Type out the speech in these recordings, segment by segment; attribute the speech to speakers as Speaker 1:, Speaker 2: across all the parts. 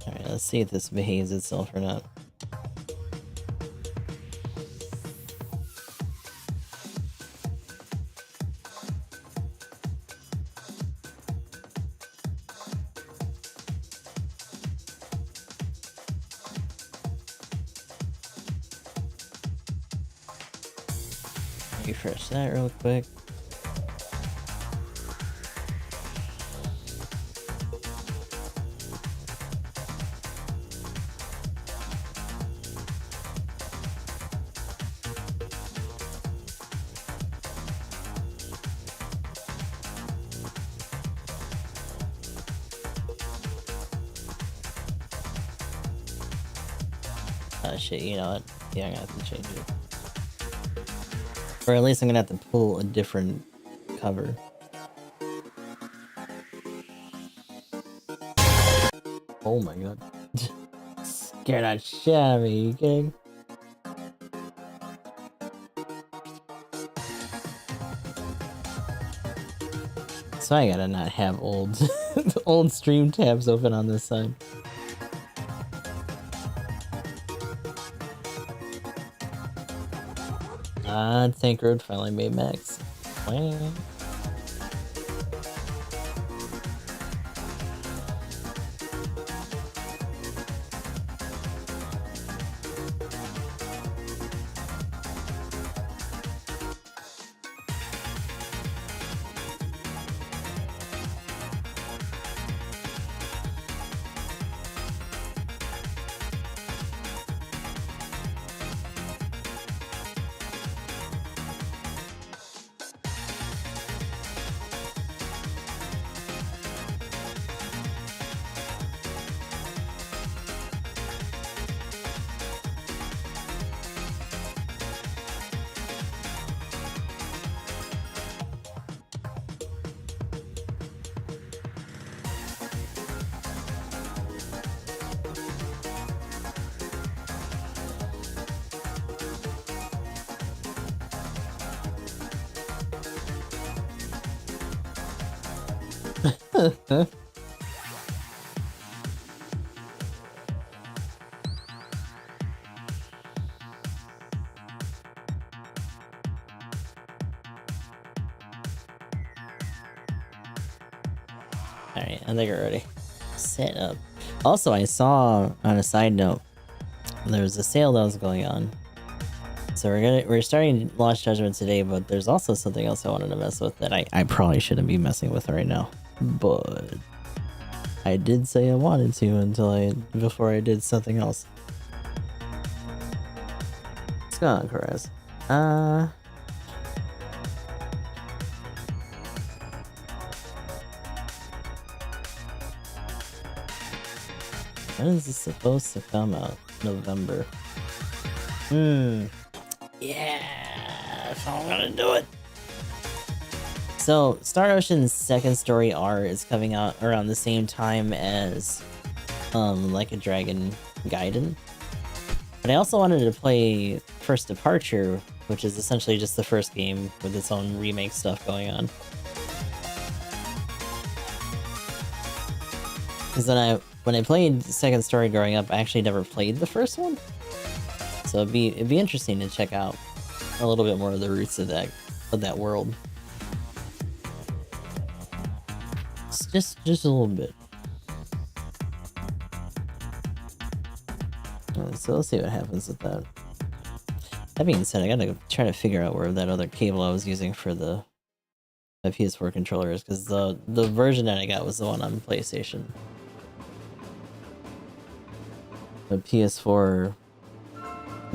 Speaker 1: Alright, let's see if this behaves itself or not. Refresh that real quick. Shit, you know what? Yeah, I'm gonna have to change it. Or at least I'm gonna have to pull a different cover. Oh my god. Scared that shit out of me, you kidding? So I gotta not have old old stream tabs open on this side. Tank Road finally made max. Wow. Alright, I think we're ready. Set up. Also, I saw, on a side note, there was a sale that was going on. So we're starting Lost Judgment today, but there's also something else I wanted to mess with that I probably shouldn't be messing with right now. But I did say I wanted to before I did something else. What's going on, Corez? When is this supposed to come out? November. Yeah, that's how I'm gonna do it. So, Star Ocean's Second Story R is coming out around the same time as Like a Dragon Gaiden. But I also wanted to play First Departure, which is essentially just the first game with its own remake stuff going on. Because when I played Second Story growing up, I actually never played the first one. So it'd be interesting to check out a little bit more of the roots of that world. Just a little bit. So let's see what happens with that. That being said, I gotta try to figure out where that other cable I was using for my PS4 controller is, because the version that I got was the one on PlayStation. The PS4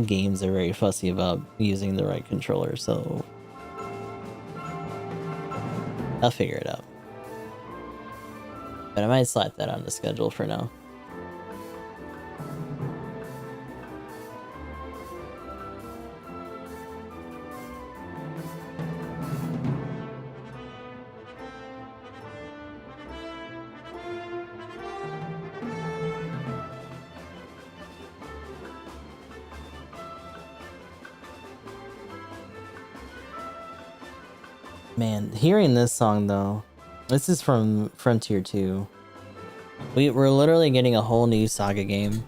Speaker 1: games are very fussy about using the right controller, so I'll figure it out. But I might slap that on the schedule for now. Man, hearing this song though, this is from Frontier 2, We're literally getting a whole new Saga game,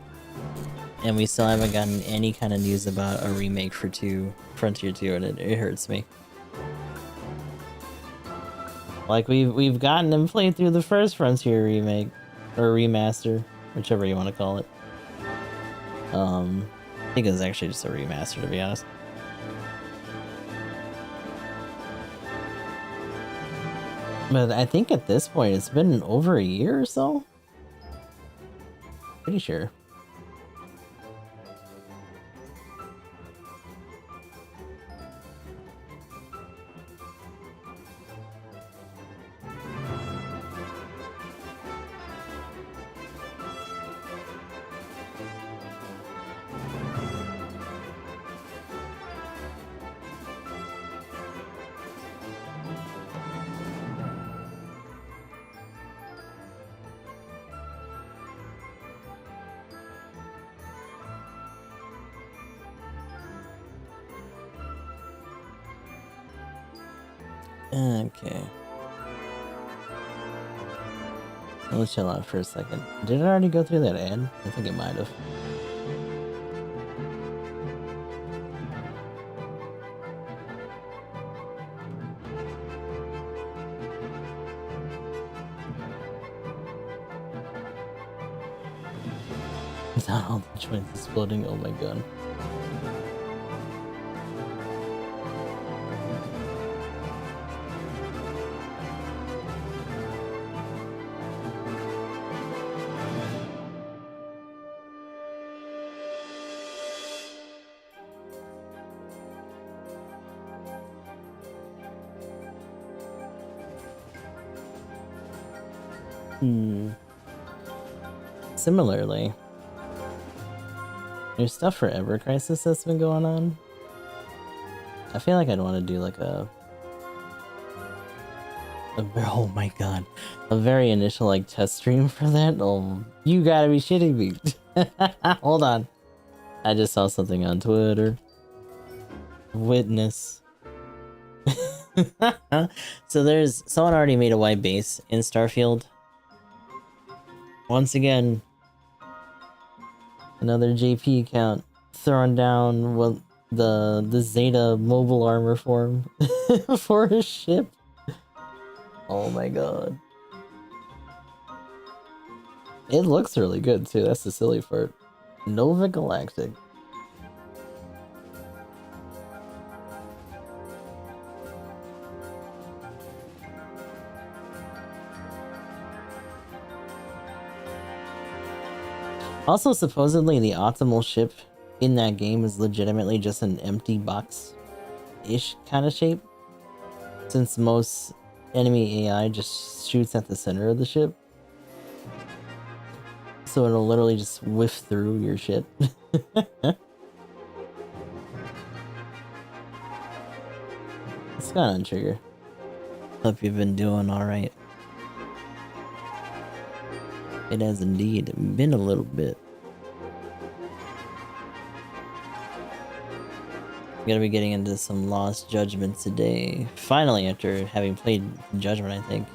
Speaker 1: and we still haven't gotten any kind of news about a remake for Frontier 2, and it hurts me. Like we've gotten and played through the first Frontier remake or remaster, whichever you want to call it. I think it was actually just a remaster, to be honest. But I think at this point it's been over a year or so. Pretty sure. Okay. Let's chill out for a second. Did it already go through that ad? I think it might have. Not all the joints exploding, oh my god. Similarly, there's stuff for Ever Crisis that's been going on. I feel like I'd want to do like oh my god, a very initial like test stream for that. Oh, you gotta be shitting me. Hold on, I just saw something on Twitter. Witness. So there's someone already made a white base in Starfield. Once again, another JP account throwing down the Zeta mobile armor form for his ship. Oh my god. It looks really good too, that's the silly part. Nova Galactic. Also, supposedly the optimal ship in that game is legitimately just an empty box-ish kind of shape, since most enemy AI just shoots at the center of the ship. So it'll literally just whiff through your ship. It's kind of trigger. Hope you've been doing alright. It has indeed been a little bit. I'm gonna be getting into some Lost Judgment today. Finally, after having played Judgment, I think.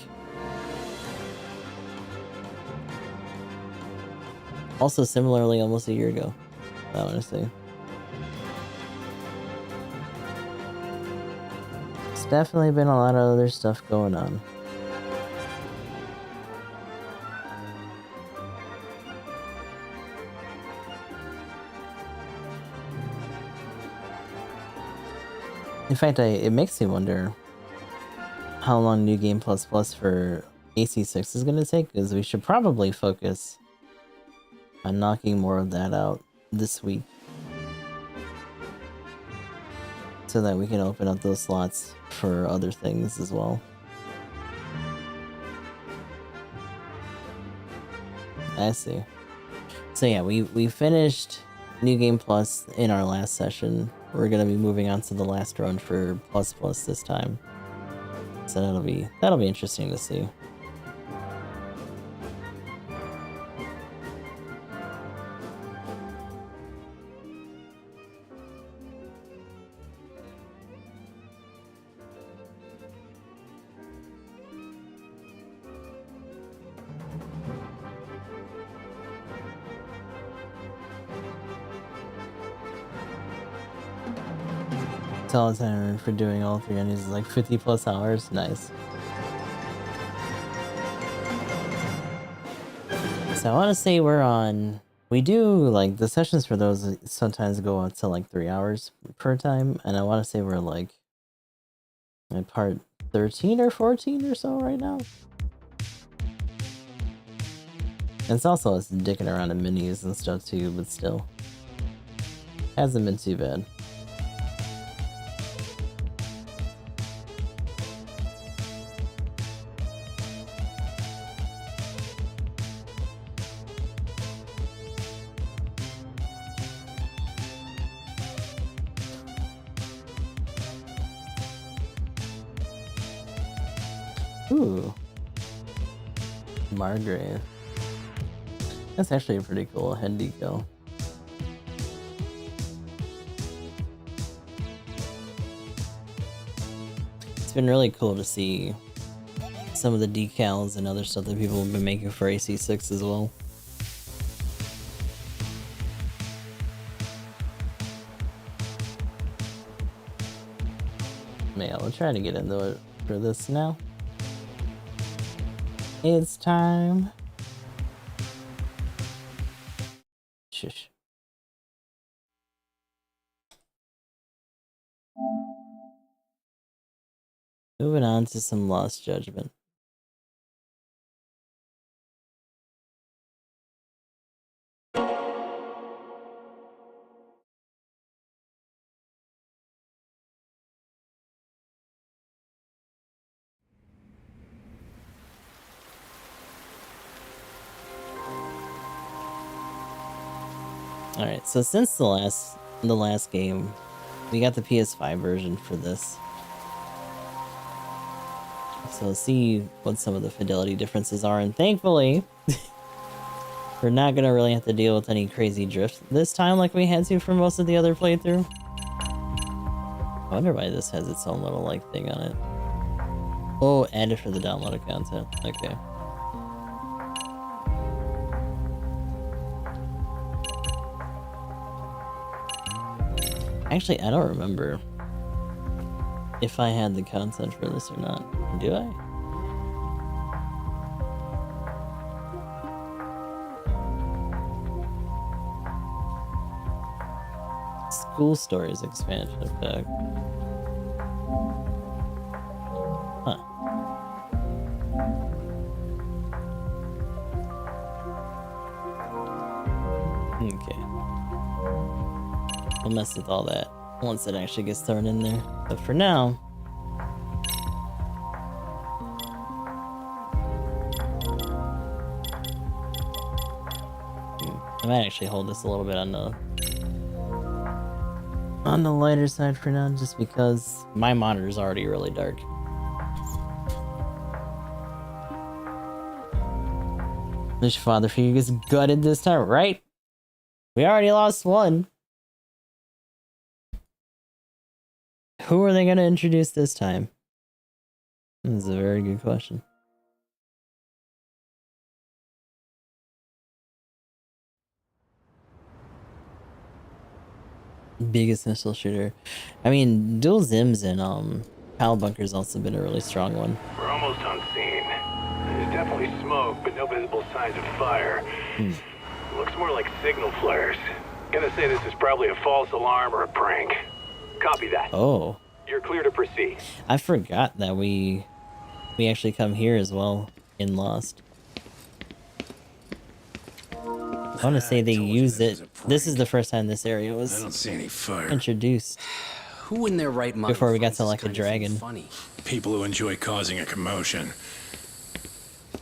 Speaker 1: Also, similarly, almost a year ago, I want to say. There's definitely been a lot of other stuff going on. In fact, it makes me wonder how long New Game Plus Plus for AC6 is going to take, because we should probably focus on knocking more of that out this week, so that we can open up those slots for other things as well. I see. So yeah, we finished New Game Plus in our last session. We're gonna be moving on to the last run for Plus Plus this time. So that'll be interesting to see. time for doing all 3 endings is like 50 plus hours. Nice. So I want to say we're on. We do like the sessions for those sometimes go up to like 3 hours per time, and I want to say we're like at part 13 or 14 or so right now. And it's also us dicking around in minis and stuff too, but still hasn't been too bad. Ooh. Margrave. That's actually a pretty cool head decal. It's been really cool to see some of the decals and other stuff that people have been making for AC6 as well. Yeah, we'll try to get into it for this now. It's time. Shush. Moving on to some Lost Judgment. Alright, so since the last game, we got the PS5 version for this. So see what some of the fidelity differences are, and thankfully, we're not gonna really have to deal with any crazy drift this time like we had to for most of the other playthrough. I wonder why this has its own little like thing on it. Oh, added for the downloaded content. Okay. Actually, I don't remember if I had the content for this or not. Do I? School Stories expansion pack. Huh. Okay. I'll mess with all that once it actually gets thrown in there. But for now, I might actually hold this a little bit on the lighter side for now, just because my monitor's already really dark. This father figure gets gutted this time, right? We already lost one. Who are they going to introduce this time? This is a very good question. Biggest missile shooter. I mean, dual Zims and Pal Bunker's also been a really strong one.
Speaker 2: We're almost on scene. There's definitely smoke, but no visible signs of fire. Looks more like signal flares. Gonna say this is probably a false alarm or a prank. Copy that.
Speaker 1: Oh.
Speaker 2: You're clear to proceed.
Speaker 1: I forgot that we actually come here as well in Lost. I want to say they used it. This is the first time this area was
Speaker 3: I don't see any fire.
Speaker 1: introduced.
Speaker 4: Who in their right mind
Speaker 1: Before we got to
Speaker 4: finds
Speaker 1: like
Speaker 4: this
Speaker 1: a
Speaker 4: kind of thing
Speaker 1: dragon.
Speaker 4: funny?
Speaker 3: People who enjoy causing a commotion.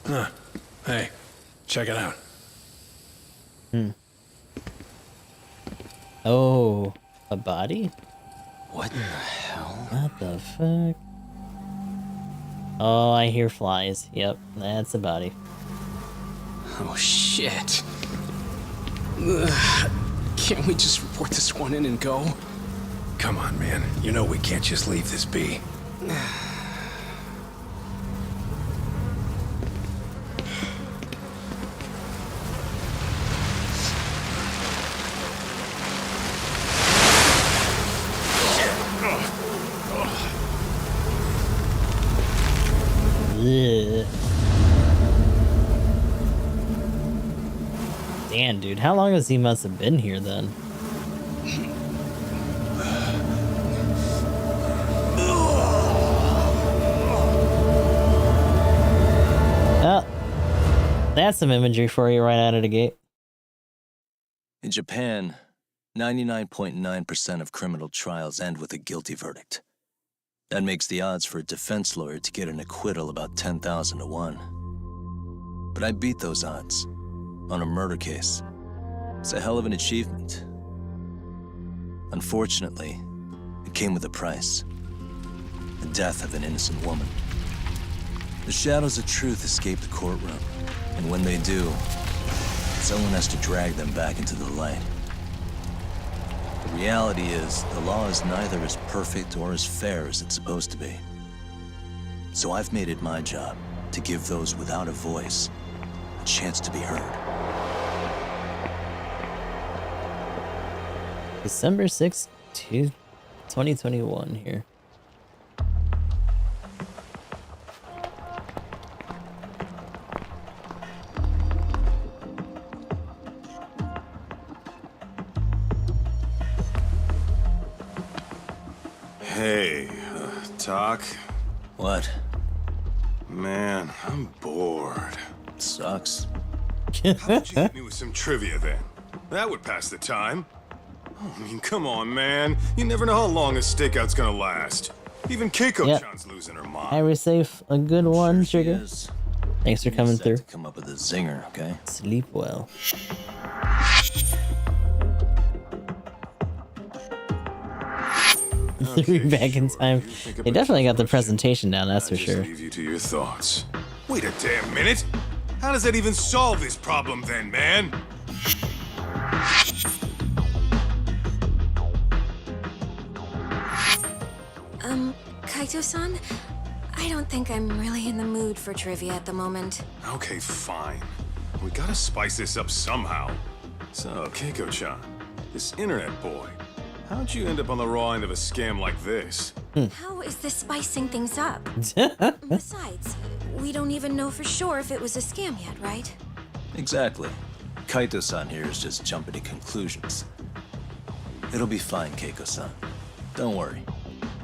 Speaker 3: Huh. Hey, check it out.
Speaker 1: Oh, a body?
Speaker 4: What in the hell?
Speaker 1: What the fuck? Oh, I hear flies. Yep, that's a body.
Speaker 4: Oh shit. Ugh. Can't we just report this one in and go?
Speaker 3: Come on, man. You know we can't just leave this be.
Speaker 1: Damn, dude. How long has he must have been here then? Oh, that's some imagery for you right out of the gate.
Speaker 5: In Japan, 99.9% of criminal trials end with a guilty verdict. That makes the odds for a defense lawyer to get an acquittal about 10,000 to 1. But I beat those odds on a murder case. It's a hell of an achievement. Unfortunately, it came with a price. The death of an innocent woman. The shadows of truth escape the courtroom, and when they do, someone has to drag them back into the light. The reality is, the law is neither as perfect or as fair as it's supposed to be. So I've made it my job to give those without a voice a chance to be heard.
Speaker 1: December 6th, 2021 here.
Speaker 6: Hey, Doc?
Speaker 5: What?
Speaker 6: Man, I'm bored.
Speaker 5: Sucks.
Speaker 6: How about you hit me with some trivia then? That would pass the time. Oh, I mean, come on, man. You never know how long a stakeout's gonna last. Even Keiko-chan's losing her mind.
Speaker 1: Have yourself a good one,
Speaker 5: Sure she
Speaker 1: Trigger.
Speaker 5: is.
Speaker 1: Thanks for
Speaker 5: You
Speaker 1: coming
Speaker 5: just have
Speaker 1: through.
Speaker 5: to come up with a zinger, okay?
Speaker 1: Sleep well. Threw back in time. They definitely got the presentation down, that's for
Speaker 6: Just
Speaker 1: sure.
Speaker 6: leave you to your thoughts. Wait a damn minute. How does that even solve this problem then, man?
Speaker 7: Kaito-san, I don't think I'm really in the mood for trivia at the moment.
Speaker 6: Okay, fine. We gotta spice this up somehow. So, Keiko-chan, this internet boy, how'd you end up on the raw end of a scam like this?
Speaker 7: How is this spicing things up? Besides, we don't even know for sure if it was a scam yet, right?
Speaker 5: Exactly. Kaito-san here is just jumping to conclusions. It'll be fine, Keiko-san. Don't worry.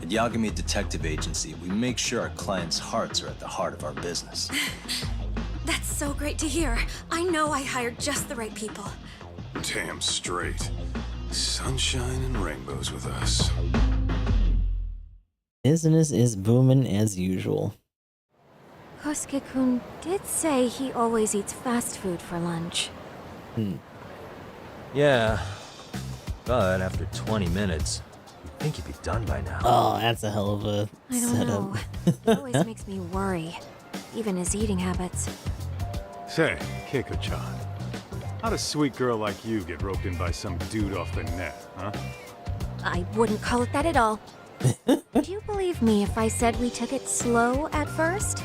Speaker 5: At Yagami Detective Agency, we make sure our clients' hearts are at the heart of our business.
Speaker 7: That's so great to hear. I know I hired just the right people.
Speaker 6: Damn straight. Sunshine and rainbows with us.
Speaker 1: Business is booming as usual.
Speaker 7: Kosuke-kun did say he always eats fast food for lunch.
Speaker 8: Yeah, but after 20 minutes, you'd think you'd be done by now.
Speaker 1: Oh, that's a hell of a
Speaker 7: I don't
Speaker 1: setup.
Speaker 7: know. It always makes me worry. Even his eating habits.
Speaker 9: Say, Keiko-chan, how'd a sweet girl like you get roped in by some dude off the net, huh?
Speaker 7: I wouldn't call it that at all. Would you believe me if I said we took it slow at first?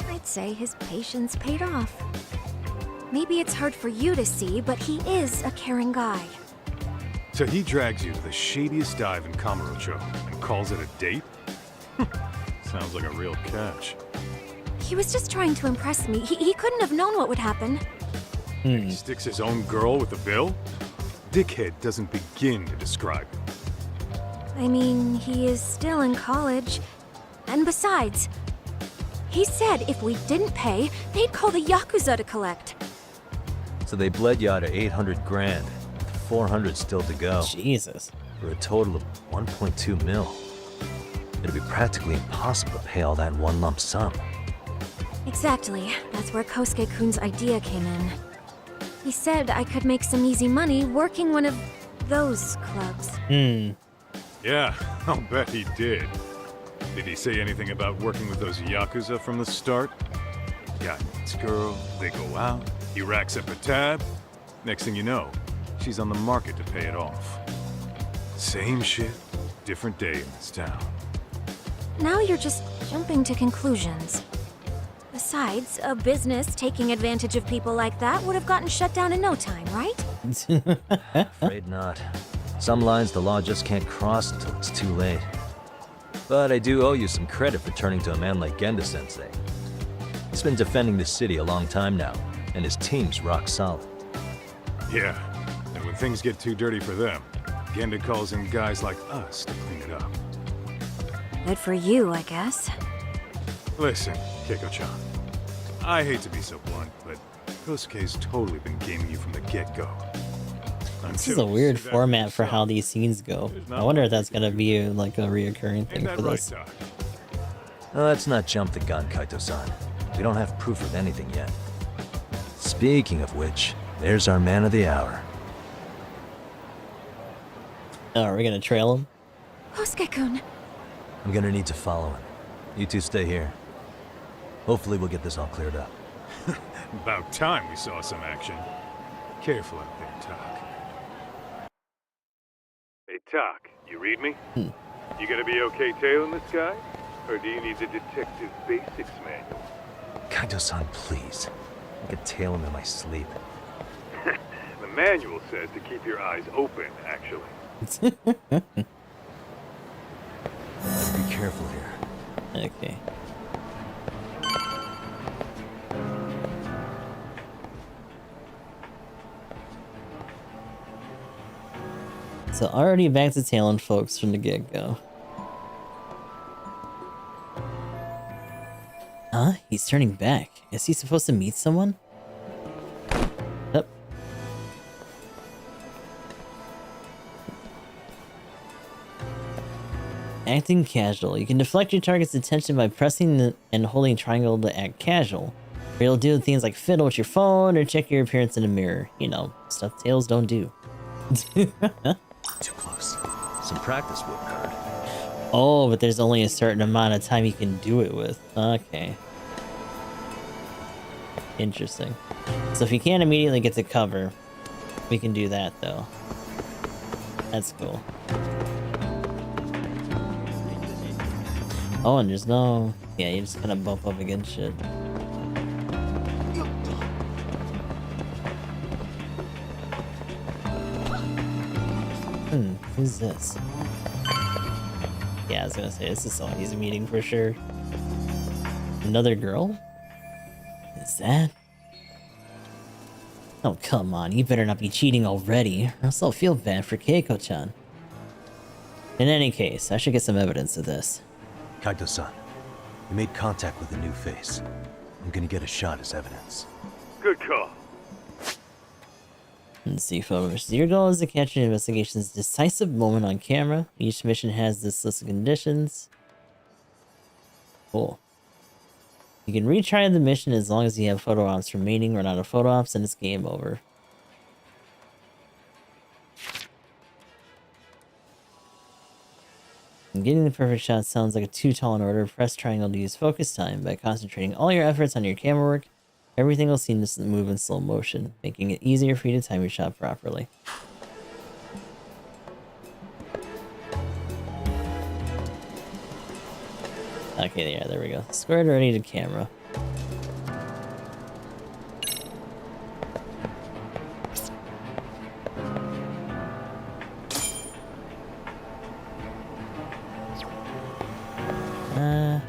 Speaker 7: I'd say his patience paid off. Maybe it's hard for you to see, but he is a caring guy.
Speaker 9: So he drags you to the shadiest dive in Kamurocho and calls it a date? Sounds like a real catch.
Speaker 7: He was just trying to impress me. He couldn't have known what would happen.
Speaker 9: He sticks his own girl with the bill? Dickhead doesn't begin to describe it.
Speaker 7: I mean, he is still in college. And besides, he said if we didn't pay, they'd call the Yakuza to collect.
Speaker 8: So they bled you out of 800 grand, with 400 still to go,
Speaker 1: Jesus.
Speaker 8: for a total of 1.2 mil. It'd be practically impossible to pay all that in one lump sum.
Speaker 7: Exactly. That's where Kosuke-kun's idea came in. He said I could make some easy money working one of those clubs.
Speaker 9: Yeah, I'll bet he did. Did he say anything about working with those Yakuza from the start? Guy meets girl, they go out, he racks up a tab. Next thing you know, she's on the market to pay it off. Same shit, different day in this town.
Speaker 7: Now you're just jumping to conclusions. Besides, a business taking advantage of people like that would have gotten shut down in no time, right?
Speaker 8: Afraid not. Some lines the law just can't cross until it's too late. But I do owe you some credit for turning to a man like Genda-sensei. He's been defending the city a long time now, and his team's rock solid.
Speaker 9: Yeah, and when things get too dirty for them, Genda calls in guys like us to clean it up.
Speaker 7: Good for you, I guess.
Speaker 9: Listen, Keiko-chan, I hate to be so blunt, but Kosuke's totally been gaming you from the get-go.
Speaker 1: This is a weird format for how these scenes go. I wonder if that's gonna be like a reoccurring thing for this.
Speaker 8: Let's not jump the gun, Kaito-san. We don't have proof of anything yet. Speaking of which, there's our man of the hour.
Speaker 1: Oh, are we gonna trail him?
Speaker 7: Kosuke-kun.
Speaker 8: I'm gonna need to follow him. You two stay here. Hopefully we'll get this all cleared up.
Speaker 9: About time we saw some action. Careful out there, Tak. Hey, Tak, you read me? You gonna be okay tailing this guy? Or do you need the detective basics manual?
Speaker 8: Kaito-san, please. I could tail him in my sleep.
Speaker 9: The manual says to keep your eyes open, actually.
Speaker 8: Be careful here.
Speaker 1: Okay. So already back to tailing folks from the get-go. Huh? He's turning back. Is he supposed to meet someone? Yep. Acting casual. You can deflect your target's attention by pressing and holding triangle to act casual. Or you'll do things like fiddle with your phone or check your appearance in a mirror. You know, stuff tails don't do.
Speaker 8: Too close. Some practice would hurt.
Speaker 1: Oh, but there's only a certain amount of time you can do it with. Okay. Interesting. So if you can't immediately get to cover, we can do that though. That's cool. Oh, and there's no... Yeah, you just kind of bump up against shit. Who's this? Yeah, I was gonna say, this is someone he's meeting for sure. Another girl? Is that? Oh, come on, you better not be cheating already, or else I'll feel bad for Keiko-chan. In any case, I should get some evidence of this.
Speaker 8: Kaito-san, we made contact with a new face. I'm gonna get a shot as evidence.
Speaker 9: Good call.
Speaker 1: Let's see, folks. Your goal is to capture an investigation's decisive moment on camera. Each mission has this list of conditions. Cool. You can retry the mission as long as you have photo ops remaining. Run out of photo ops and it's game over. And getting the perfect shot sounds like a too tall in order. Press triangle to use focus time. By concentrating all your efforts on your camera work, everything will seem to move in slow motion, making it easier for you to time your shot properly. Okay, yeah, there we go. Squared ready to camera.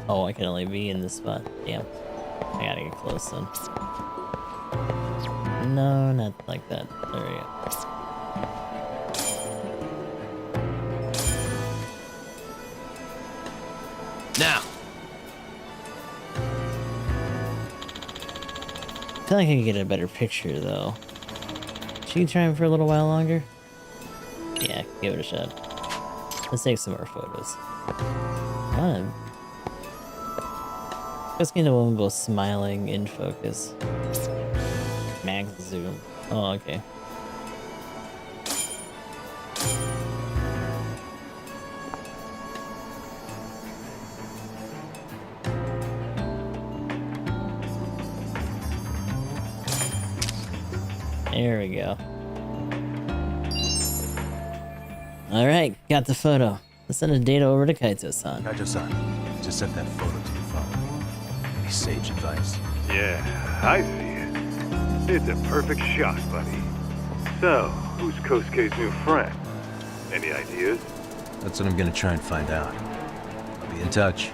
Speaker 1: Oh, I can only be in this spot. Damn. I gotta get close then. No, not like that. There we go.
Speaker 8: Now!
Speaker 1: I feel like I can get a better picture though. Should we try him for a little while longer? Yeah, give it a shot. Let's take some more photos. Fun. Let's get a woman both smiling in focus. Max zoom. Oh, okay. There we go. Alright, got the photo. Let's send the data over to Kaito-san.
Speaker 8: Kaito-san, just set that photo to your phone. Any sage advice?
Speaker 9: Yeah, I see it. It's a perfect shot, buddy. So, who's Kosuke's new friend? Any ideas?
Speaker 8: That's what I'm gonna try and find out. I'll be in touch.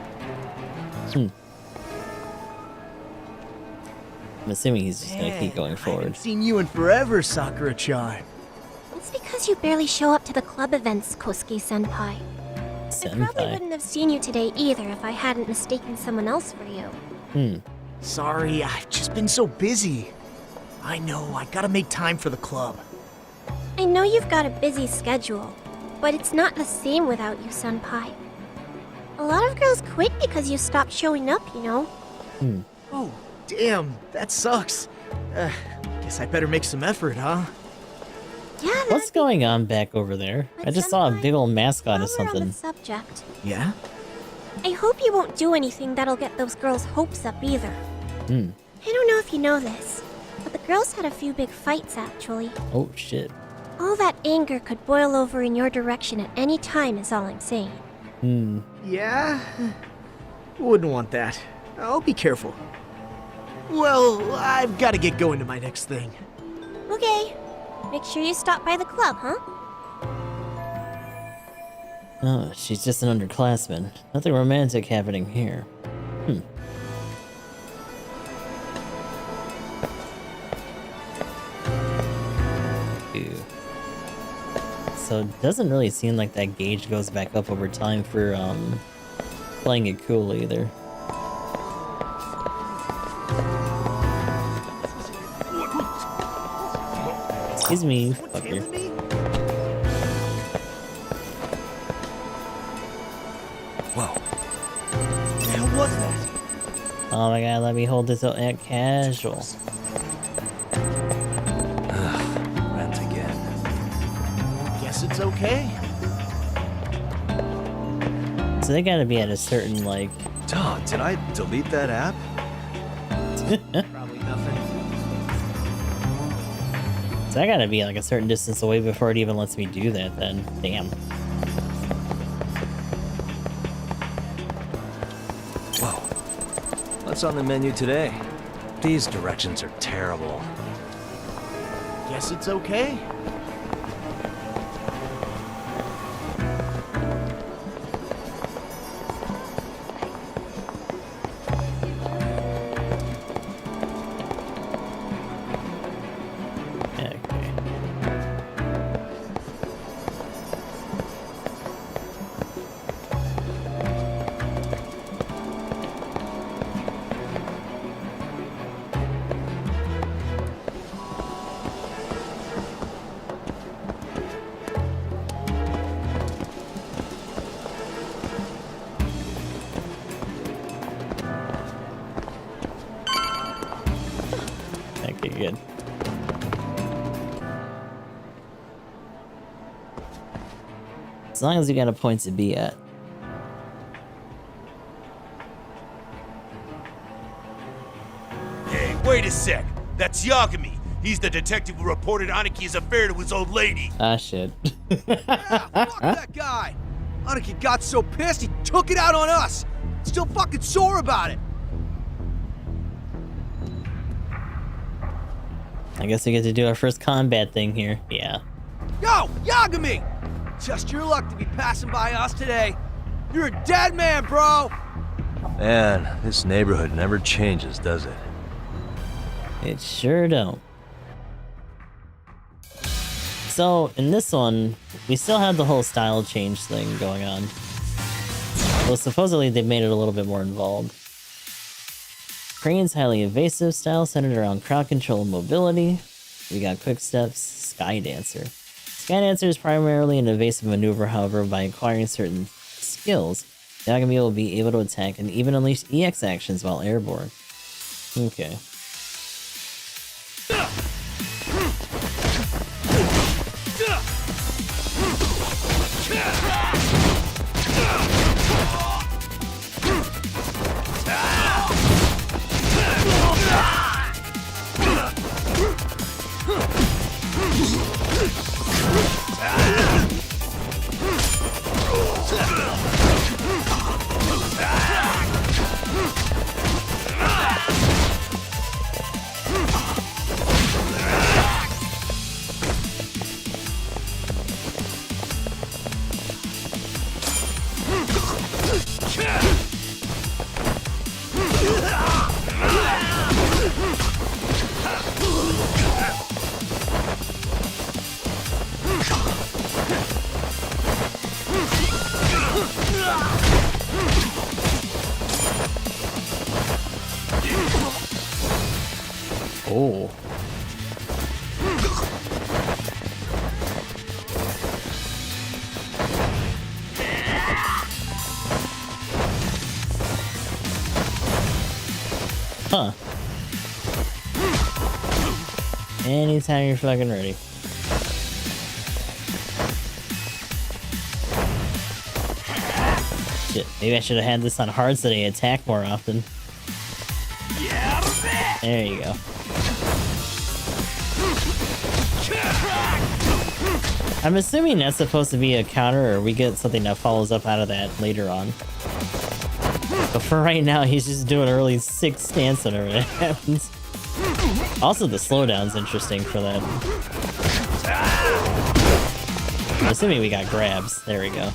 Speaker 1: I'm assuming he's just gonna keep going
Speaker 10: I
Speaker 1: forward.
Speaker 10: haven't seen you in forever, Sakura-chan.
Speaker 7: It's because you barely show up to the club events, Kosuke-senpai. I probably
Speaker 1: Senpai.
Speaker 7: wouldn't have seen you today either if I hadn't mistaken someone else for you.
Speaker 10: Sorry, I've just been so busy. I know, I gotta make time for the club.
Speaker 7: I know you've got a busy schedule, but it's not the same without you, senpai. A lot of girls quit because you stopped showing up, you know?
Speaker 10: Oh, damn, that sucks. Guess I better make some effort, huh?
Speaker 7: Yeah,
Speaker 1: What's going on back over there? I just saw a big old mascot or
Speaker 7: while we're on
Speaker 1: something.
Speaker 7: the subject,
Speaker 10: Yeah?
Speaker 7: I hope you won't do anything that'll get those girls' hopes up either. I don't know if you know this, but the girls had a few big fights actually.
Speaker 1: Oh shit.
Speaker 7: All that anger could boil over in your direction at any time is all I'm saying.
Speaker 10: Yeah? Wouldn't want that. I'll be careful. Well, I've gotta get going to my next thing.
Speaker 7: Okay, make sure you stop by the club, huh?
Speaker 1: Oh, she's just an underclassman. Nothing romantic happening here. Ew. So it doesn't really seem like that gauge goes back up over time for playing it cool either. Excuse me, you fucker.
Speaker 10: What the hell was that?
Speaker 1: Oh my god, let me hold this at casual.
Speaker 5: Rent again.
Speaker 10: Guess it's okay.
Speaker 1: So they gotta be at a certain, like...
Speaker 5: Duh, did I delete that app?
Speaker 10: Probably nothing.
Speaker 1: So I gotta be like a certain distance away before it even lets me do that then. Damn.
Speaker 8: Whoa. What's on the menu today? These directions are terrible.
Speaker 10: Guess it's okay.
Speaker 1: Okay. Okay, good. As long as you got a point to be at.
Speaker 11: Hey, wait a sec. That's Yagami. He's the detective who reported Anaki's affair to his old lady.
Speaker 1: Ah, shit.
Speaker 11: Fuck that guy. Anaki got so pissed he took it out on us. Still fucking sore about it.
Speaker 1: I guess we get to do our first combat thing here. Yeah.
Speaker 11: Yo, Yagami! Just your luck to be passing by us today. You're a dead man, bro.
Speaker 8: Man, this neighborhood never changes, does it?
Speaker 1: It sure don't. So, in this one, we still have the whole style change thing going on. Well, supposedly they made it a little bit more involved. Crane's highly evasive style centered around crowd control and mobility. We got Quick Steps, Sky Dancer. Sky Dancer is primarily an evasive maneuver, however, by acquiring certain skills, Yagami will be able to attack and even unleash EX actions while airborne. Okay. Huh. Anytime you're fucking ready. Shit, maybe I should have had this on hard so they attack more often. There you go. I'm assuming that's supposed to be a counter, or we get something that follows up out of that later on. But for right now, he's just doing a really sick stance whenever that happens. Also, the slowdown's interesting for that. I'm assuming we got grabs. There we go.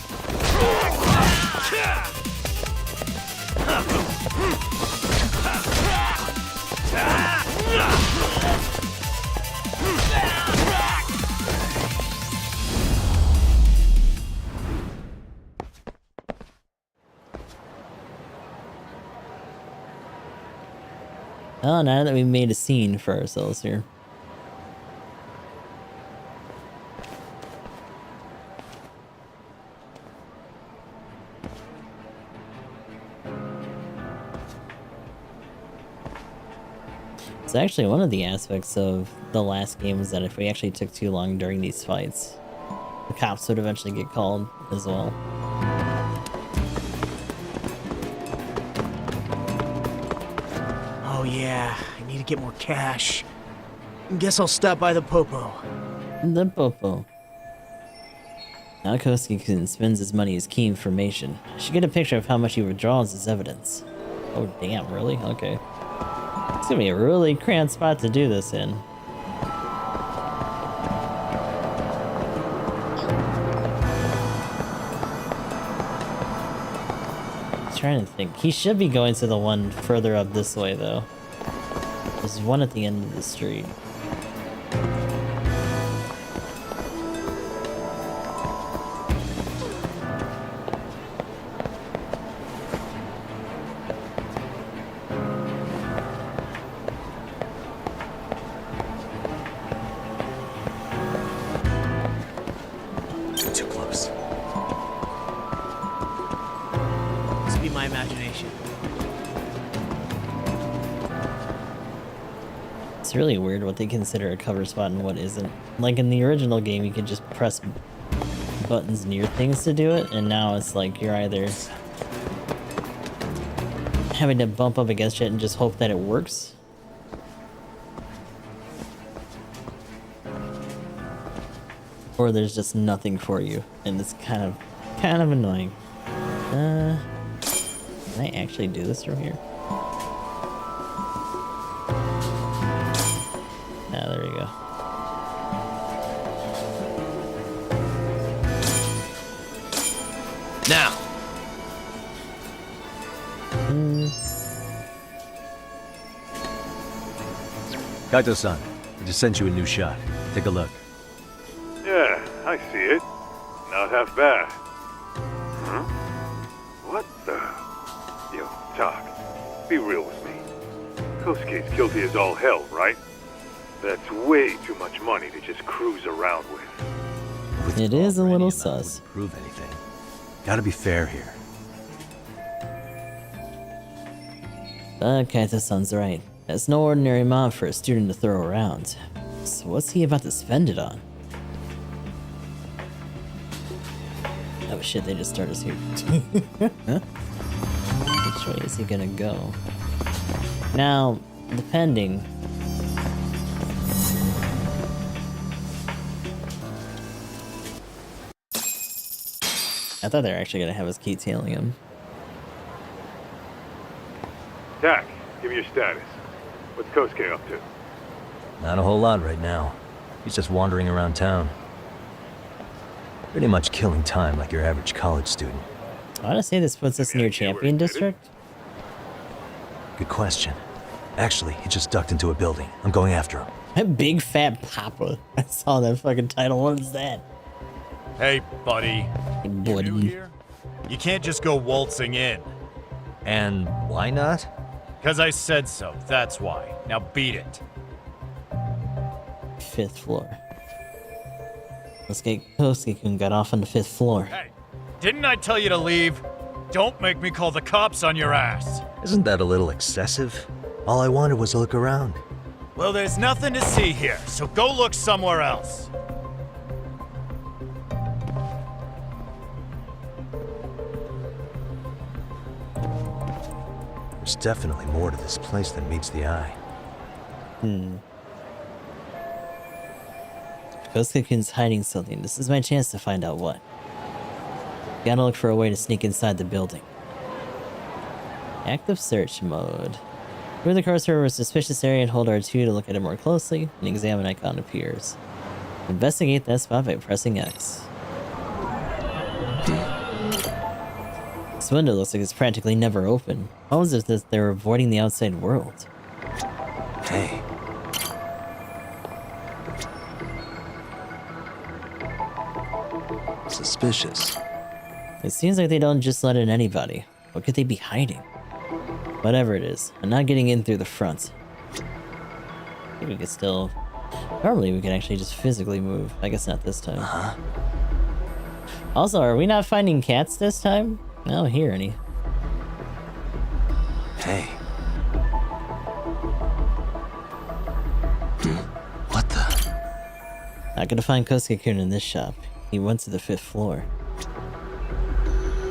Speaker 1: Oh, now that we've made a scene for ourselves here. It's actually one of the aspects of the last game is that if we actually took too long during these fights, the cops would eventually get called as well.
Speaker 10: Oh yeah, I need to get more cash. Guess I'll stop by the Popo.
Speaker 1: The Popo. Now Kosuke spends his money as key information. I should get a picture of how much he withdraws as evidence. Oh damn, really? Okay. It's gonna be a really cramped spot to do this in. I'm trying to think. He should be going to the one further up this way though. There's one at the end of the street.
Speaker 5: Too close.
Speaker 10: Must be my imagination.
Speaker 1: It's really weird what they consider a cover spot and what isn't. Like in the original game, you could just press buttons near things to do it, and now it's like you're either having to bump up against it and just hope that it works, or there's just nothing for you, and it's kind of annoying. Can I actually do this from here? Ah, there we go.
Speaker 8: Now! Kaito-san, I just sent you a new shot. Take a look.
Speaker 9: Yeah, I see it. Not half bad. Huh? What the? Yo, Talk. Be real with me. Kosuke's guilty as all hell, right? That's way too much money to just cruise around with.
Speaker 1: It is a little sus.
Speaker 8: Wouldn't prove anything. Gotta be fair here.
Speaker 1: But Kaito-san's right. That's no ordinary amount for a student to throw around. So what's he about to spend it on? Oh shit, they just started us here. Huh? Which way is he gonna go? Now, depending... I thought they were actually gonna have us keep tailing him.
Speaker 9: Tak, give me your status. What's Kosuke up to?
Speaker 8: Not a whole lot right now. He's just wandering around town. Pretty much killing time like your average college student.
Speaker 1: I want to say this puts us near Champion District.
Speaker 8: Good question. Actually, he just ducked into a building. I'm going after him.
Speaker 1: A big fat papa. I saw that fucking title. What is that?
Speaker 12: Hey, buddy.
Speaker 1: Hey,
Speaker 12: You
Speaker 1: buddy.
Speaker 12: new here? You can't just go waltzing in.
Speaker 8: And why not?
Speaker 12: 'Cause I said so, that's why. Now beat it.
Speaker 1: 5th floor. Kosuke-kun got off on the 5th floor.
Speaker 12: Hey, didn't I tell you to leave? Don't make me call the cops on your ass.
Speaker 8: Isn't that a little excessive? All I wanted was to look around.
Speaker 12: Well, there's nothing to see here, so go look somewhere else.
Speaker 8: There's definitely more to this place than meets the eye.
Speaker 1: Ghost Cocoon's hiding something. This is my chance to find out what. Gotta look for a way to sneak inside the building. Active search mode. Move the cursor over a suspicious area and hold R2 to look at it more closely. An examine icon appears. Investigate that spot by pressing X. This window looks like it's practically never open. Almost as if they're avoiding the outside world.
Speaker 8: Hey. Suspicious.
Speaker 1: It seems like they don't just let in anybody. What could they be hiding? Whatever it is, I'm not getting in through the front. I think we could still... Normally we can actually just physically move. I guess not this time. Also, are we not finding cats this time? I don't hear any.
Speaker 8: Hey. What the?
Speaker 1: Not gonna find Ghost Cocoon in this shop. He went to the 5th floor.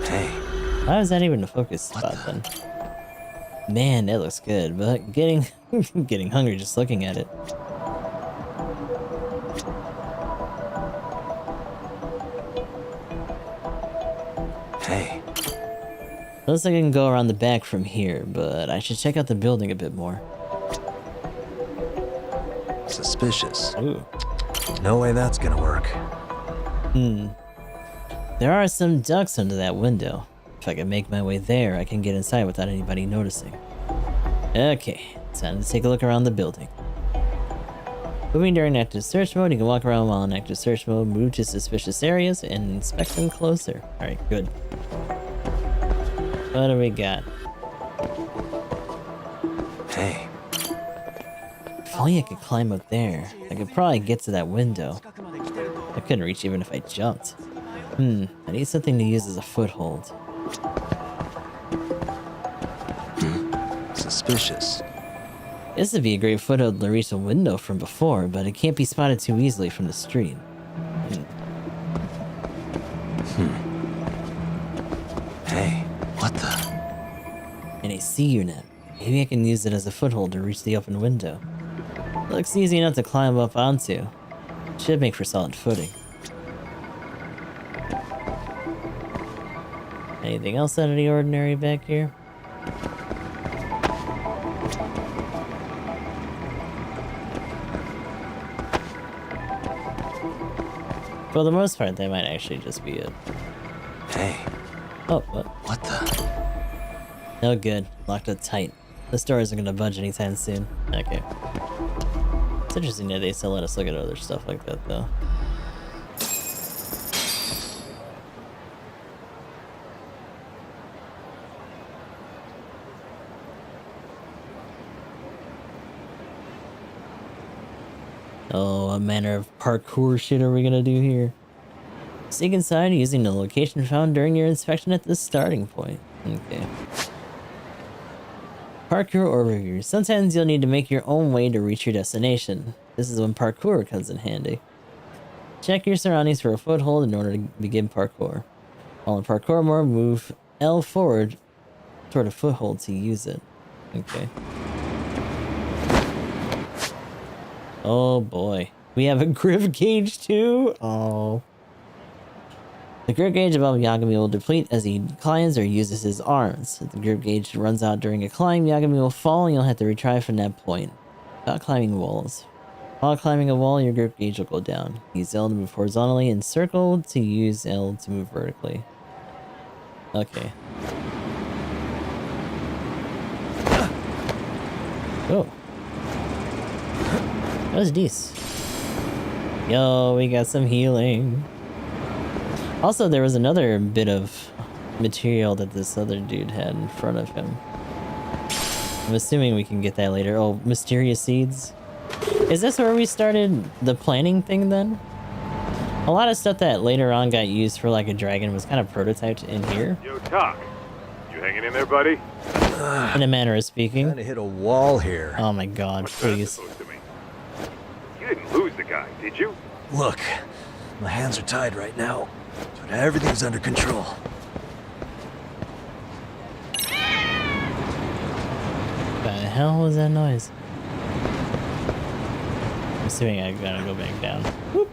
Speaker 8: Hey.
Speaker 1: How is that even a focus spot then? Man, that looks good, but getting getting hungry just looking at it.
Speaker 8: Hey.
Speaker 1: Looks like I can go around the back from here, but I should check out the building a bit more.
Speaker 8: Suspicious.
Speaker 1: Ooh.
Speaker 8: No way that's gonna work.
Speaker 1: There are some ducks under that window. If I can make my way there, I can get inside without anybody noticing. Okay, time to take a look around the building. Moving during active search mode, you can walk around while in active search mode, move to suspicious areas, and inspect them closer. Alright, good. What do we got?
Speaker 8: Hey.
Speaker 1: If only I could climb up there. I could probably get to that window. I couldn't reach even if I jumped. I need something to use as a foothold.
Speaker 8: Suspicious.
Speaker 1: This would be a great foothold to reach a window from before, but it can't be spotted too easily from the street.
Speaker 8: Hey, what the?
Speaker 1: An AC unit. Maybe I can use it as a foothold to reach the open window. Looks easy enough to climb up onto. Should make for solid footing. Anything else out of the ordinary back here? For the most part, that might actually just be it.
Speaker 8: Hey.
Speaker 1: Oh, what?
Speaker 8: What the?
Speaker 1: No good. Locked up tight. This door isn't gonna budge anytime soon. Okay. It's interesting that they still let us look at other stuff like that, though. Oh, what manner of parkour shit are we gonna do here? Sneak inside using the location found during your inspection at the starting point. Okay. Parkour overview. Sometimes you'll need to make your own way to reach your destination. This is when parkour comes in handy. Check your surroundings for a foothold in order to begin parkour. While in parkour mode, move L forward toward a foothold to use it. Okay. Oh boy. We have a grip gauge too? Oh. The grip gauge above Yagami will deplete as he climbs or uses his arms. If the grip gauge runs out during a climb, Yagami will fall and you'll have to retry from that point. About climbing walls. While climbing a wall, your grip gauge will go down. Use L to move horizontally and circle to use L to move vertically. Okay. Oh. What is this? Yo, we got some healing. Also, there was another bit of material that this other dude had in front of him. I'm assuming we can get that later. Oh, mysterious seeds. Is this where we started the planning thing then? A lot of stuff that later on got used for like a dragon was kind of prototyped in here.
Speaker 9: Yo, Doc. You hanging in there, buddy?
Speaker 1: In a manner of speaking.
Speaker 8: Trying to hit a wall here.
Speaker 1: Oh my god, please.
Speaker 9: You didn't lose the guy, did you?
Speaker 8: Look, my hands are tied right now, but everything's under control.
Speaker 1: What the hell was that noise? I'm assuming I gotta go back down. Whoop.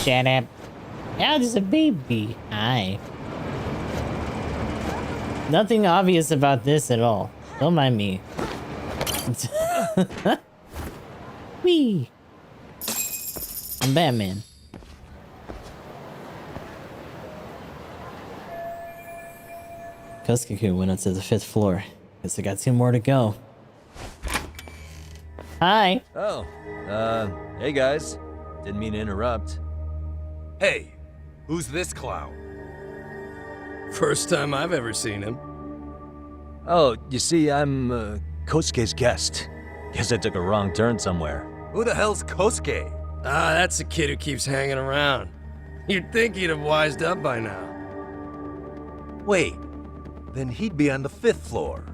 Speaker 1: Shut up. Now there's a baby. Hi. Nothing obvious about this at all. Don't mind me. Whee! I'm Batman. Kosuke went up to the 5th floor. Guess I got 2 more to go. Hi.
Speaker 8: Oh, hey guys. Didn't mean to interrupt.
Speaker 11: Hey, who's this clown? First time I've ever seen him.
Speaker 8: Oh, you see, I'm Kosuke's guest. Guess I took a wrong turn somewhere.
Speaker 11: Who the hell's Kosuke?
Speaker 13: Ah, that's the kid who keeps hanging around. You'd think he'd have wised up by now.
Speaker 11: Wait, then he'd be on the 5th floor.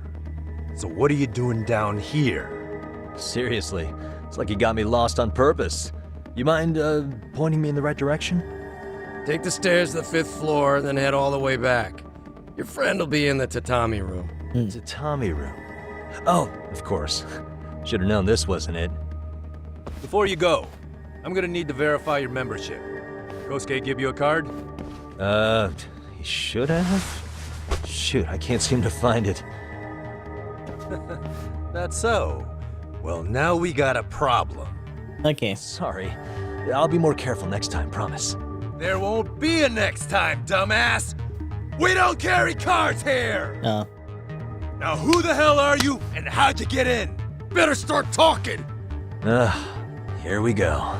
Speaker 11: So what are you doing down here?
Speaker 8: Seriously, it's like you got me lost on purpose. You mind, pointing me in the right direction?
Speaker 13: Take the stairs to the 5th floor, then head all the way back. Your friend will be in the tatami room.
Speaker 8: Tatami room? Oh, of course. Should have known this wasn't it.
Speaker 11: Before you go, I'm gonna need to verify your membership. Kosuke give you a card?
Speaker 8: He should have? Shoot, I can't seem to find it.
Speaker 11: That's so. Well, now we got a problem.
Speaker 1: Okay.
Speaker 8: Sorry. I'll be more careful next time, promise.
Speaker 11: There won't be a next time, dumbass! We don't carry cards here!
Speaker 1: Oh.
Speaker 11: Now who the hell are you, and how'd you get in? Better start talking!
Speaker 8: Here we go.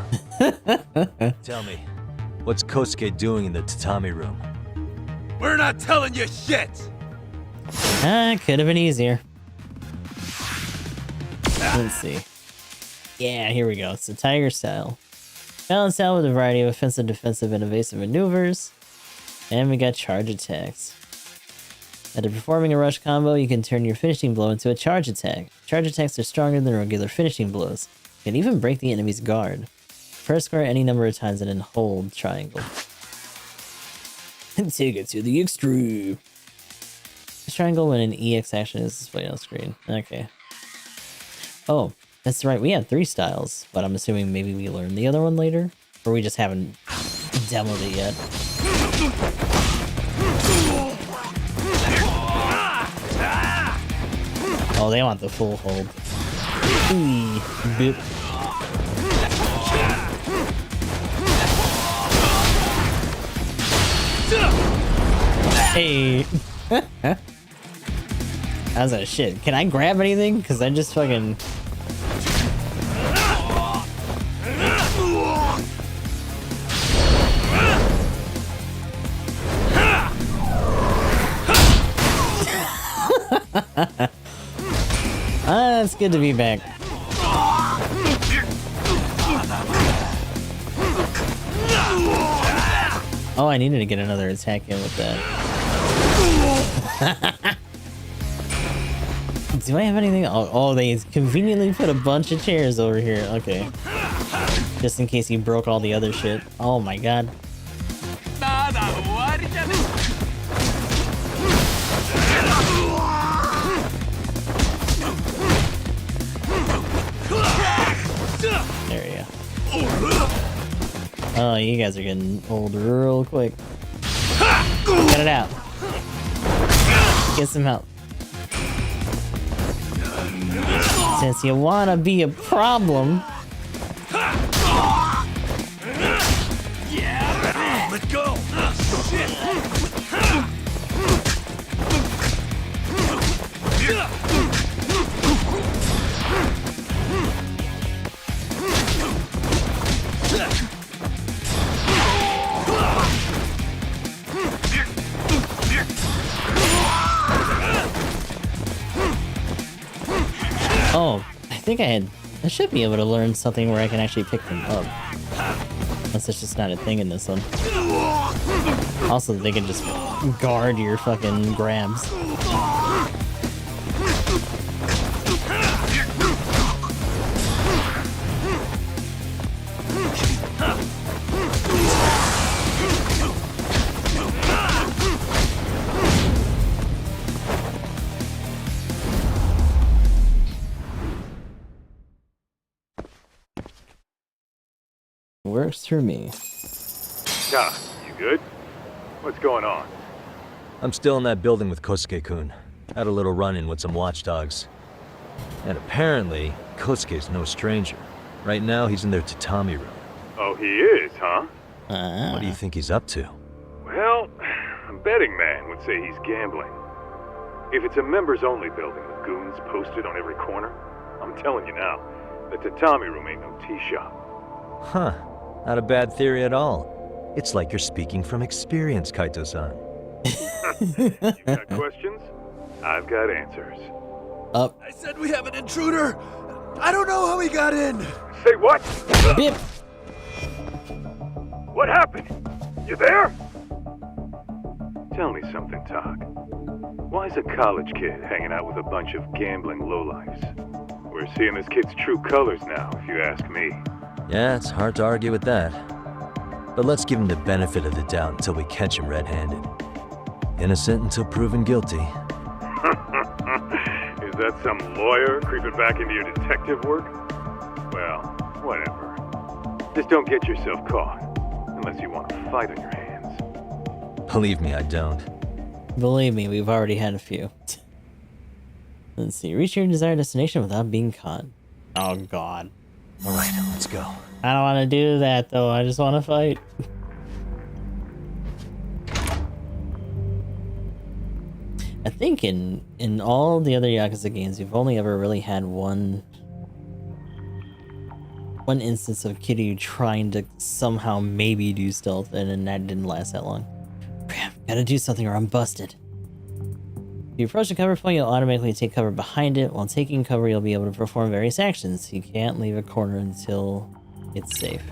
Speaker 8: Tell me, what's Kosuke doing in the tatami room?
Speaker 11: We're not telling you shit!
Speaker 1: Could have been easier. Let's see. Yeah, here we go. It's the Tiger style. Balanced out with a variety of offensive, defensive, and evasive maneuvers. And we got charge attacks. After performing a rush combo, you can turn your finishing blow into a charge attack. Charge attacks are stronger than regular finishing blows. You can even break the enemy's guard. Press square any number of times and then hold triangle. And take it to the extreme. Press triangle when an EX action is displayed on screen. Okay. Oh, that's right. We had 3 styles, but I'm assuming maybe we learned the other one later? Or we just haven't demoed it yet. Oh, they want the full hold. Ooh, boop. Hey. How's that shit? Can I grab anything? Because I just fucking... it's good to be back. Oh, I needed to get another attack in with that. Do I have anything? Oh, they conveniently put a bunch of chairs over here. Okay. Just in case you broke all the other shit. Oh my god. There you go. Oh, you guys are getting old real quick. Get it out. Get some help. Since you wanna be a problem.
Speaker 11: Yeah, let go. Shit.
Speaker 1: Oh, I think I should be able to learn something where I can actually pick them up. Unless it's just not a thing in this one. Also, they can just guard your fucking grabs. works for me.
Speaker 9: Ah, you good? What's going on?
Speaker 8: I'm still in that building with Kosuke-kun. Had a little run-in with some watchdogs. And apparently, Kosuke's no stranger. Right now, he's in their tatami room.
Speaker 9: Oh, he is, huh?
Speaker 8: What do you think he's up to?
Speaker 9: Well, a betting man would say he's gambling. If it's a members-only building with goons posted on every corner, I'm telling you now, the tatami room ain't no tea shop.
Speaker 8: Huh. Not a bad theory at all. It's like you're speaking from experience, Kaito-san.
Speaker 9: You got questions? I've got answers.
Speaker 1: Up.
Speaker 11: I said we have an intruder. I don't know how he got in.
Speaker 9: Say what?
Speaker 1: Bip.
Speaker 9: What happened? You there? Tell me something, Todd. Why is a college kid hanging out with a bunch of gambling lowlifes? We're seeing this kid's true colors now, if you ask me.
Speaker 8: Yeah, it's hard to argue with that. But let's give him the benefit of the doubt until we catch him red-handed. Innocent until proven guilty.
Speaker 9: Is that some lawyer creeping back into your detective work? Well, whatever. Just don't get yourself caught, unless you want a fight on your hands.
Speaker 8: Believe me, I don't.
Speaker 1: Believe me, we've already had a few. Let's see. Reach your desired destination without being caught. Oh, God.
Speaker 8: Alright, let's go.
Speaker 1: I don't want to do that, though. I just want to fight. I think in all the other Yakuza games, you've only ever really had one instance of Kiryu trying to somehow maybe do stealth, and that didn't last that long. Crap, gotta do something or I'm busted. If you approach a cover point, you'll automatically take cover behind it. While taking cover, you'll be able to perform various actions. You can't leave a corner until it's safe.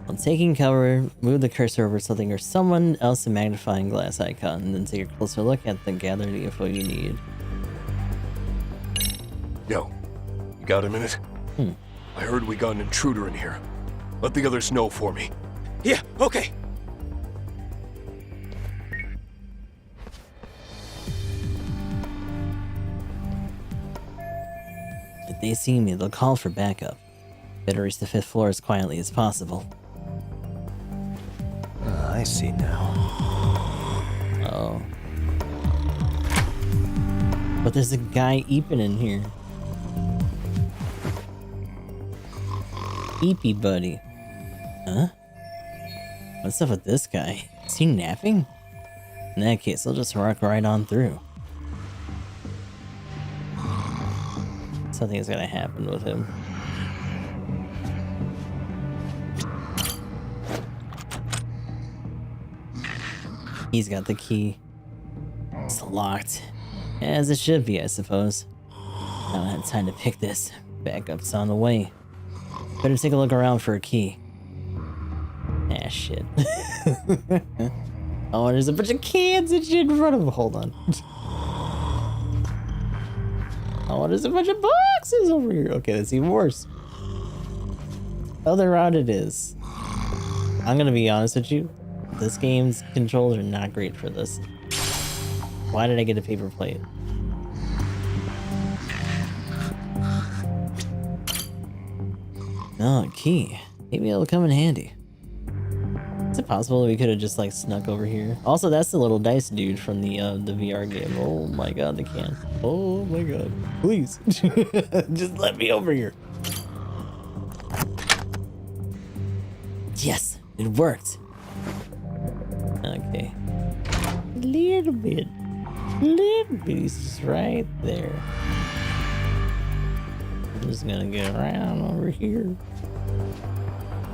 Speaker 1: While taking cover, move the cursor over something or someone else in magnifying glass icon, and then take a closer look at the gather the info you need.
Speaker 14: Yo, you got a minute? I heard we got an intruder in here. Let the others know for me.
Speaker 10: Yeah, okay.
Speaker 1: If they see me, they'll call for backup. Better reach the 5th floor as quietly as possible.
Speaker 8: I see now.
Speaker 1: Oh. But there's a guy eeping in here. Eepy buddy. Huh? What's up with this guy? Is he napping? In that case, I'll just rock right on through. Something's gonna happen with him. He's got the key. It's locked. As it should be, I suppose. I don't have time to pick this. Backup's on the way. Better take a look around for a key. Ah, shit. Oh, there's a bunch of cans and shit in front of him. Hold on. Oh, there's a bunch of boxes over here. Okay, that's even worse. Other round it is. I'm gonna be honest with you. This game's controls are not great for this. Why did I get a paper plate? Oh, key. Maybe it'll come in handy. Is it possible that we could have just like snuck over here? Also, that's the little dice dude from the VR game. Oh my god, they can. Oh my god. Please. Just let me over here. Yes, it worked. Okay. Little bit. Little bit. He's just right there. I'm just gonna get around over here.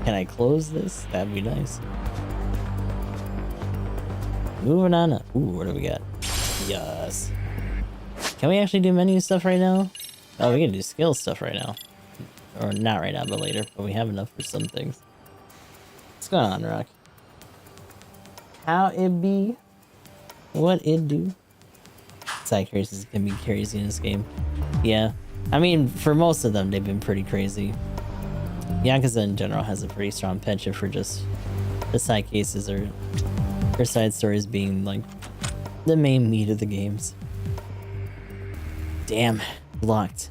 Speaker 1: Can I close this? That'd be nice. Moving on up. Ooh, what do we got? Yes. Can we actually do menu stuff right now? Oh, we can do skill stuff right now. Or not right now, but later. But we have enough for some things. What's going on, Rock? How it be? What it do? Side cases can be crazy in this game. Yeah. I mean, for most of them, they've been pretty crazy. Yakuza in general has a pretty strong penchant for just the side cases or side stories being like The main meat of the games. Damn, locked.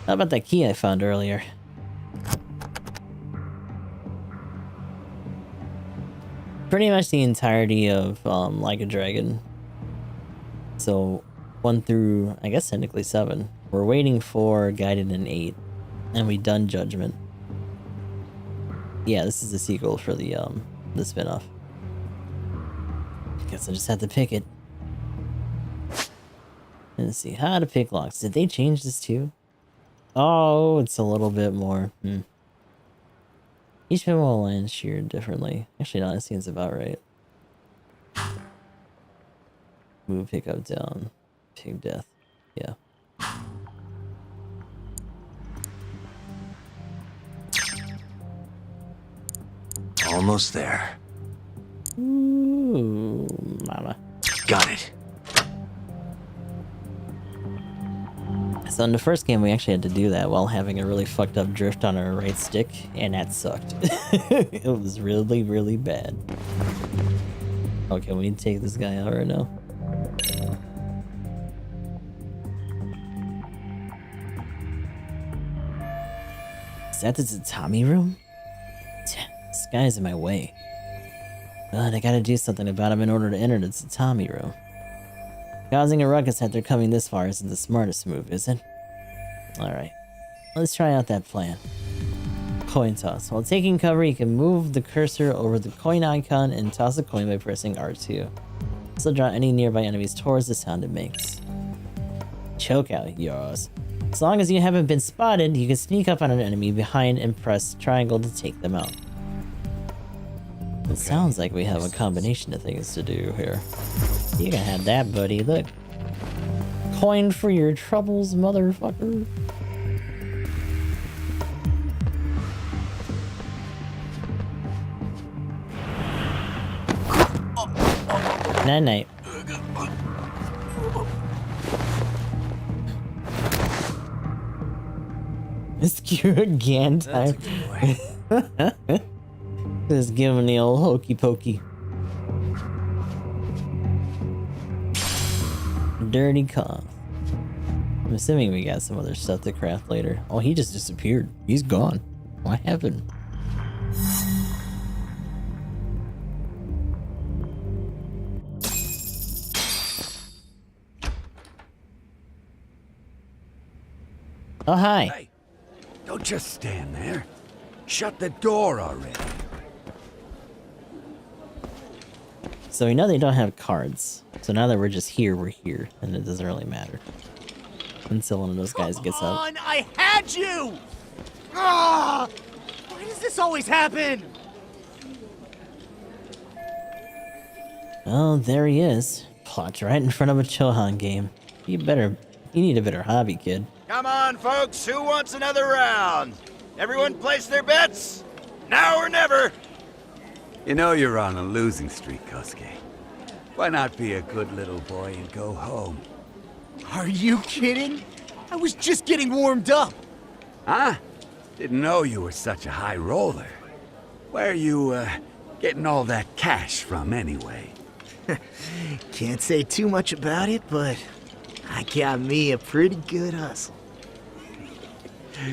Speaker 1: How about that key I found earlier? Pretty much the entirety of Like a Dragon. So 1 through, I guess technically 7. We're waiting for Guided in 8. And we done Judgment. Yeah, this is the sequel for the spinoff. Guess I just have to pick it. Let's see, how to pick locks. Did they change this too? Oh, it's a little bit more. Each pinwheel lands sheared differently. Actually, no, that seems about right. Move, pick up, down. Pick death. Yeah.
Speaker 5: Almost there.
Speaker 1: Ooh, mama.
Speaker 5: Got it.
Speaker 1: So in the first game, we actually had to do that while having a really fucked up drift on our right stick, and that sucked. It was really, really bad. Okay, we need to take this guy out right now. Is that the tatami room? This guy's in my way. But I gotta do something about him in order to enter the tatami room. Causing a ruckus after coming this far isn't the smartest move, is it? Alright. Let's try out that plan. Coin toss. While taking cover, you can move the cursor over the coin icon and toss a coin by pressing R2. This will draw any nearby enemies towards the sound it makes. Choke out, yours. As long as you haven't been spotted, you can sneak up on an enemy behind and press triangle to take them out. It sounds like we have a combination of things to do here. You can have that, buddy. Look. Coin for your troubles, motherfucker. Night night. It's cute again time. Just give him the old hokey pokey. Dirty cough. I'm assuming we got some other stuff to craft later. Oh, he just disappeared. He's gone. What happened? Oh, hi.
Speaker 15: Hey, don't just stand there. Shut the door already.
Speaker 1: So we know they don't have cards. So now that we're just here, we're here. And it doesn't really matter. Until one of those guys gets up.
Speaker 10: Come on, I had you! Ah! Why does this always happen?
Speaker 1: Oh, there he is. Plopped right in front of a Chohan game. You need a better hobby, kid.
Speaker 16: Come on, folks. Who wants another round? Everyone place their bets? Now or never.
Speaker 15: You know you're on a losing streak, Kosuke. Why not be a good little boy and go home?
Speaker 10: Are you kidding? I was just getting warmed up.
Speaker 15: Huh? Didn't know you were such a high roller. Where are you, getting all that cash from anyway?
Speaker 10: Can't say too much about it, but I got me a pretty good hustle.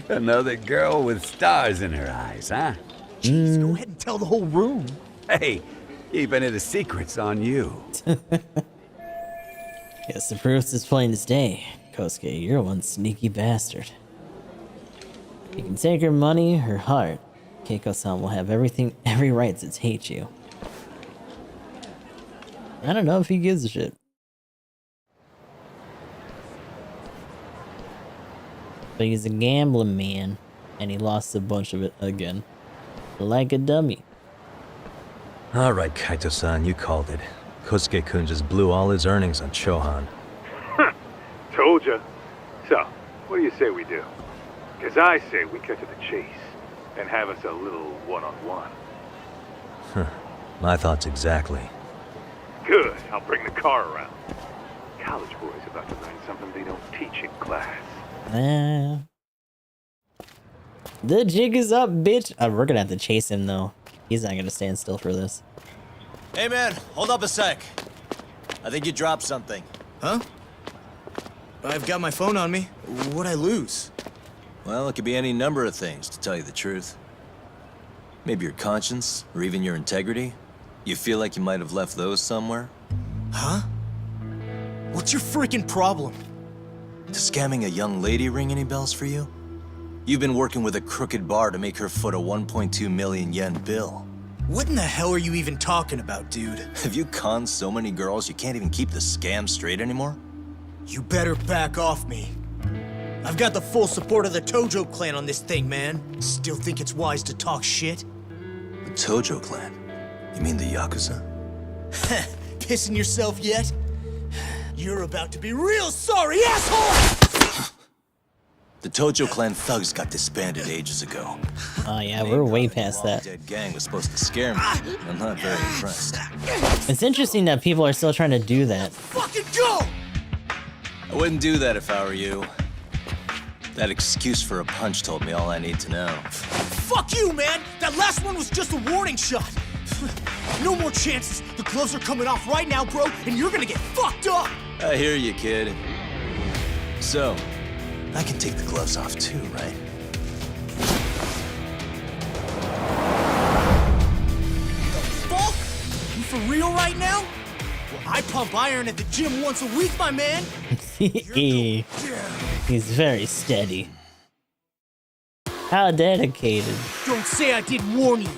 Speaker 15: Another girl with stars in her eyes, huh?
Speaker 10: Jeez, go ahead and tell the whole room.
Speaker 15: Hey, keeping it a secret's on you.
Speaker 1: Yes, the proof's as plain as day. Kosuke, you're one sneaky bastard. You can take her money, her heart. Keiko-san will have every right to hate you. I don't know if he gives a shit. But he's a gambling man, and he lost a bunch of it again. Like a dummy.
Speaker 8: Alright, Kaito-san, you called it. Kosuke-kun just blew all his earnings on Chohan.
Speaker 9: Told ya. So, what do you say we do? Because I say we cut to the chase and have us a little one-on-one.
Speaker 8: My thoughts exactly.
Speaker 9: Good. I'll bring the car around. College boys about to learn something they don't teach in class.
Speaker 1: The jig is up, bitch. We're gonna have to chase him, though. He's not gonna stand still for this.
Speaker 16: Hey, man. Hold up a sec.
Speaker 5: I think you dropped something.
Speaker 10: Huh? I've got my phone on me. What'd I lose?
Speaker 5: Well, it could be any number of things, to tell you the truth. Maybe your conscience, or even your integrity. You feel like you might have left those somewhere?
Speaker 10: Huh? What's your freaking problem?
Speaker 5: Does scamming a young lady ring any bells for you? You've been working with a crooked bar to make her foot a 1.2 million yen bill.
Speaker 10: What in the hell are you even talking about, dude?
Speaker 5: Have you conned so many girls you can't even keep the scam straight anymore?
Speaker 10: You better back off me. I've got the full support of the Tojo clan on this thing, man. Still think it's wise to talk shit?
Speaker 5: The Tojo clan? You mean the Yakuza?
Speaker 10: Pissing yourself yet? You're about to be real sorry, asshole!
Speaker 5: The Tojo clan thugs got disbanded ages ago.
Speaker 1: Oh yeah, we're way past that.
Speaker 5: Dead gang was supposed to scare me. I'm not very impressed.
Speaker 1: It's interesting that people are still trying to do that.
Speaker 10: Fucking go!
Speaker 5: I wouldn't do that if I were you. That excuse for a punch told me all I need to know.
Speaker 10: Fuck you, man! That last one was just a warning shot! No more chances! The gloves are coming off right now, bro, and you're gonna get fucked up!
Speaker 5: I hear you, kid. So, I can take the gloves off too, right?
Speaker 10: Fuck? You for real right now? Well, I pump iron at the gym once a week, my man!
Speaker 1: He's very steady. How dedicated.
Speaker 10: Don't say I didn't warn you!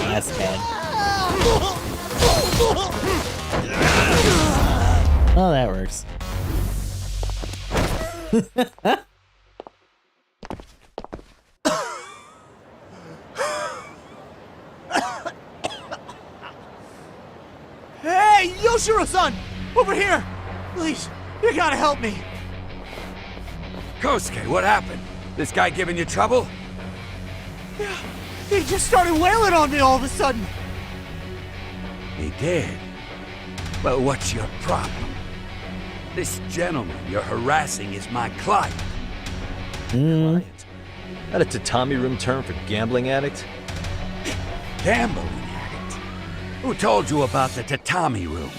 Speaker 1: That's bad. Oh, that works.
Speaker 10: Hey, Yoshiro-san! Over here! Please, you gotta help me!
Speaker 15: Kosuke, what happened? This guy giving you trouble?
Speaker 10: Yeah, he just started wailing on me all of a sudden!
Speaker 15: He did? Well, what's your problem? This gentleman you're harassing is my client.
Speaker 8: Client? That a tatami room term for gambling addict?
Speaker 15: Gambling addict? Who told you about the tatami room?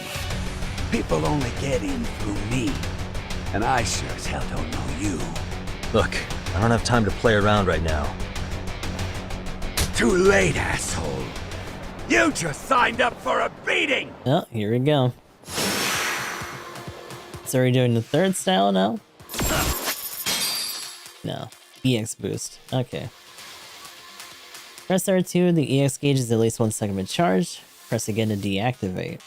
Speaker 15: People only get in through me. And I sure as hell don't know you.
Speaker 8: Look, I don't have time to play around right now.
Speaker 15: Too late, asshole. You just signed up for a beating!
Speaker 1: Oh, here we go. So are we doing the third style now? No. EX boost. Okay. Press R2, the EX gauge is at least 1 second of charge. Press again to deactivate.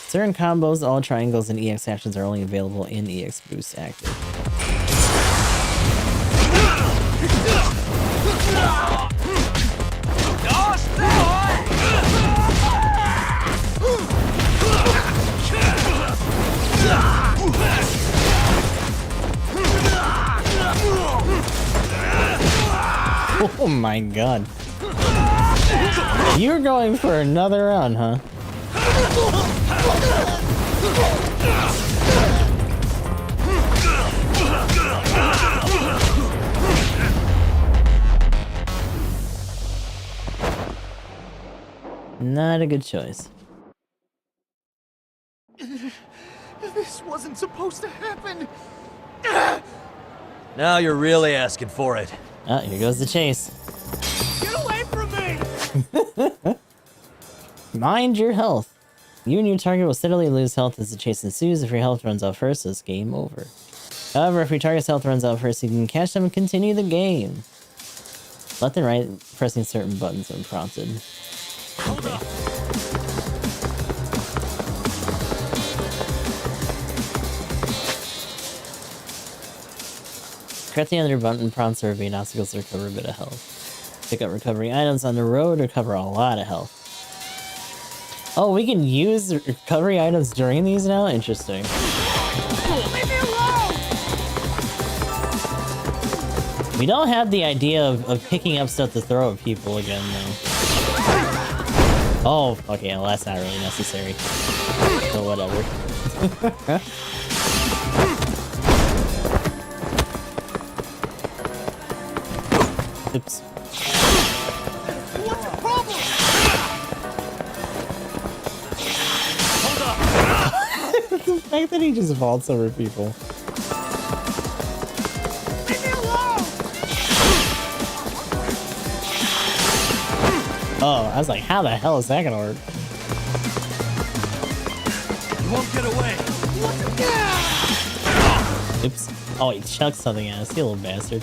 Speaker 1: Certain combos, all triangles, and EX actions are only available in EX boost active. Oh my god. You're going for another round, huh? Not a good choice.
Speaker 10: This wasn't supposed to happen!
Speaker 8: Now you're really asking for it.
Speaker 1: Oh, here goes the chase.
Speaker 10: Get away from me!
Speaker 1: Mind your health. You and your target will steadily lose health as the chase ensues. If your health runs out first, it's game over. However, if your target's health runs out first, you can catch them and continue the game. Left and right, pressing certain buttons when prompted. Okay. Press the other button prompts there will be an obstacle to recover a bit of health. Pick up recovery items on the road to recover a lot of health. Oh, we can use recovery items during these now? Interesting.
Speaker 10: Leave me alone!
Speaker 1: We don't have the idea of picking up stuff to throw at people again, though. Oh, okay, well, that's not really necessary. So whatever. Oops. fact that he just vaults over people. Oh, I was like, how the hell is that gonna work?
Speaker 15: You won't get away.
Speaker 1: Oops. Oh, he chucked something at us, you little bastard.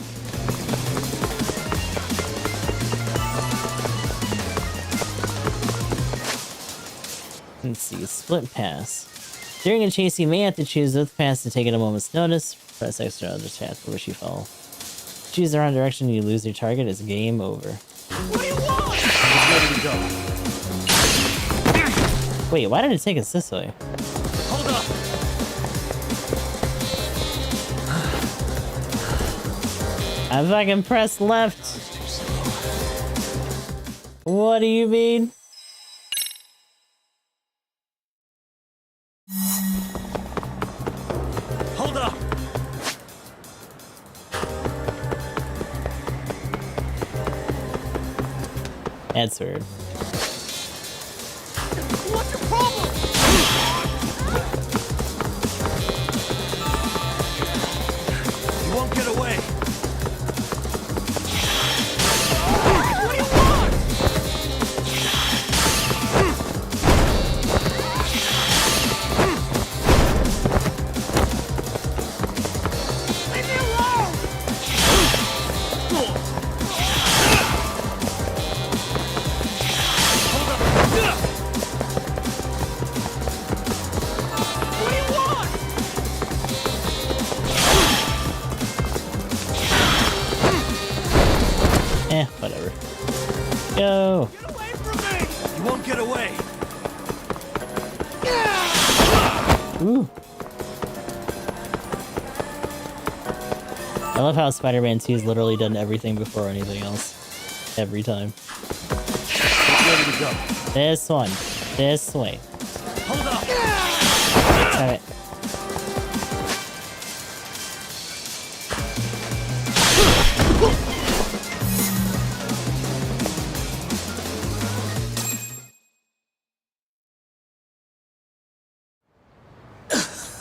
Speaker 1: Let's see, split pass. During a chase, you may have to choose which pass to take at a moment's notice. Press extra on the path for which you follow. Choose the wrong direction, you lose your target, it's game over.
Speaker 15: What do you want? It's ready to go.
Speaker 1: Wait, why did it take us this way?
Speaker 15: Hold up.
Speaker 1: I fucking pressed left. What do you mean?
Speaker 15: Hold up.
Speaker 1: That's weird.
Speaker 15: What's your problem? You won't get away. What do you want? Leave me alone! What do you want?
Speaker 1: Whatever. Go.
Speaker 15: Get away from me! You won't get away.
Speaker 1: Ooh. I love how Spider-Man 2 has literally done everything before anything else. Every time.
Speaker 15: Ready to go.
Speaker 1: This one. This way.
Speaker 15: Hold up.
Speaker 1: Damn it.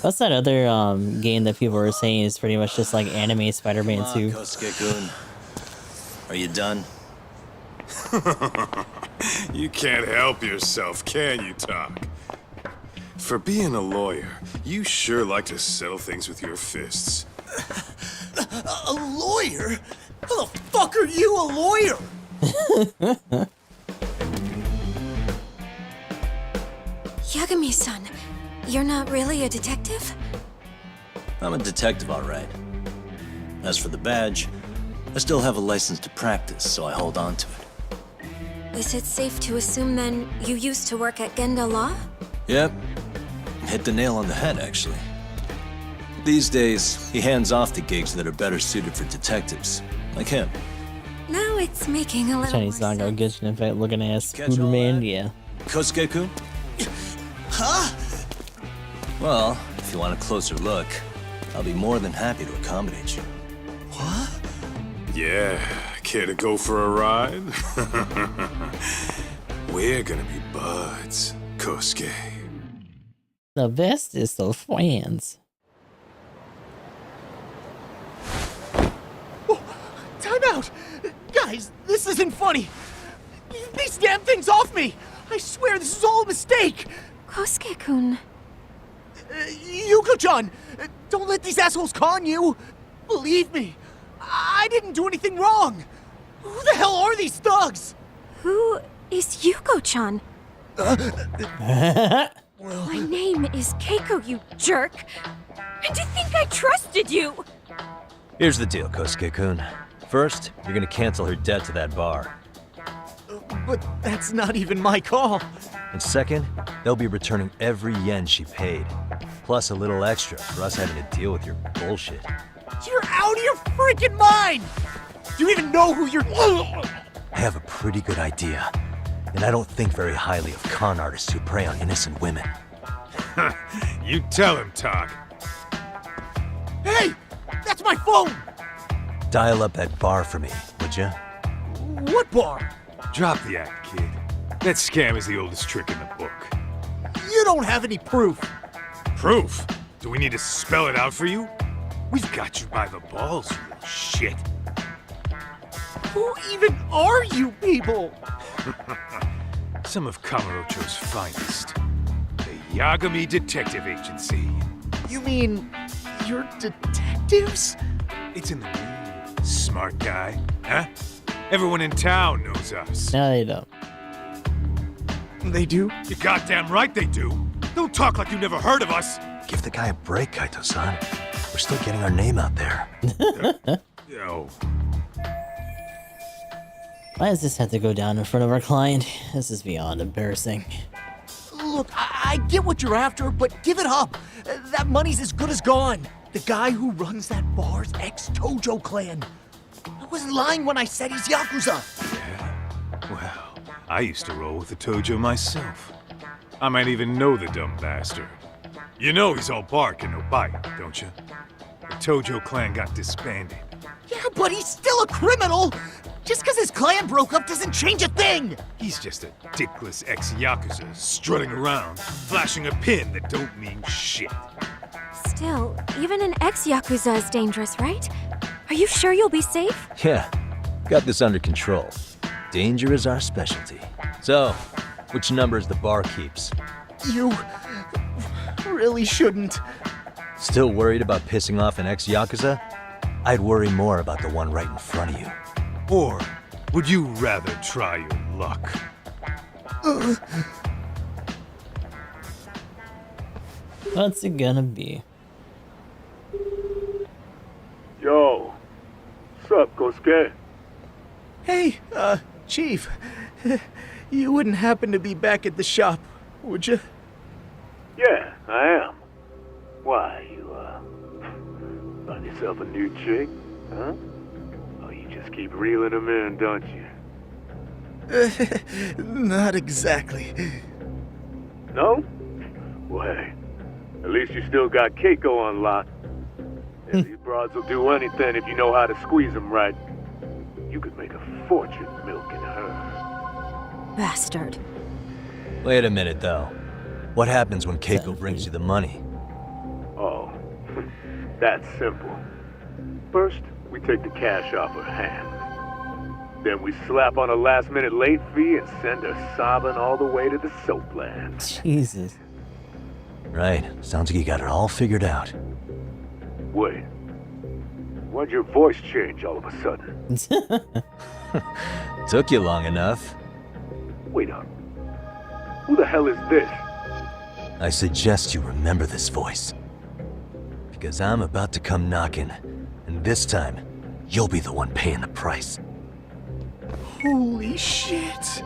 Speaker 1: What's that other game that people were saying is pretty much just like anime Spider-Man 2?
Speaker 5: Kosuke-kun. Are you done?
Speaker 6: You can't help yourself, can you, Tak? For being a lawyer, you sure like to settle things with your fists.
Speaker 10: A lawyer? How the fuck are you a lawyer?
Speaker 7: Yagami-san, you're not really a detective?
Speaker 5: I'm a detective, all right. As for the badge, I still have a license to practice, so I hold on to it.
Speaker 7: Is it safe to assume then you used to work at Genda Law?
Speaker 5: Yep. Hit the nail on the head, actually. These days, he hands off the gigs that are better suited for detectives, like him.
Speaker 7: Now it's making a little
Speaker 1: Chinese
Speaker 7: more
Speaker 1: Zango
Speaker 7: sense.
Speaker 1: Gitchin, in fact, looking ass
Speaker 5: Catch all
Speaker 1: Spooderman,
Speaker 5: that?
Speaker 1: yeah.
Speaker 5: Kosuke-kun?
Speaker 10: Huh?
Speaker 5: Well, if you want a closer look, I'll be more than happy to accommodate you.
Speaker 10: What?
Speaker 6: Yeah, care to go for a ride? We're gonna be buds, Kosuke.
Speaker 1: The best is the fans.
Speaker 10: Oh, time out! Guys, this isn't funny! These damn things off me! I swear this is all a mistake!
Speaker 7: Kosuke-kun.
Speaker 10: Yuko-chan! Don't let these assholes con you! Believe me, I didn't do anything wrong! Who the hell are these thugs?
Speaker 7: Who is Yuko-chan? My name is Keiko, you jerk! And to think I trusted you!
Speaker 8: Here's the deal, Kosuke-kun. First, you're gonna cancel her debt to that bar.
Speaker 10: But that's not even my call.
Speaker 8: And second, they'll be returning every yen she paid. Plus a little extra for us having to deal with your bullshit.
Speaker 10: You're out of your freaking mind! Do you even know who you're...
Speaker 8: I have a pretty good idea. And I don't think very highly of con artists who prey on innocent women.
Speaker 9: You tell him, Tak.
Speaker 10: Hey! That's my phone!
Speaker 8: Dial up that bar for me, would ya?
Speaker 10: What bar?
Speaker 9: Drop the act, kid. That scam is the oldest trick in the book.
Speaker 10: You don't have any proof.
Speaker 9: Proof? Do we need to spell it out for you? We've got you by the balls, you little shit.
Speaker 10: Who even are you people?
Speaker 9: Some of Kamurocho's finest. The Yagami Detective Agency.
Speaker 10: You mean you're detectives?
Speaker 9: It's in the name, smart guy. Huh? Everyone in town knows us.
Speaker 1: No, they don't.
Speaker 10: They do?
Speaker 9: You're goddamn right they do. Don't talk like you never heard of us.
Speaker 8: Give the guy a break, Kaito-san. We're still getting our name out there.
Speaker 9: Yo.
Speaker 1: Why does this have to go down in front of our client? This is beyond embarrassing.
Speaker 10: Look, I get what you're after, but give it up. That money's as good as gone. The guy who runs that bar's ex-Tojo clan. I wasn't lying when I said he's Yakuza.
Speaker 9: Yeah? Well, I used to roll with the Tojo myself. I might even know the dumb bastard. You know he's all bark and no bite, don't you? The Tojo clan got disbanded.
Speaker 10: Yeah, but he's still a criminal! Just because his clan broke up doesn't change a thing!
Speaker 9: He's just a dickless ex-Yakuza strutting around, flashing a pin that don't mean shit.
Speaker 7: Still, even an ex-Yakuza is dangerous, right? Are you sure you'll be safe?
Speaker 8: Yeah, got this under control. Danger is our specialty. So, which numbers the bar keeps?
Speaker 10: You really shouldn't.
Speaker 8: Still worried about pissing off an ex-Yakuza? I'd worry more about the one right in front of you.
Speaker 9: Or would you rather try your luck?
Speaker 1: What's it gonna be?
Speaker 17: Yo. Sup, Kosuke?
Speaker 10: Hey, Chief. You wouldn't happen to be back at the shop, would you?
Speaker 17: Yeah, I am. Why, you, find yourself a new chick, huh? Oh, you just keep reeling them in, don't you?
Speaker 10: Not exactly.
Speaker 17: No? Well, hey, at least you still got Keiko on lock. And these broads will do anything if you know how to squeeze them right. You could make a fortune milking her.
Speaker 7: Bastard.
Speaker 8: Wait a minute, though. What happens when Keiko brings you the money?
Speaker 17: Oh, that's simple. First, we take the cash off her hand. Then we slap on a last-minute late fee and send her sobbing all the way to the soapland.
Speaker 1: Jesus.
Speaker 8: Right. Sounds like you got it all figured out.
Speaker 17: Wait. Why'd your voice change all of a sudden?
Speaker 8: Took you long enough.
Speaker 17: Wait up. Who the hell is this?
Speaker 8: I suggest you remember this voice. Because I'm about to come knocking, and this time, you'll be the one paying the price.
Speaker 10: Holy shit.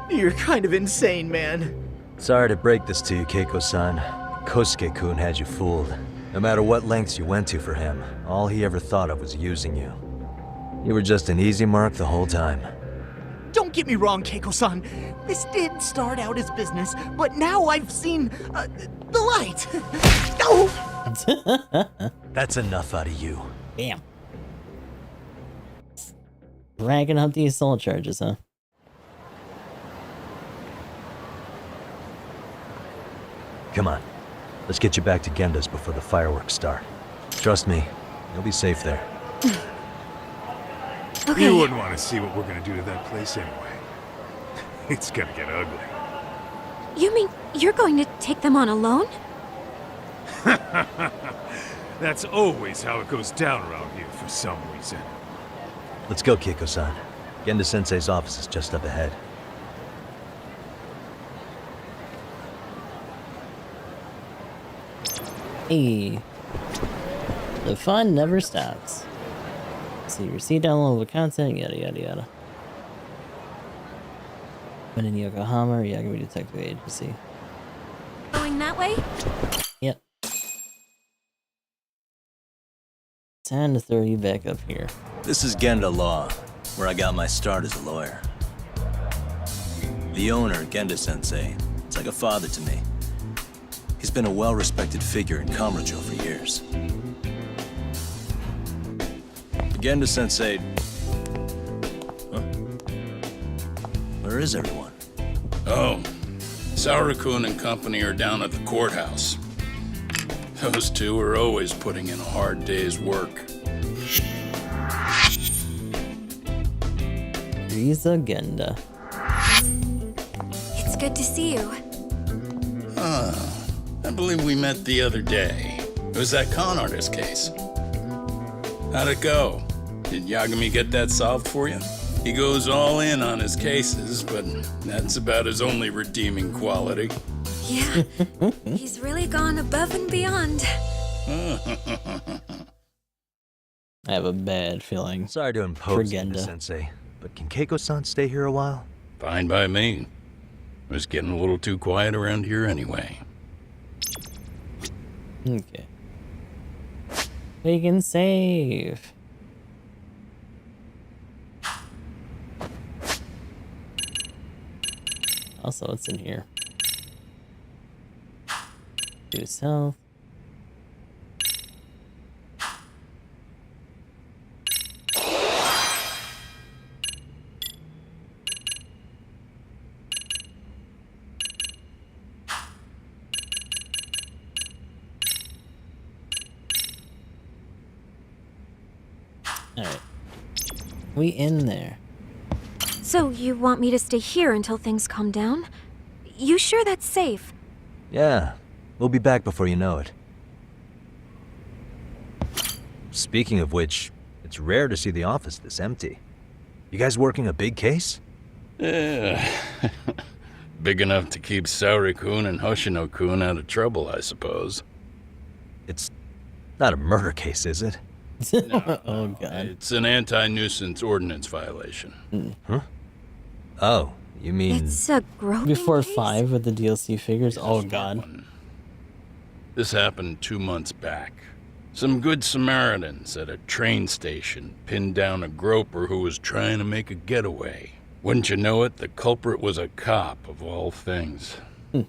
Speaker 10: You're kind of insane, man.
Speaker 8: Sorry to break this to you, Keiko-san. Kosuke-kun had you fooled. No matter what lengths you went to for him, all he ever thought of was using you. You were just an easy mark the whole time.
Speaker 10: Don't get me wrong, Keiko-san. This did start out as business, but now I've seen the light. Oh!
Speaker 8: That's enough out of you.
Speaker 1: Bam. Racking up the assault charges, huh?
Speaker 8: Come on. Let's get you back to Genda's before the fireworks start. Trust me, you'll be safe there.
Speaker 7: Okay.
Speaker 9: You wouldn't want to see what we're gonna do to that place anyway. It's gonna get ugly.
Speaker 7: You mean you're going to take them on alone?
Speaker 9: That's always how it goes down around here for some reason.
Speaker 8: Let's go, Keiko-san. Genda-sensei's office is just up ahead.
Speaker 1: Hey. The fun never stops. See, receipt downloadable content, yada yada yada. Been in Yokohama or Yagami Detective Agency.
Speaker 7: Going that way?
Speaker 1: Yep. Time to throw you back up here.
Speaker 5: This is Genda Law, where I got my start as a lawyer. The owner, Genda-sensei, is like a father to me. He's been a well-respected figure in Kamurocho for years. Genda-sensei... Huh? Where is everyone?
Speaker 18: Oh, Saura-kun and company are down at the courthouse.
Speaker 3: Those two are always putting in a hard day's work.
Speaker 1: Agenda.
Speaker 7: It's good to see you.
Speaker 3: I believe we met the other day. It was that con artist case. How'd it go? Did Yagami get that solved for you? He goes all in on his cases, but that's about his only redeeming quality.
Speaker 7: Yeah, he's really gone above and beyond.
Speaker 1: I have a bad feeling.
Speaker 8: Sorry to impose on you, Sensei, but can Keiko-san stay here a while?
Speaker 3: Fine by me. It was getting a little too quiet around here anyway.
Speaker 1: Okay. We can save. Also, what's in here? Do self. Alright. We in there.
Speaker 7: So you want me to stay here until things calm down? You sure that's safe?
Speaker 8: Yeah, we'll be back before you know it. Speaking of which, it's rare to see the office this empty. You guys working a big case?
Speaker 3: Yeah. Big enough to keep Saori-kun and Hoshino-kun out of trouble, I suppose.
Speaker 8: It's not a murder case, is it?
Speaker 3: No,
Speaker 1: oh, God.
Speaker 3: It's an anti-nuisance ordinance violation.
Speaker 8: Huh? Oh, you mean...
Speaker 7: It's a groping
Speaker 1: Before
Speaker 7: case?
Speaker 1: 5 with the DLC figures? Oh, God.
Speaker 3: This happened 2 months back. Some good Samaritans at a train station pinned down a groper who was trying to make a getaway. Wouldn't you know it, the culprit was a cop, of all things.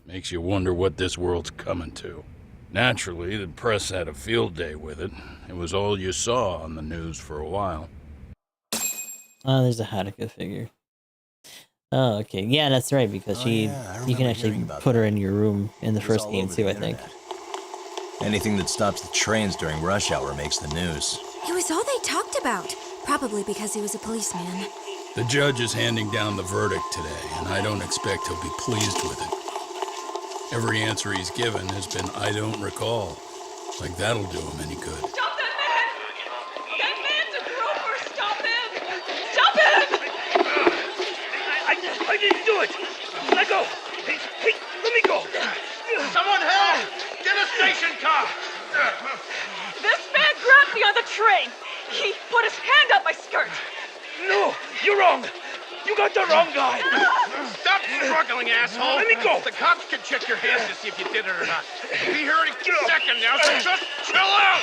Speaker 3: Makes you wonder what this world's coming to. Naturally, the press had a field day with it. It was all you saw on the news for a while.
Speaker 1: Oh, there's a Haruka figure. Oh, okay. Yeah, that's right, because you can actually put her in your room in the first game too, I think.
Speaker 5: Anything that stops the trains during rush hour makes the news.
Speaker 7: It was all they talked about. Probably because he was a policeman.
Speaker 3: The judge is handing down the verdict today, and I don't expect he'll be pleased with it. Every answer he's given has been, I don't recall. Like that'll do him any good.
Speaker 18: Stop that man! That man's a groper! Stop him! Stop him!
Speaker 19: I didn't do it! Let go! Hey, let me go!
Speaker 18: Someone help! Get a station car! This man grabbed me on the train! He put his hand up my skirt!
Speaker 19: No! You're wrong! You got the wrong guy!
Speaker 18: Stop struggling, asshole!
Speaker 19: Let me go!
Speaker 18: The cops can check your hands to see if you did it or not. We'll be here in a second now, so just chill out!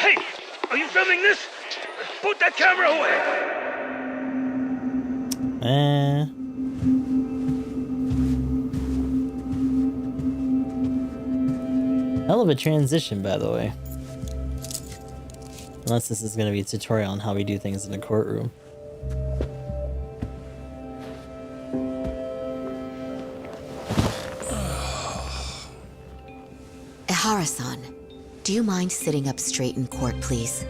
Speaker 19: Hey! Are you filming this? Put that camera away!
Speaker 1: Hell of a transition, by the way. Unless this is going to be a tutorial on how we do things in a courtroom.
Speaker 20: Ihara-san, do you mind sitting up straight in court, please?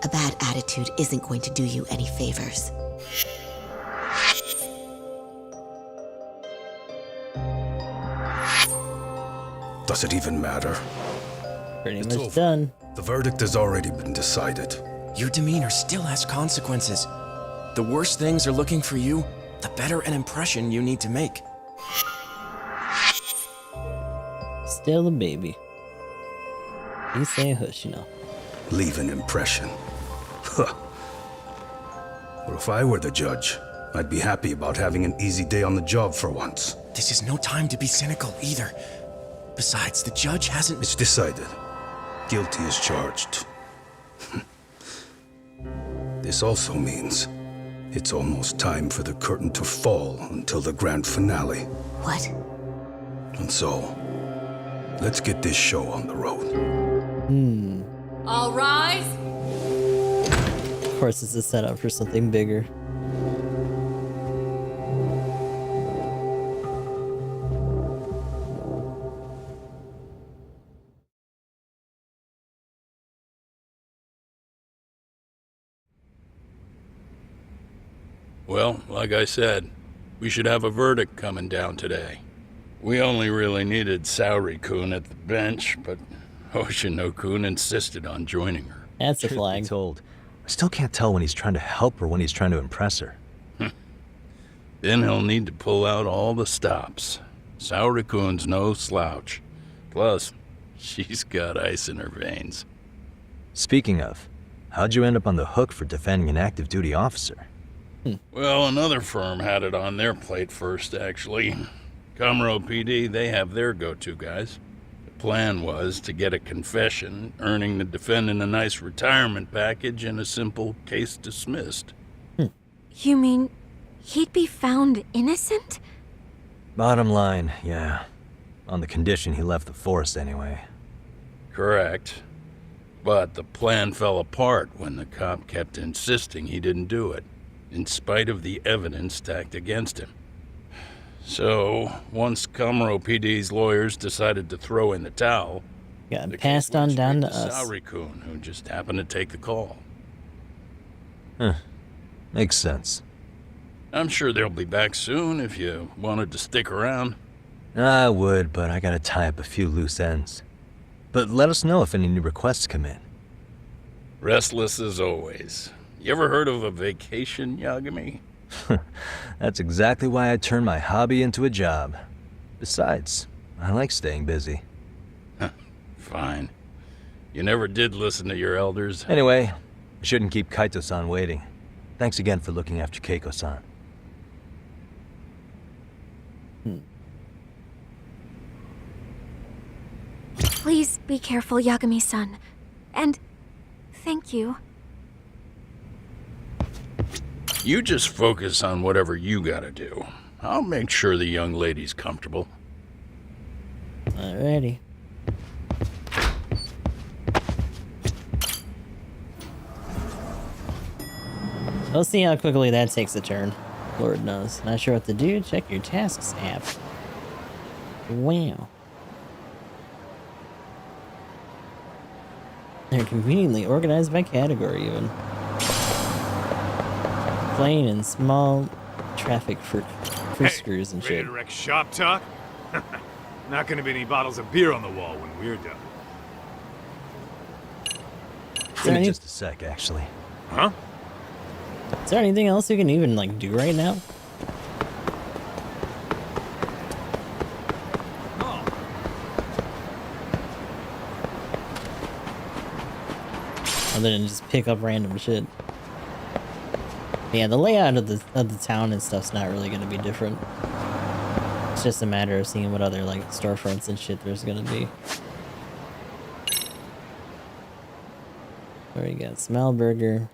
Speaker 20: A bad attitude isn't going to do you any favors.
Speaker 21: Does it even matter?
Speaker 1: Pretty much done.
Speaker 21: The verdict has already been decided.
Speaker 4: Your demeanor still has consequences. The worse things are looking for you, the better an impression you need to make.
Speaker 1: Still a baby. You say Hoshino.
Speaker 21: Leave an impression. Huh. Well, if I were the judge, I'd be happy about having an easy day on the job for once.
Speaker 4: This is no time to be cynical either. Besides, the judge hasn't...
Speaker 21: It's decided. Guilty is charged. This also means it's almost time for the curtain to fall until the grand finale.
Speaker 20: What?
Speaker 21: And so, let's get this show on the road.
Speaker 18: All rise!
Speaker 1: Of course, this is set up for something bigger.
Speaker 3: Well, like I said, we should have a verdict coming down today. We only really needed Saori-kun at the bench, but Hoshino-kun insisted on joining her.
Speaker 1: That's a
Speaker 8: Truth
Speaker 1: flag.
Speaker 8: be told, I still can't tell when he's trying to help or when he's trying to impress her.
Speaker 3: Then he'll need to pull out all the stops. Saori-kun's no slouch. Plus, she's got ice in her veins.
Speaker 8: Speaking of, how'd you end up on the hook for defending an active duty officer?
Speaker 3: Well, another firm had it on their plate first, actually. Comro PD, they have their go-to guys. The plan was to get a confession, earning the defendant a nice retirement package and a simple case dismissed.
Speaker 7: You mean he'd be found innocent?
Speaker 8: Bottom line, yeah. On the condition he left the force anyway.
Speaker 3: Correct. But the plan fell apart when the cop kept insisting he didn't do it, in spite of the evidence stacked against him. So, once Comro PD's lawyers decided to throw in the towel,
Speaker 1: got
Speaker 3: the
Speaker 1: passed
Speaker 3: case went
Speaker 1: on down
Speaker 3: straight
Speaker 1: to us.
Speaker 3: Saori-kun, who just happened to take the call.
Speaker 8: Makes sense.
Speaker 3: I'm sure they'll be back soon if you wanted to stick around.
Speaker 8: I would, but I gotta tie up a few loose ends. But let us know if any new requests come in.
Speaker 3: Restless as always. You ever heard of a vacation, Yagami?
Speaker 8: That's exactly why I turned my hobby into a job. Besides, I like staying busy.
Speaker 3: Fine. You never did listen to your elders.
Speaker 8: Anyway, I shouldn't keep Kaito-san waiting. Thanks again for looking after Keiko-san.
Speaker 7: Please be careful, Yagami-san. And thank you.
Speaker 3: You just focus on whatever you gotta do. I'll make sure the young lady's comfortable.
Speaker 1: Alrighty. We'll see how quickly that takes a turn. Lord knows. Not sure what to do? Check your tasks app. Wow. They're conveniently organized by category, even. Plain and small traffic for friskers and
Speaker 9: Ready
Speaker 1: shit.
Speaker 9: to wreck shop talk? Not gonna be any bottles of beer on the wall when we're done.
Speaker 8: Give me just a sec, actually.
Speaker 9: Huh?
Speaker 1: Is there anything else you can even, like, do right now? Other than just pick up random shit. Yeah, the layout of the town and stuff's not really gonna be different. It's just a matter of seeing what other, like, storefronts and shit there's gonna be. Where you got Smellburger.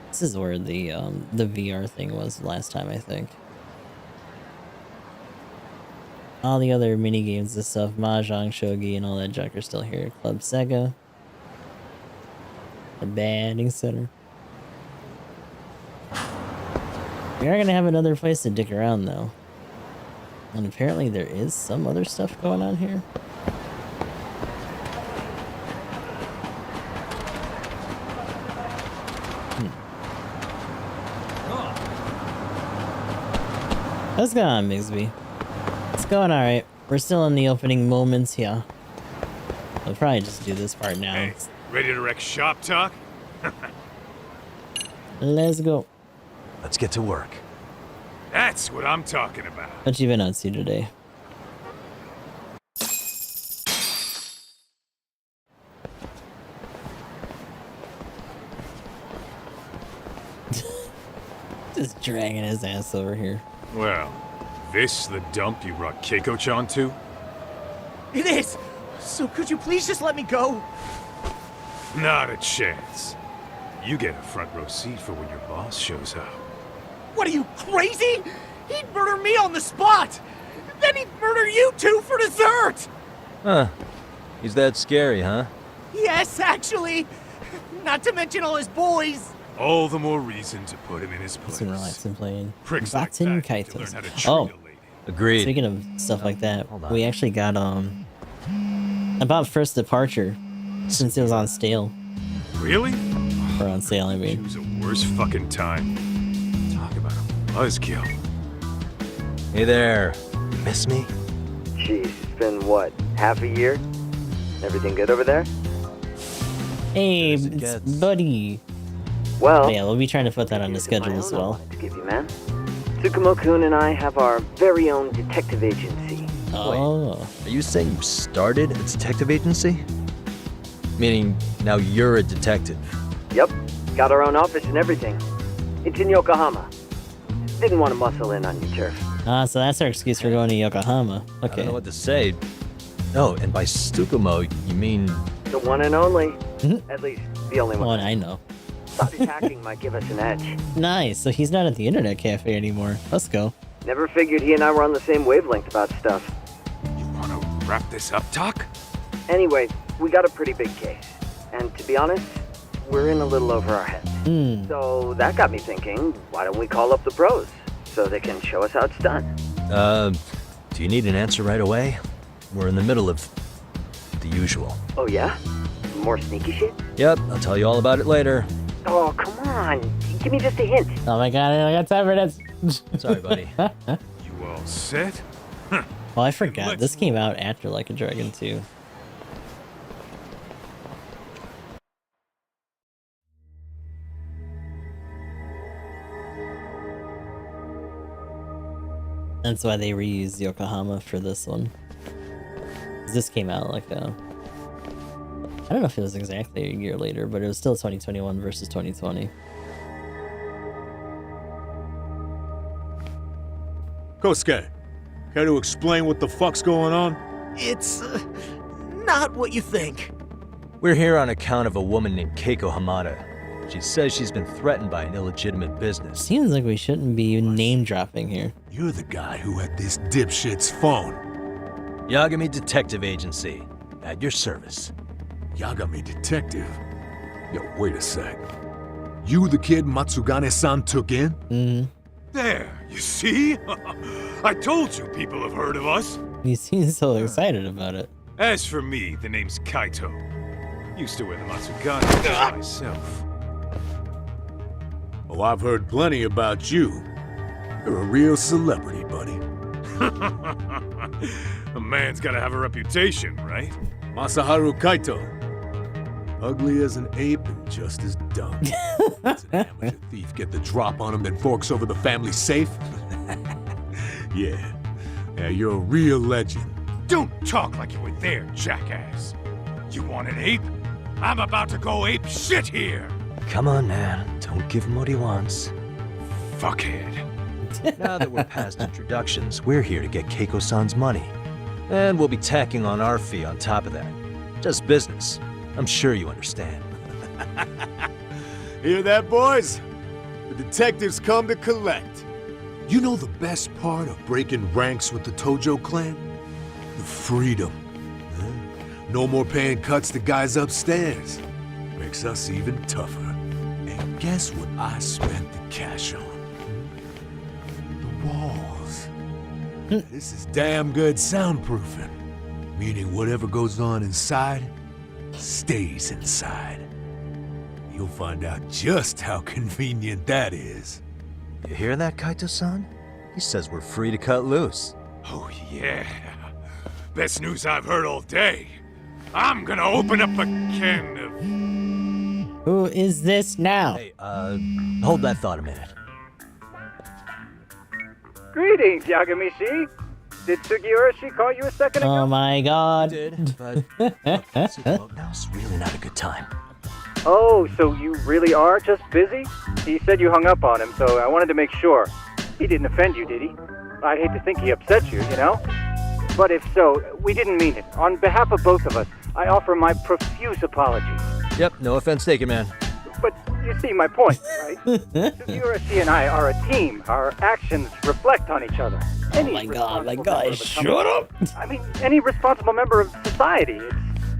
Speaker 1: This is where the VR thing was last time, I think. All the other mini games and stuff, Mahjong, Shogi, and all that junk are still here. Club Sega. The batting center. We are gonna have another place to dick around, though. And apparently there is some other stuff going on here. What's going on, Migsby? It's going alright. We're still in the opening moments here. We'll probably just do this part now.
Speaker 9: Hey, ready to wreck shop talk?
Speaker 1: Let's go.
Speaker 8: Let's get to work.
Speaker 9: That's what I'm talking about.
Speaker 1: What you been up to today? Just dragging his ass over here.
Speaker 9: Well, this the dump you brought Keiko-chan to?
Speaker 10: It is! So could you please just let me go?
Speaker 9: Not a chance. You get a front row seat for when your boss shows up.
Speaker 10: What are you, crazy? He'd murder me on the spot! Then he'd murder you two for dessert!
Speaker 8: Huh. He's that scary, huh?
Speaker 10: Yes, actually! Not to mention all his boys!
Speaker 9: All the more reason to put him in his place.
Speaker 1: Some relaxing playing.
Speaker 9: Pricks like
Speaker 1: Batten
Speaker 9: that need to learn
Speaker 1: Kaitos.
Speaker 9: how to treat
Speaker 1: Oh,
Speaker 9: a lady.
Speaker 8: Agreed.
Speaker 1: Speaking of stuff like that, we actually got I bought First Departure since it was on sale.
Speaker 9: Really?
Speaker 1: Or on sale, I mean.
Speaker 9: Choose a worse fucking time. Talk about a Buzzkill.
Speaker 8: Hey there. Miss me?
Speaker 2: Jeez, it's been what, half a year? Everything good over there?
Speaker 1: Hey, it's buddy.
Speaker 2: Well,
Speaker 1: Oh, yeah, we'll be trying to put that on the schedule as well.
Speaker 2: to give you, man. Tsukumo-kun and I have our very own detective agency.
Speaker 1: Oh.
Speaker 8: Are you saying you started a detective agency? Meaning now you're a detective?
Speaker 2: Yep, got our own office and everything. It's in Yokohama. Didn't want to muscle in on your turf.
Speaker 1: So that's our excuse for going to Yokohama.
Speaker 8: I
Speaker 1: Okay.
Speaker 8: don't know what to say. Oh, and by Tsukumo, you mean...
Speaker 2: The one and only. At least, the only one.
Speaker 1: One I know.
Speaker 2: Thought his hacking might give us an edge.
Speaker 1: Nice. So he's not at the internet cafe anymore. Let's go.
Speaker 2: Never figured he and I were on the same wavelength about stuff.
Speaker 9: Wanna wrap this up, Doc?
Speaker 2: Anyway, we got a pretty big case. And to be honest, we're in a little over our heads. So that got me thinking, why don't we call up the pros so they can show us how it's done?
Speaker 8: Do you need an answer right away? We're in the middle of the usual.
Speaker 2: Oh yeah? More sneaky shit?
Speaker 8: Yep, I'll tell you all about it later.
Speaker 2: Oh, come on. Give me just a hint.
Speaker 1: Oh my god, I got 10 minutes.
Speaker 8: Sorry, buddy.
Speaker 9: You all set?
Speaker 1: Well, I forgot. This came out after Like a Dragon 2. That's why they reused Yokohama for this one. 'Cause this came out like a... I don't know if it was exactly a year later, but it was still 2021 versus 2020.
Speaker 21: Kosuke, care to explain what the fuck's going on?
Speaker 10: It's not what you think.
Speaker 8: We're here on account of a woman named Keiko Hamada. She says she's been threatened by an illegitimate business.
Speaker 1: Seems like we shouldn't be name dropping here.
Speaker 21: You're the guy who had this dipshit's phone.
Speaker 8: Yagami Detective Agency. At your service.
Speaker 21: Yagami Detective? Yo, wait a sec. You the kid Matsugane-san took in?
Speaker 1: Mm-hmm.
Speaker 9: There, you see? I told you people have heard of us.
Speaker 1: You seem so excited about it.
Speaker 9: As for me, the name's Kaito. Used to wear the Matsugane myself.
Speaker 21: Oh, I've heard plenty about you. You're a real celebrity, buddy.
Speaker 9: A man's gotta have a reputation, right?
Speaker 21: Masaharu Kaito. Ugly as an ape and just as dumb. Does an amateur thief get the drop on him then forks over the family safe? Yeah, you're a real legend.
Speaker 9: Don't talk like you were there, jackass. You want an ape? I'm about to go ape shit here.
Speaker 8: Come on, man. Don't give him what he wants.
Speaker 9: Fuckhead.
Speaker 8: Now that we're past introductions, we're here to get Keiko-san's money. And we'll be tacking on our fee on top of that. Just business. I'm sure you understand.
Speaker 21: Hear that, boys? The detectives come to collect. You know the best part of breaking ranks with the Tojo clan? The freedom. No more paying cuts to guys upstairs. Makes us even tougher. And guess what I spent the cash on? The walls. This is damn good soundproofing. Meaning whatever goes on inside, stays inside. You'll find out just how convenient that is.
Speaker 8: You hear that, Kaito-san? He says we're free to cut loose.
Speaker 9: Oh yeah. Best news I've heard all day. I'm gonna open up a can of...
Speaker 1: Who is this now?
Speaker 8: Hey, hold that thought a minute.
Speaker 22: Greetings, Yagami-shi. Did Sugiura-shi call you a second ago?
Speaker 1: Oh my god.
Speaker 8: Did, but now's really not a good time.
Speaker 22: Oh, so you really are just busy? He said you hung up on him, so I wanted to make sure. He didn't offend you, did he? I'd hate to think he upset you, you know? But if so, we didn't mean it. On behalf of both of us, I offer my profuse apologies.
Speaker 8: Yep, no offense taken, man.
Speaker 22: But you see my point, right? Sugiura-shi and I are a team. Our actions reflect on each other.
Speaker 1: Oh my god, shut up!
Speaker 22: I mean, any responsible member of society.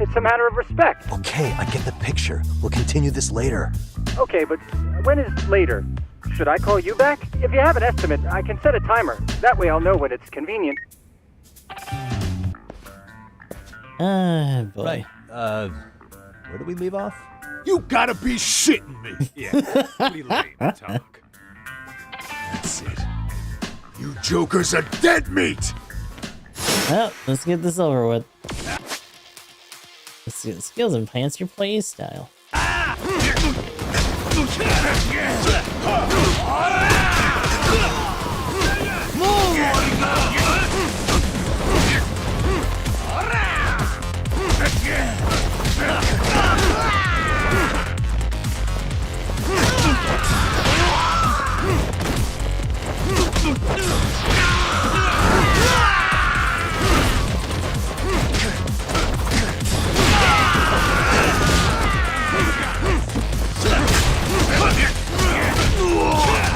Speaker 22: It's a matter of respect.
Speaker 8: Okay, I get the picture. We'll continue this later.
Speaker 22: Okay, but when is later? Should I call you back? If you have an estimate, I can set a timer. That way I'll know when it's convenient.
Speaker 1: Ah, boy.
Speaker 8: Right, where do we leave off?
Speaker 21: You gotta be shitting me!
Speaker 9: Yeah, we late talk.
Speaker 21: That's it. You jokers are dead meat!
Speaker 1: Well, let's get this over with. Skills enhance your play style.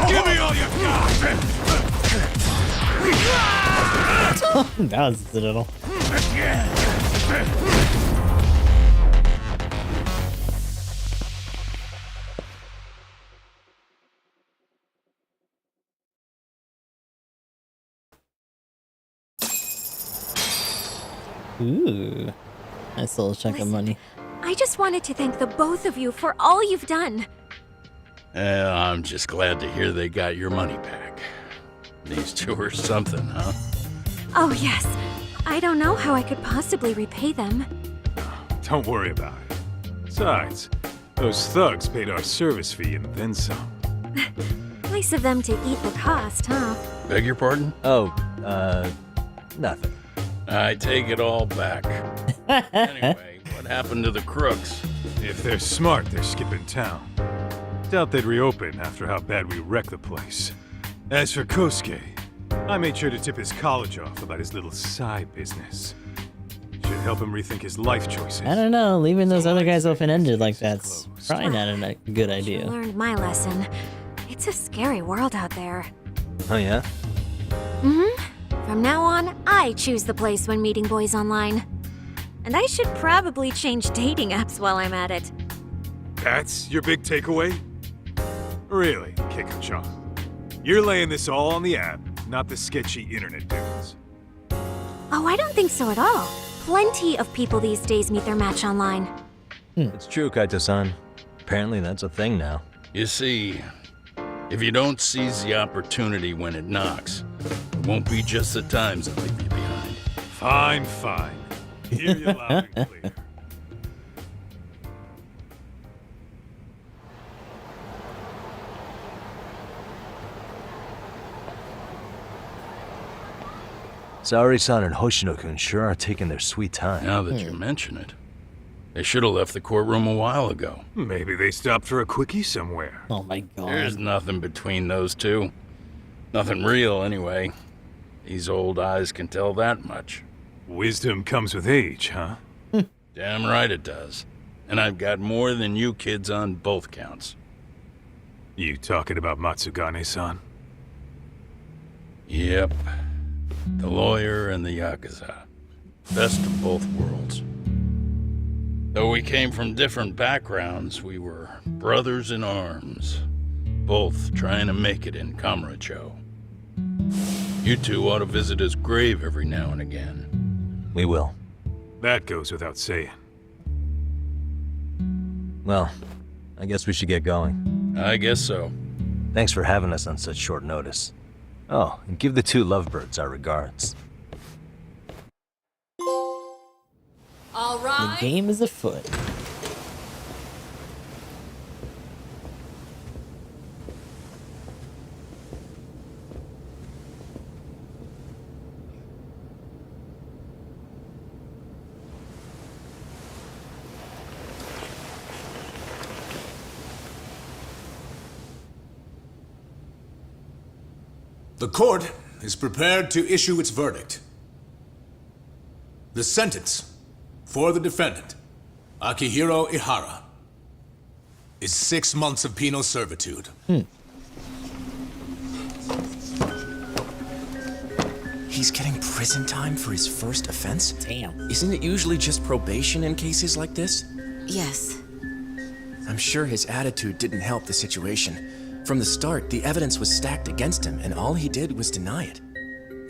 Speaker 21: Give me all you got!
Speaker 1: That was Citadel. Ooh, nice little chunk of money.
Speaker 7: I just wanted to thank the both of you for all you've done.
Speaker 3: I'm just glad to hear they got your money back. These two are something, huh?
Speaker 7: Oh, yes. I don't know how I could possibly repay them.
Speaker 9: Don't worry about it. Besides, those thugs paid our service fee and then some.
Speaker 7: Nice of them to eat the cost, huh?
Speaker 3: Beg your pardon?
Speaker 8: Oh, nothing.
Speaker 3: I take it all back. Anyway, what happened to the crooks?
Speaker 9: If they're smart, they're skipping town. Doubt they'd reopen after how bad we wrecked the place. As for Kosuke, I made sure to tip his college off about his little side business. Should help him rethink his life choices.
Speaker 1: I don't know, leaving those other guys open-ended like that's probably not a good idea.
Speaker 7: Learned my lesson. It's a scary world out there.
Speaker 8: Oh yeah?
Speaker 7: Mm-hmm. From now on, I choose the place when meeting boys online. And I should probably change dating apps while I'm at it.
Speaker 9: That's your big takeaway? Really, Keiko-chan? You're laying this all on the app, not the sketchy internet dudes.
Speaker 7: Oh, I don't think so at all. Plenty of people these days meet their match online.
Speaker 8: It's true, Kaito-san. Apparently that's a thing now.
Speaker 3: You see, if you don't seize the opportunity when it knocks, it won't be just the times that leave you behind.
Speaker 9: Fine, fine. Hear you loud and clear.
Speaker 8: Saori-san and Hoshino-kun sure are taking their sweet time.
Speaker 3: Now that you mention it, they should have left the courtroom a while ago.
Speaker 9: Maybe they stopped for a quickie somewhere.
Speaker 1: Oh my god.
Speaker 3: There's nothing between those two. Nothing real, anyway. These old eyes can tell that much.
Speaker 9: Wisdom comes with age, huh?
Speaker 3: Damn right it does. And I've got more than you kids on both counts.
Speaker 9: You talking about Matsugane-san?
Speaker 3: Yep. The lawyer and the Yakuza. Best of both worlds. Though we came from different backgrounds, we were brothers in arms. Both trying to make it in Kamurocho. You two ought to visit his grave every now and again.
Speaker 8: We will.
Speaker 9: That goes without saying.
Speaker 8: Well, I guess we should get going.
Speaker 3: I guess so.
Speaker 8: Thanks for having us on such short notice. Oh, and give the two lovebirds our regards.
Speaker 1: All right. The game is afoot.
Speaker 21: The court is prepared to issue its verdict. The sentence for the defendant, Akihiro Ihara, is 6 months of penal servitude.
Speaker 4: He's getting prison time for his first offense?
Speaker 1: Damn.
Speaker 4: Isn't it usually just probation in cases like this?
Speaker 20: Yes.
Speaker 4: I'm sure his attitude didn't help the situation. From the start, the evidence was stacked against him, and all he did was deny it.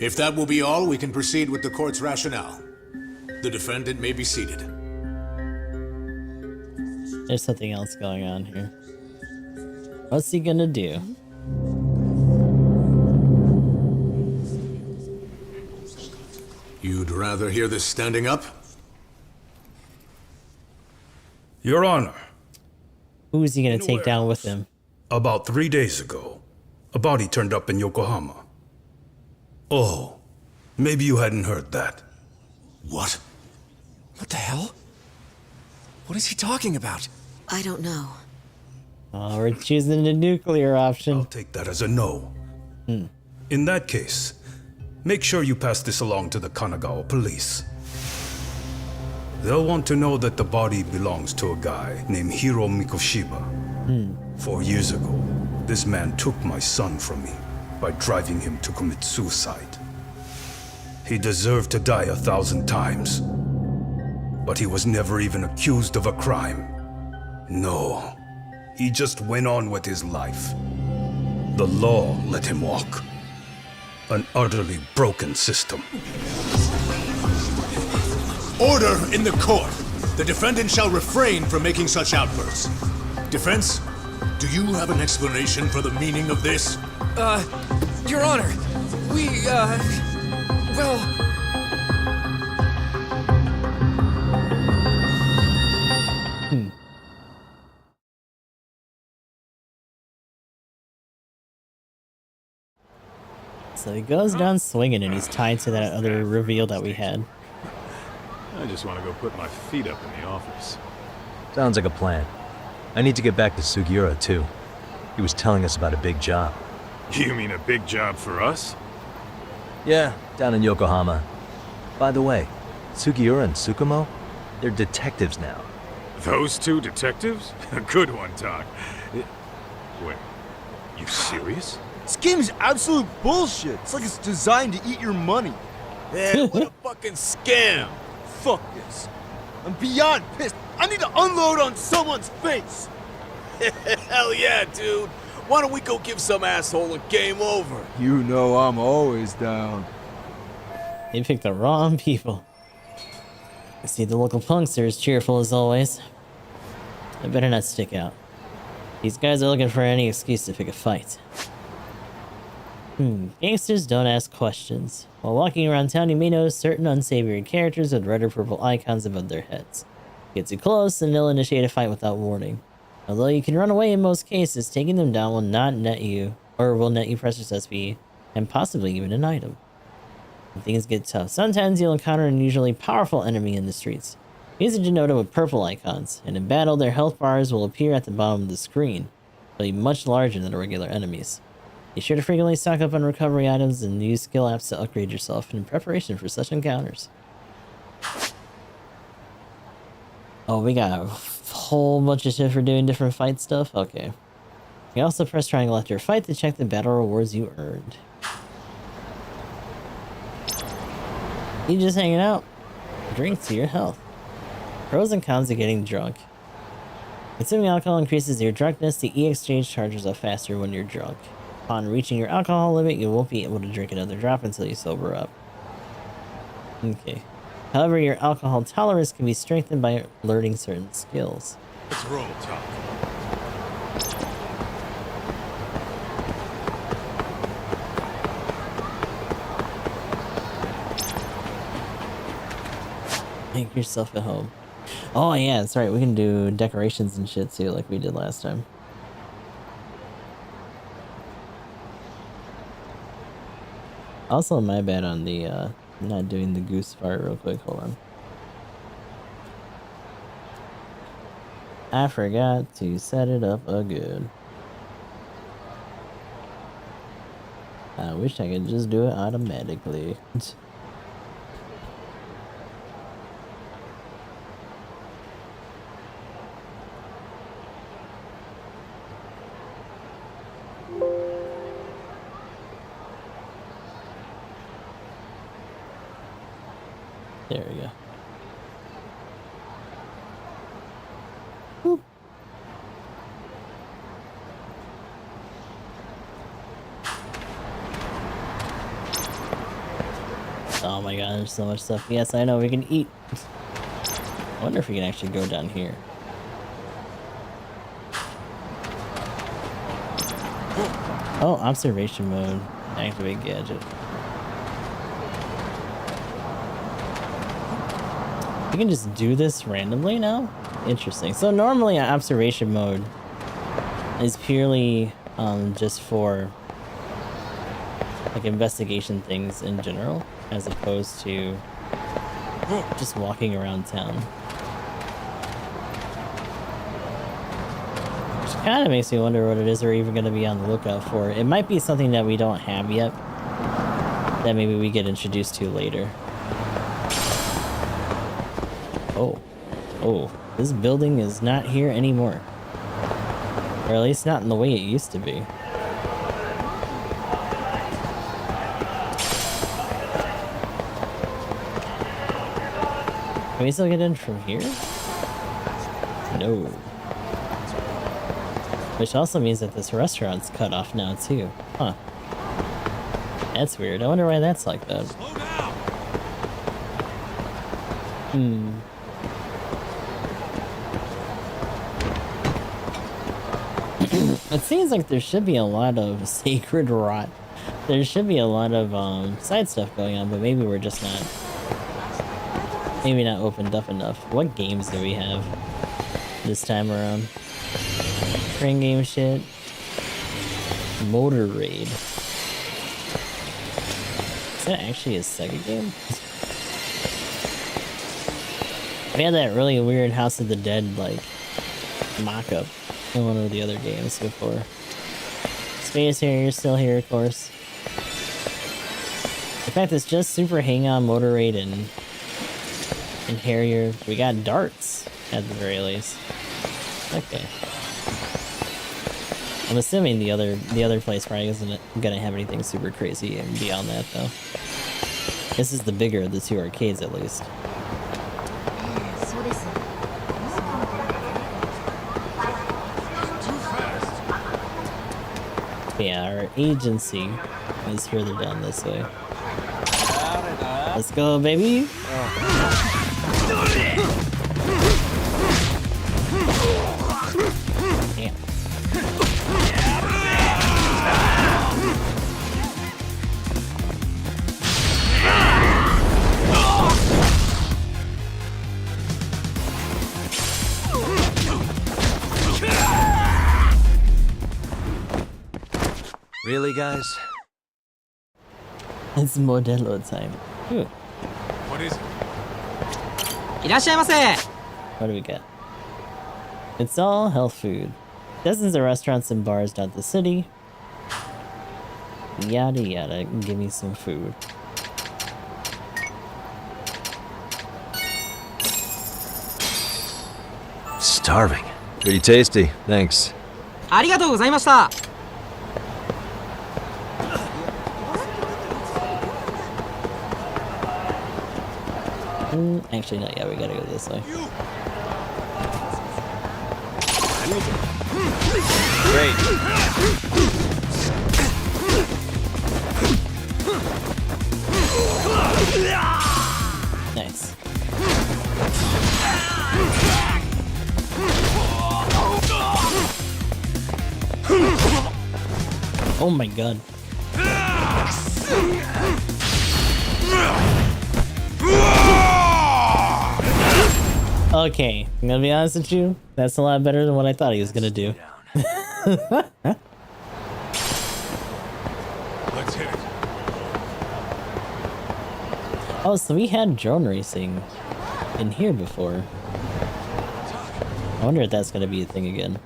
Speaker 21: If that will be all, we can proceed with the court's rationale. The defendant may be seated.
Speaker 1: There's something else going on here. What's he gonna do?
Speaker 21: You'd rather hear this standing up?
Speaker 12: Your Honor.
Speaker 1: Who is he gonna take down with him?
Speaker 12: About 3 days ago, a body turned up in Yokohama. Oh, maybe you hadn't heard that.
Speaker 21: What?
Speaker 10: What the hell? What is he talking about?
Speaker 20: I don't know.
Speaker 1: Oh, we're choosing the nuclear option.
Speaker 12: I'll take that as a no. In that case, make sure you pass this along to the Kanagawa police. They'll want to know that the body belongs to a guy named Hiro Mikoshiba. 4 years ago, this man took my son from me by driving him to commit suicide. He deserved to die 1,000 times, but he was never even accused of a crime. No, he just went on with his life. The law let him walk. An utterly broken system.
Speaker 21: Order in the court. The defendant shall refrain from making such outbursts. Defense, do you have an explanation for the meaning of this?
Speaker 10: Your Honor, well...
Speaker 1: So he goes down swinging, and he's tied to that other reveal that we had.
Speaker 9: I just want to go put my feet up in the office.
Speaker 8: Sounds like a plan. I need to get back to Sugiura, too. He was telling us about a big job.
Speaker 9: You mean a big job for us?
Speaker 8: Yeah, down in Yokohama. By the way, Sugiura and Tsukumo, they're detectives now.
Speaker 9: Those two detectives? A good one, Doc. Wait, you serious?
Speaker 10: This game is absolute bullshit. It's like it's designed to eat your money.
Speaker 11: Yeah, what a fucking scam.
Speaker 10: Fuck this. I'm beyond pissed. I need to unload on someone's face.
Speaker 11: Hell yeah, dude. Why don't we go give some asshole a game over?
Speaker 10: You know I'm always down.
Speaker 1: They picked the wrong people. I see the local punks are as cheerful as always. I better not stick out. These guys are looking for any excuse to pick a fight. Gangsters don't ask questions. While walking around town, you may notice certain unsavory characters with red or purple icons above their heads. Get too close and they'll initiate a fight without warning. Although you can run away in most cases, taking them down will not net you, or will net you precious SP, and possibly even an item. When things get tough, sometimes you'll encounter an unusually powerful enemy in the streets. These are denoted with purple icons, and in battle their health bars will appear at the bottom of the screen, but be much larger than the regular enemies. Be sure to frequently stock up on recovery items and use skill apps to upgrade yourself in preparation for such encounters. Oh, we got a whole bunch of shit for doing different fight stuff? Okay. You also press triangle after a fight to check the battle rewards you earned. You just hanging out? Drink to your health. Pros and cons of getting drunk. Consuming alcohol increases your drunkenness. The E-exchange charges up faster when you're drunk. Upon reaching your alcohol limit, you won't be able to drink another drop until you sober up. Okay. However, your alcohol tolerance can be strengthened by learning certain skills.
Speaker 21: Let's roll, Tom.
Speaker 1: Make yourself at home. Oh yeah, that's right. We can do decorations and shit too, like we did last time. Also, my bad on the not doing the goose part real quick. Hold on. I forgot to set it up good. I wish I could just do it automatically. There we go. Boop. Oh my god, there's so much stuff. Yes, I know, we can eat. I wonder if we can actually go down here. Oh, observation mode. Activate gadget. You can just do this randomly now? Interesting. So normally observation mode is purely just for like investigation things in general, as opposed to just walking around town. Which kind of makes me wonder what it is we're even going to be on the lookout for. It might be something that we don't have yet, that maybe we get introduced to later. Oh, this building is not here anymore. Or at least not in the way it used to be. Can we still get in from here? No. Which also means that this restaurant's cut off now too. Huh. That's weird. I wonder why that's like that. It seems like there should be a lot of sacred rot. There should be a lot of side stuff going on, but maybe we're just not. Maybe not opened up enough. What games do we have this time around? Train game shit. Motor Raid. Is that actually a Sega game? We had that really weird House of the Dead like mock-up in one of the other games before. Space here, you're still here, of course. In fact, it's just Super Hang-On, Motor Raid, and Harrier. We got darts at the very least. Okay. I'm assuming the other place probably isn't gonna have anything super crazy and beyond that though. This is the bigger of the two arcades at least. Yeah, our agency is further down this way. Let's go, baby! Damn.
Speaker 8: Really, guys?
Speaker 1: It's Modelo time. Ooh.
Speaker 9: What is it?
Speaker 1: What do we got? It's all health food. Dozens of restaurants and bars dot the city. Yada yada. Give me some food.
Speaker 8: Starving. Pretty tasty. Thanks.
Speaker 1: Actually, no, yeah, we gotta go this way.
Speaker 8: Great.
Speaker 1: Nice. Oh my god. Okay, I'm gonna be honest with you. That's a lot better than what I thought he was gonna do.
Speaker 9: Let's hit it.
Speaker 1: Oh, so we had drone racing in here before. I wonder if that's gonna be a thing again.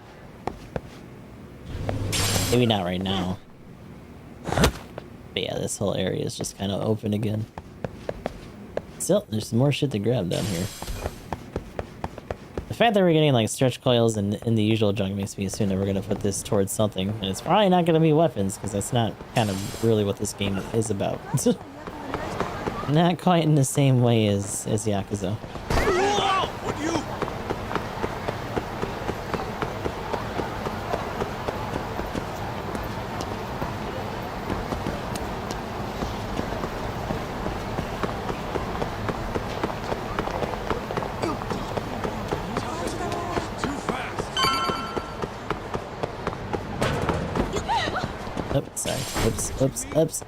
Speaker 1: Maybe not right now. But yeah, this whole area is just kind of open again. Still, there's some more shit to grab down here. The fact that we're getting like stretch coils and the usual junk makes me assume that we're gonna put this towards something, and it's probably not gonna be weapons because that's not kind of really what this game is about. Not quite in the same way as Yakuza. Oops, sorry. Oops.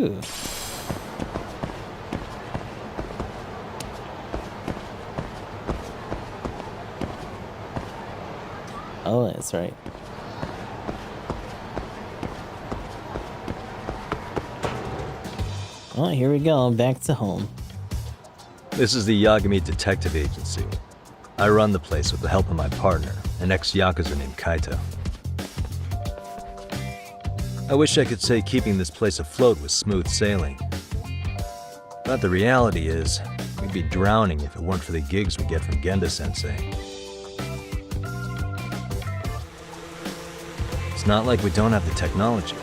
Speaker 1: Ooh. Oh, that's right. Oh, here we go, back to home.
Speaker 8: This is the Yagami Detective Agency. I run the place with the help of my partner, an ex-Yakuza named Kaito. I wish I could say keeping this place afloat was smooth sailing. But the reality is, we'd be drowning if it weren't for the gigs we get from Genda-sensei. It's not like we don't have the technology.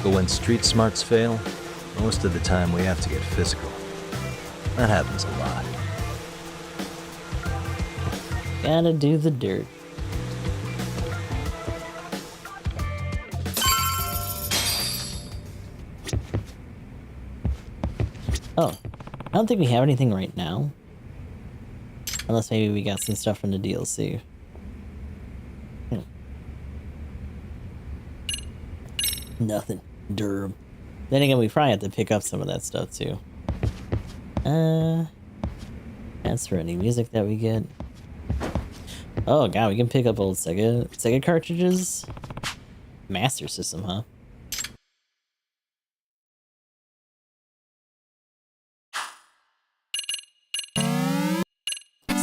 Speaker 8: But when street smarts fail, most of the time we have to get physical. That happens a lot.
Speaker 1: Gotta do the dirt. Oh, I don't think we have anything right now. Unless maybe we got some stuff from the DLC. Nothing. Durb. Then again, we probably have to pick up some of that stuff too. That's for any music that we get. Oh god, we can pick up old Sega cartridges. Master System, huh?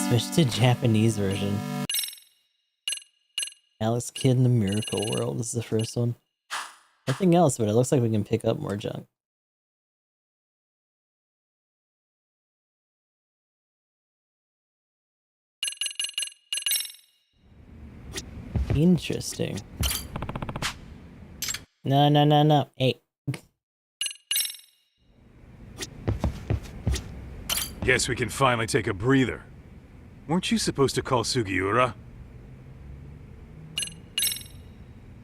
Speaker 1: Switch to Japanese version. Alex Kidd in the Miracle World is the first one. Nothing else, but it looks like we can pick up more junk. Interesting. No. Hey.
Speaker 9: Guess we can finally take a breather. Weren't you supposed to call Sugiura?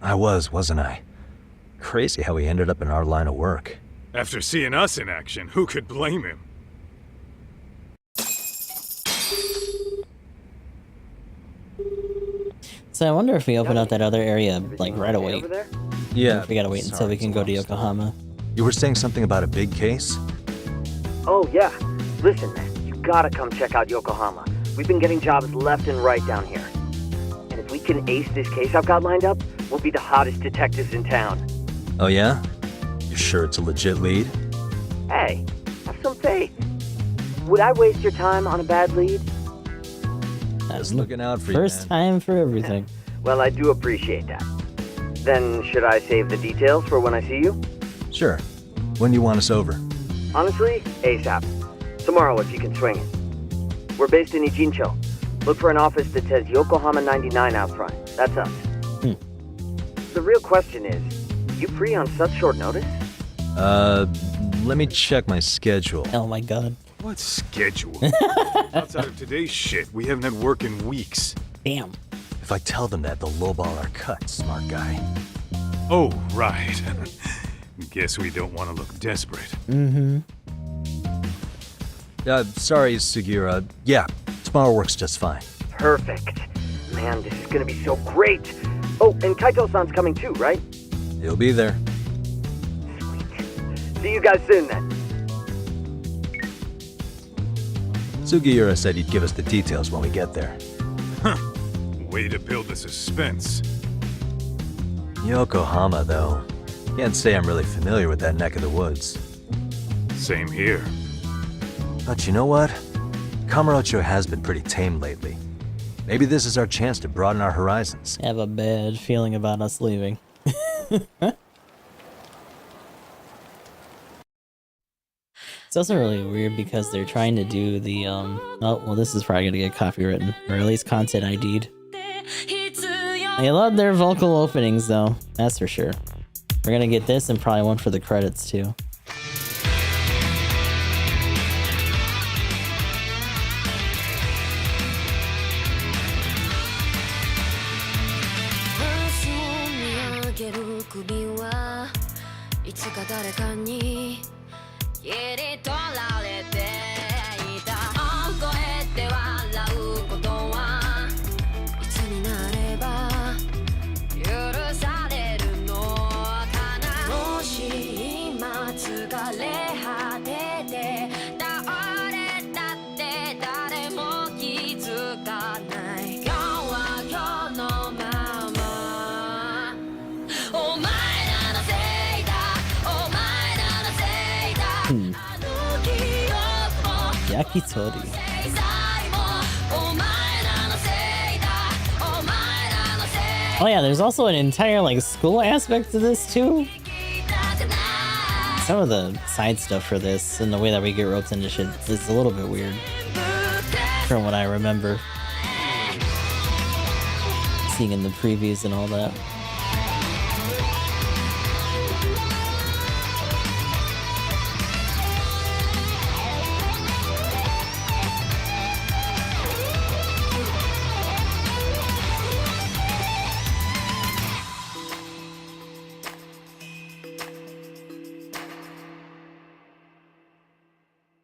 Speaker 8: I was, wasn't I? Crazy how he ended up in our line of work.
Speaker 9: After seeing us in action, who could blame him?
Speaker 1: So I wonder if we open up that other area, like, right away.
Speaker 8: Yeah.
Speaker 1: We gotta wait until we can go to Yokohama.
Speaker 8: You were saying something about a big case?
Speaker 2: Oh, yeah. Listen, man, you gotta come check out Yokohama. We've been getting jobs left and right down here. And if we can ace this case I've got lined up, we'll be the hottest detectives in town.
Speaker 8: Oh yeah? You sure it's a legit lead?
Speaker 2: Hey, have some faith. Would I waste your time on a bad lead?
Speaker 8: Just looking out for you,
Speaker 1: First time for everything.
Speaker 2: Well, I do appreciate that. Then should I save the details for when I see you?
Speaker 8: Sure. When do you want us over?
Speaker 2: Honestly, ASAP. Tomorrow if you can swing it. We're based in Ijincho. Look for an office that says Yokohama 99 out front. That's us. The real question is, you free on such short notice?
Speaker 8: Let me check my schedule.
Speaker 1: Oh my god.
Speaker 9: What schedule? Outside of today's shit, we haven't had work in weeks.
Speaker 1: Damn.
Speaker 8: If I tell them that, they'll lowball our cut, smart guy.
Speaker 9: Oh, right. Guess we don't want to look desperate.
Speaker 1: Mm-hmm.
Speaker 8: Sorry, Sugiura. Yeah, tomorrow works just fine.
Speaker 2: Perfect. Man, this is gonna be so great. Oh, and Kaito-san's coming too, right?
Speaker 8: He'll be there.
Speaker 2: See you guys soon then.
Speaker 8: Sugiura said he'd give us the details when we get there.
Speaker 9: Huh. Way to build the suspense.
Speaker 8: Yokohama, though. Can't say I'm really familiar with that neck of the woods.
Speaker 9: Same here.
Speaker 8: But you know what? Kamurocho has been pretty tame lately. Maybe this is our chance to broaden our horizons.
Speaker 1: I have a bad feeling about us leaving. It's also really weird because they're trying to do the, oh, well, this is probably gonna get copywritten, or at least content ID'd. I love their vocal openings, though, that's for sure. We're gonna get this and probably one for the credits, too. Yakitori. Oh yeah, there's also an entire like school aspect to this too. Some of the side stuff for this and the way that we get ropes into shit is a little bit weird from what I remember seeing in the previews and all that.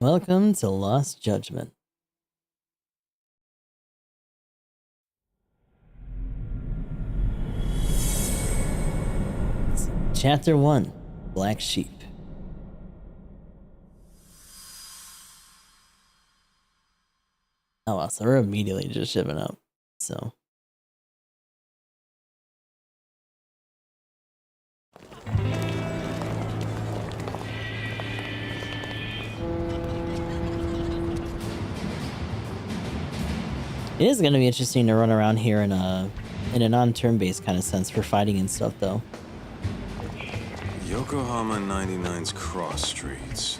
Speaker 1: Welcome to Lost Judgment. Chapter 1, Black Sheep. Oh wow, so we're immediately just shipping up, so. It is going to be interesting to run around here in a non-turn-based kind of sense for fighting and stuff, though.
Speaker 6: Yokohama 99's cross streets.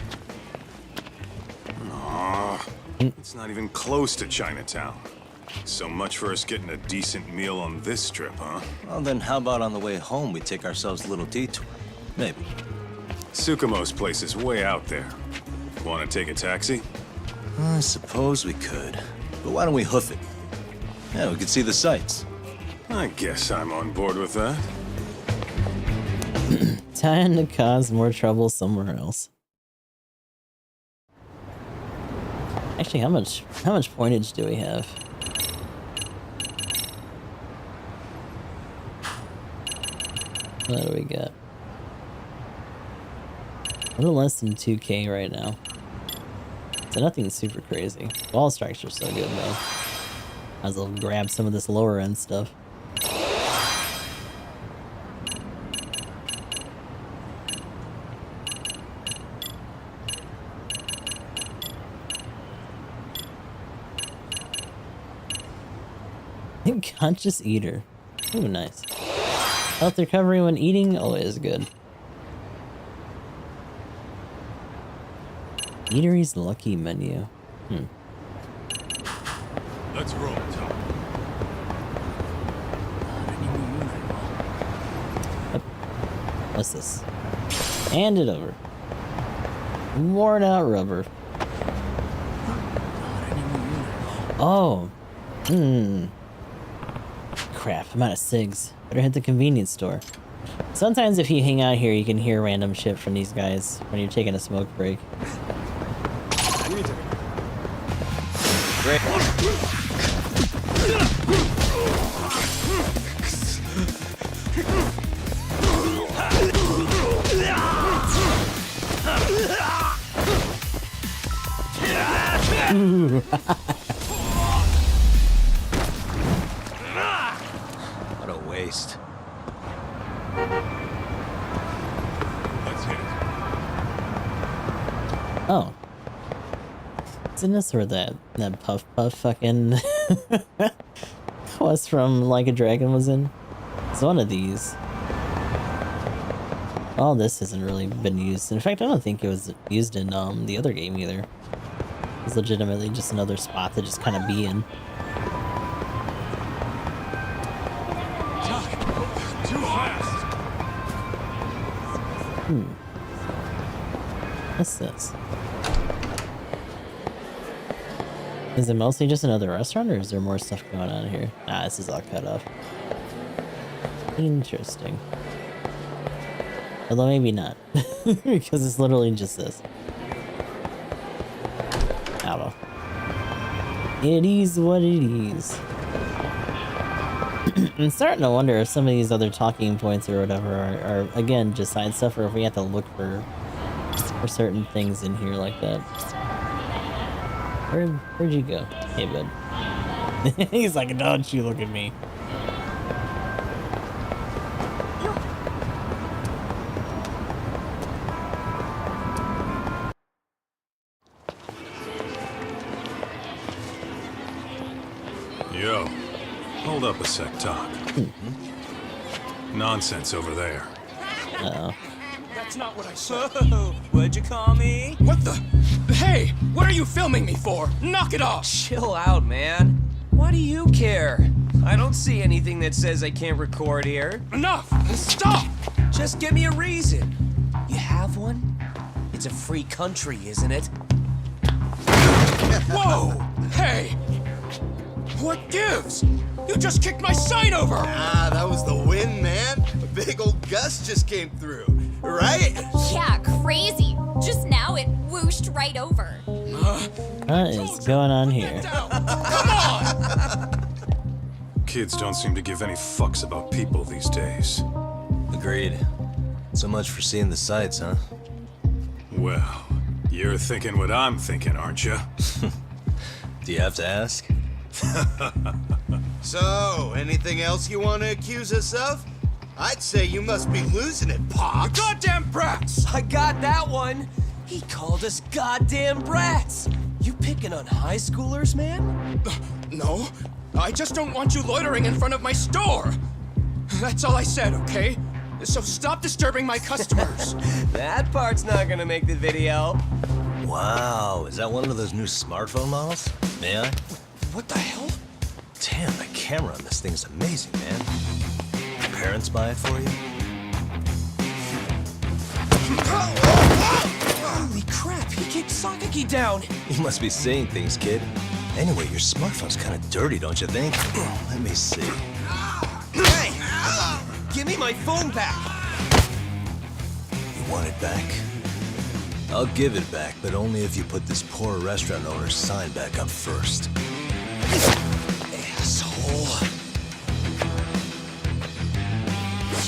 Speaker 6: Aw, it's not even close to Chinatown. So much for us getting a decent meal on this trip, huh?
Speaker 5: Well, then how about on the way home we take ourselves a little detour? Maybe.
Speaker 6: Tsukumo's place is way out there. Want to take a taxi?
Speaker 5: I suppose we could. But why don't we hoof it? Yeah, we could see the sights.
Speaker 6: I guess I'm on board with that.
Speaker 1: Time to cause more trouble somewhere else. Actually, how much pointage do we have? What do we got? A little less than 2K right now. So nothing super crazy. Ball strikes are so good though. Might as well grab some of this lower end stuff. Conscious eater. Ooh, nice. Health recovery when eating, always good. Eatery's lucky menu.
Speaker 6: Let's roll, Tom.
Speaker 1: What's this? Hand it over. Worn out rubber. Oh. Crap, I'm out of cigs. Better hit the convenience store. Sometimes if you hang out here, you can hear random shit from these guys when you're taking a smoke break.
Speaker 5: Great. What a waste.
Speaker 6: Let's hit it.
Speaker 1: Oh. Isn't this where that Puff fucking quest from Like a Dragon was in? It's one of these. All this hasn't really been used. In fact, I don't think it was used in the other game either. It's legitimately just another spot to just kind of be in.
Speaker 6: Too fast.
Speaker 1: What's this? Is it mostly just another restaurant, or is there more stuff going on here? Nah, this is all cut off. Interesting. Although maybe not, because it's literally just this. I don't know. It is what it is. I'm starting to wonder if some of these other talking points or whatever are again, just side stuff, or if we have to look for certain things in here like that. Where'd you go? Hey, bud. He's like, don't you look at me.
Speaker 6: Yo, hold up a sec, Doc. Nonsense over there.
Speaker 1: Uh-oh.
Speaker 4: That's not what I said. What'd you call me? What the? Hey, what are you filming me for? Knock it off!
Speaker 13: Chill out, man. Why do you care? I don't see anything that says I can't record here.
Speaker 4: Enough! Stop!
Speaker 13: Just give me a reason. You have one? It's a free country, isn't it?
Speaker 4: Whoa! Hey! What gives? You just kicked my sign over!
Speaker 14: Ah, that was the wind, man. A big old gust just came through, right?
Speaker 23: Yeah, crazy. Just now it whooshed right over.
Speaker 1: What is going on here?
Speaker 6: Kids don't seem to give any fucks about people these days.
Speaker 8: Agreed. So much for seeing the sights, huh?
Speaker 6: Well, you're thinking what I'm thinking, aren't you?
Speaker 8: Do you have to ask?
Speaker 14: So, anything else you want to accuse us of? I'd say you must be losing it, Pops.
Speaker 13: You goddamn brats! I got that one! He called us goddamn brats! You picking on high schoolers, man?
Speaker 4: No, I just don't want you loitering in front of my store. That's all I said, okay? So stop disturbing my customers.
Speaker 13: That part's not gonna make the video.
Speaker 8: Wow, is that one of those new smartphone models? May I?
Speaker 4: What the hell?
Speaker 8: Damn, the camera on this thing's amazing, man. Your parents buy it for you?
Speaker 13: Holy crap, he kicked Sakaki down!
Speaker 8: You must be seeing things, kid. Anyway, your smartphone's kind of dirty, don't you think? Let me see.
Speaker 13: Hey! Give me my phone back!
Speaker 8: You want it back? I'll give it back, but only if you put this poor restaurant owner's sign back up first.
Speaker 13: Asshole.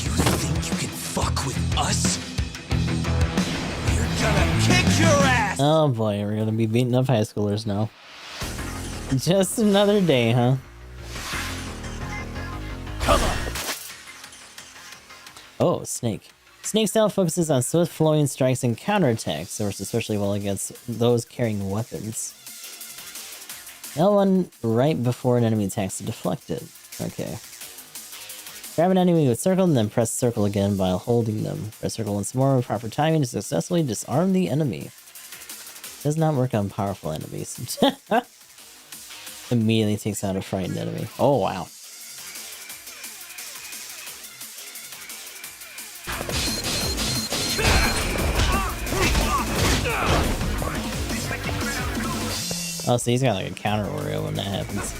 Speaker 13: You think you can fuck with us? We're gonna kick your ass!
Speaker 1: Oh boy, we're gonna be beating up high schoolers now. Just another day, huh?
Speaker 13: Come on!
Speaker 1: Oh, Snake. Snake style focuses on swift flowing strikes and counterattacks, works especially well against those carrying weapons. L1 right before an enemy attacks to deflect it. Okay. Grab an enemy with circle and then press circle again while holding them. Press circle once more with proper timing to successfully disarm the enemy. Does not work on powerful enemies. Immediately takes out a frightened enemy. Oh wow. Oh, so he's got like a counter Oreo when that happens.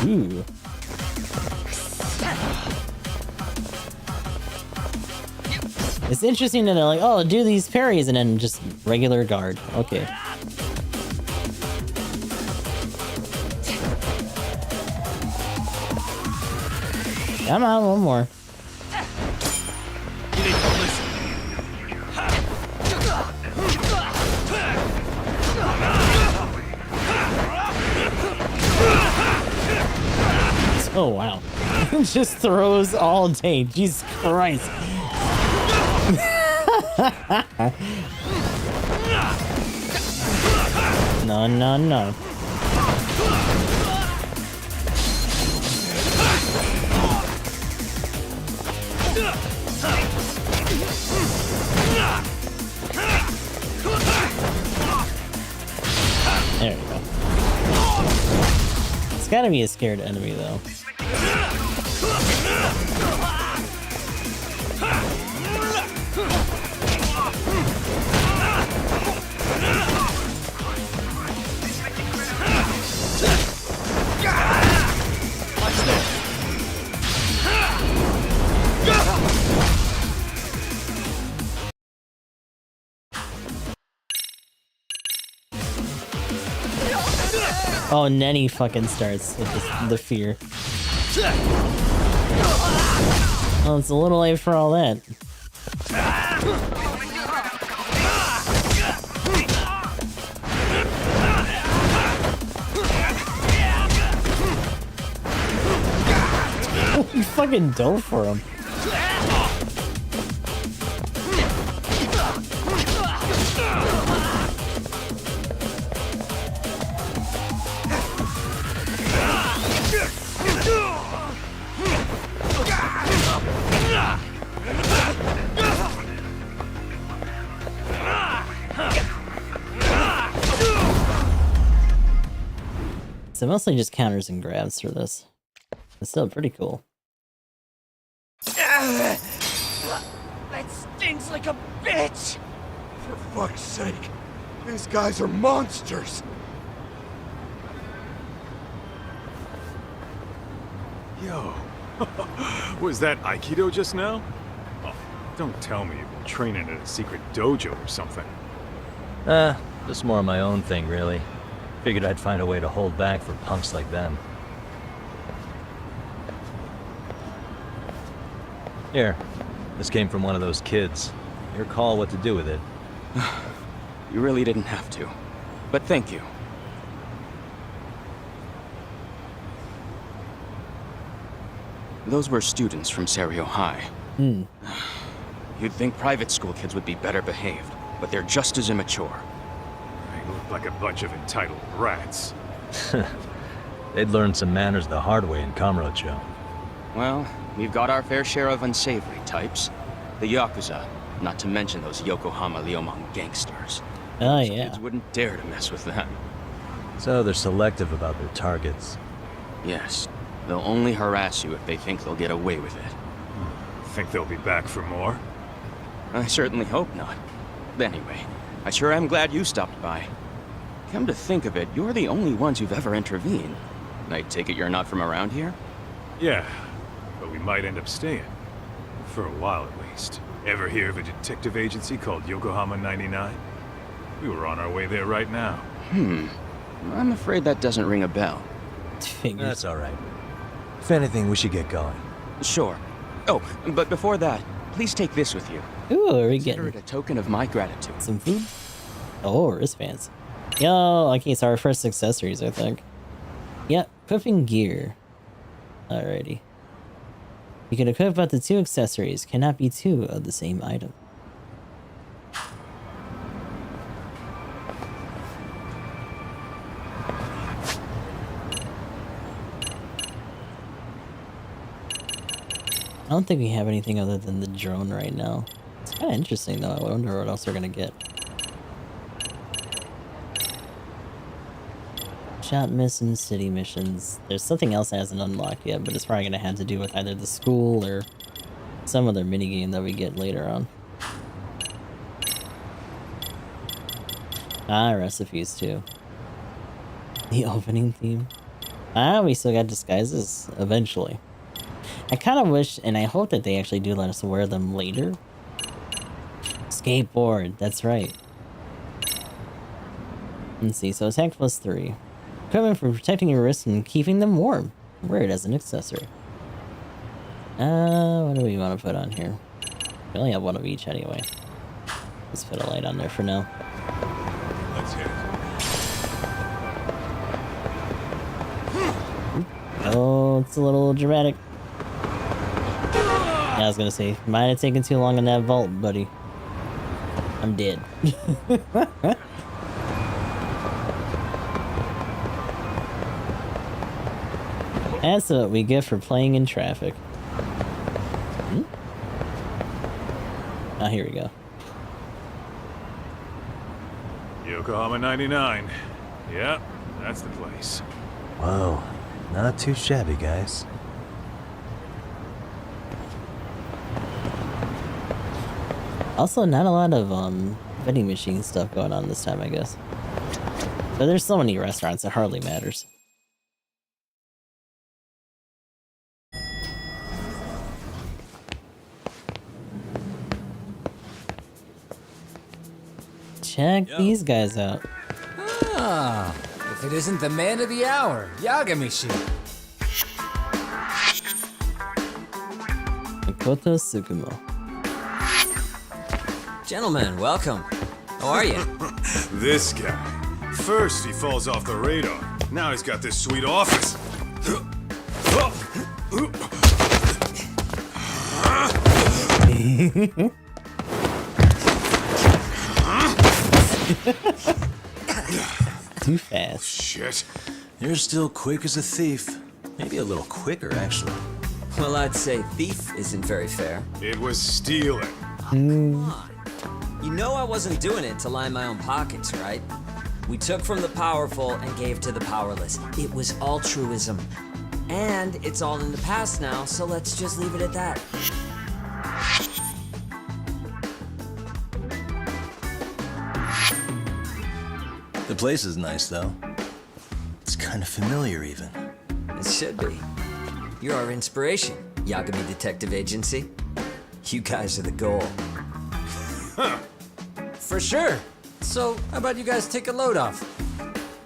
Speaker 1: Ooh. It's interesting that they're like, oh, do these parries, and then just regular guard. Okay. Come on, one more.
Speaker 14: You need to listen.
Speaker 1: Oh, wow. Just throws all day. Jesus Christ. No, no, no. There we go. It's gotta be a scared enemy, though. Oh, and then he fucking starts with the fear. Oh, it's a little late for all that. You fucking dove for him. So mostly just counters and grabs for this. It's still pretty cool.
Speaker 10: That stings like a bitch! For fuck's sake, these guys are monsters!
Speaker 9: Yo, was that Aikido just now? Oh, don't tell me you've been training at a secret dojo or something.
Speaker 8: Just more of my own thing, really. Figured I'd find a way to hold back for punks like them. Here, this came from one of those kids. Your call what to do with it.
Speaker 15: You really didn't have to. But thank you. Those were students from Serio High. You'd think private school kids would be better behaved, but they're just as immature.
Speaker 9: They look like a bunch of entitled brats.
Speaker 8: They'd learn some manners the hard way in Kamurocho.
Speaker 15: Well, we've got our fair share of unsavory types. The Yakuza, not to mention those Yokohama Liomang gangsters.
Speaker 1: Oh,
Speaker 15: Those
Speaker 1: yeah.
Speaker 15: kids wouldn't dare to mess with them.
Speaker 8: So they're selective about their targets.
Speaker 15: Yes. They'll only harass you if they think they'll get away with it.
Speaker 9: Think they'll be back for more?
Speaker 15: I certainly hope not. Anyway, I sure am glad you stopped by. Come to think of it, you're the only ones who've ever intervened. I take it you're not from around here?
Speaker 9: Yeah, but we might end up staying. For a while at least. Ever hear of a detective agency called Yokohama 99? We were on our way there right now.
Speaker 15: I'm afraid that doesn't ring a bell.
Speaker 8: That's alright. If anything, we should get going.
Speaker 15: Sure. Oh, but before that, please take this with you.
Speaker 1: Ooh, are we
Speaker 15: Consider
Speaker 1: getting
Speaker 15: it a token of my gratitude.
Speaker 1: some food? Oh, wristbands. Yo, okay, so our first accessories, I think. Yep, equipping gear. Alrighty. You can equip up to 2 accessories, cannot be 2 of the same item. I don't think we have anything other than the drone right now. It's kind of interesting though. I wonder what else we're gonna get. Shot mission, city missions. There's something else that hasn't unlocked yet, but it's probably gonna have to do with either the school or some other minigame that we get later on. Ah, recipes too. The opening theme. Ah, we still got disguises eventually. I kind of wish, and I hope that they actually do let us wear them later. Skateboard, that's right. Let's see, so attack +3. Equipment for protecting your wrists and keeping them warm. Wear it as an accessory. What do we want to put on here? We only have one of each anyway. Let's put a light on there for now.
Speaker 9: Let's hit it.
Speaker 1: Oh, it's a little dramatic. Yeah, I was gonna say, might have taken too long in that vault, buddy. I'm dead. That's what we get for playing in traffic. Oh, here we go.
Speaker 9: Yokohama 99. Yep, that's the place.
Speaker 8: Whoa, not too shabby, guys.
Speaker 1: Also, not a lot of vending machine stuff going on this time, I guess. But there's so many restaurants, it hardly matters. Check these guys out.
Speaker 16: Ah, the if it isn't the man of the hour, Yagami-shi.
Speaker 1: Makoto Tsukumo.
Speaker 17: Gentlemen, welcome. How are you?
Speaker 6: This guy. First he falls off the radar. Now he's got this sweet office.
Speaker 1: Too fast.
Speaker 6: Shit.
Speaker 5: You're still quick as a thief. Maybe a little quicker, actually.
Speaker 17: Well, I'd say thief isn't very fair.
Speaker 6: It was stealing.
Speaker 17: You know I wasn't doing it to line my own pockets, right? We took from the powerful and gave to the powerless. It was altruism. And it's all in the past now, so let's just leave it at that.
Speaker 5: The place is nice, though. It's kind of familiar, even.
Speaker 17: It should be. You're our inspiration, Yagami Detective Agency. You guys are the goal.
Speaker 16: For sure. So, how about you guys take a load off?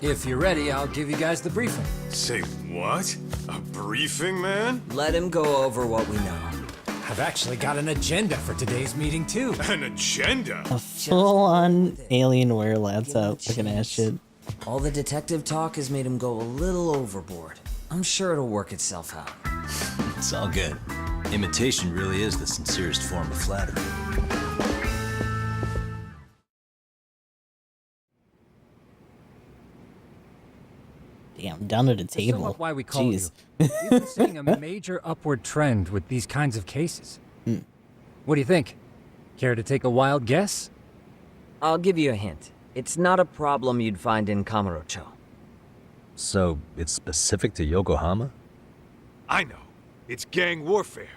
Speaker 16: If you're ready, I'll give you guys the briefing.
Speaker 6: Say what? A briefing, man?
Speaker 17: Let him go over what we know.
Speaker 16: I've actually got an agenda for today's meeting, too.
Speaker 6: An agenda?
Speaker 1: A full-on Alienware laptop looking ass shit.
Speaker 17: All the detective talk has made him go a little overboard. I'm sure it'll work itself out.
Speaker 5: It's all good. Imitation really is the sincerest form of flattery.
Speaker 1: Damn, down at the
Speaker 16: That's
Speaker 1: table.
Speaker 16: somewhat why we call
Speaker 1: Jeez.
Speaker 16: you. We've been seeing a major upward trend with these kinds of cases. What do you think? Care to take a wild guess?
Speaker 17: I'll give you a hint. It's not a problem you'd find in Kamurocho.
Speaker 8: So, it's specific to Yokohama?
Speaker 9: I know. It's gang warfare.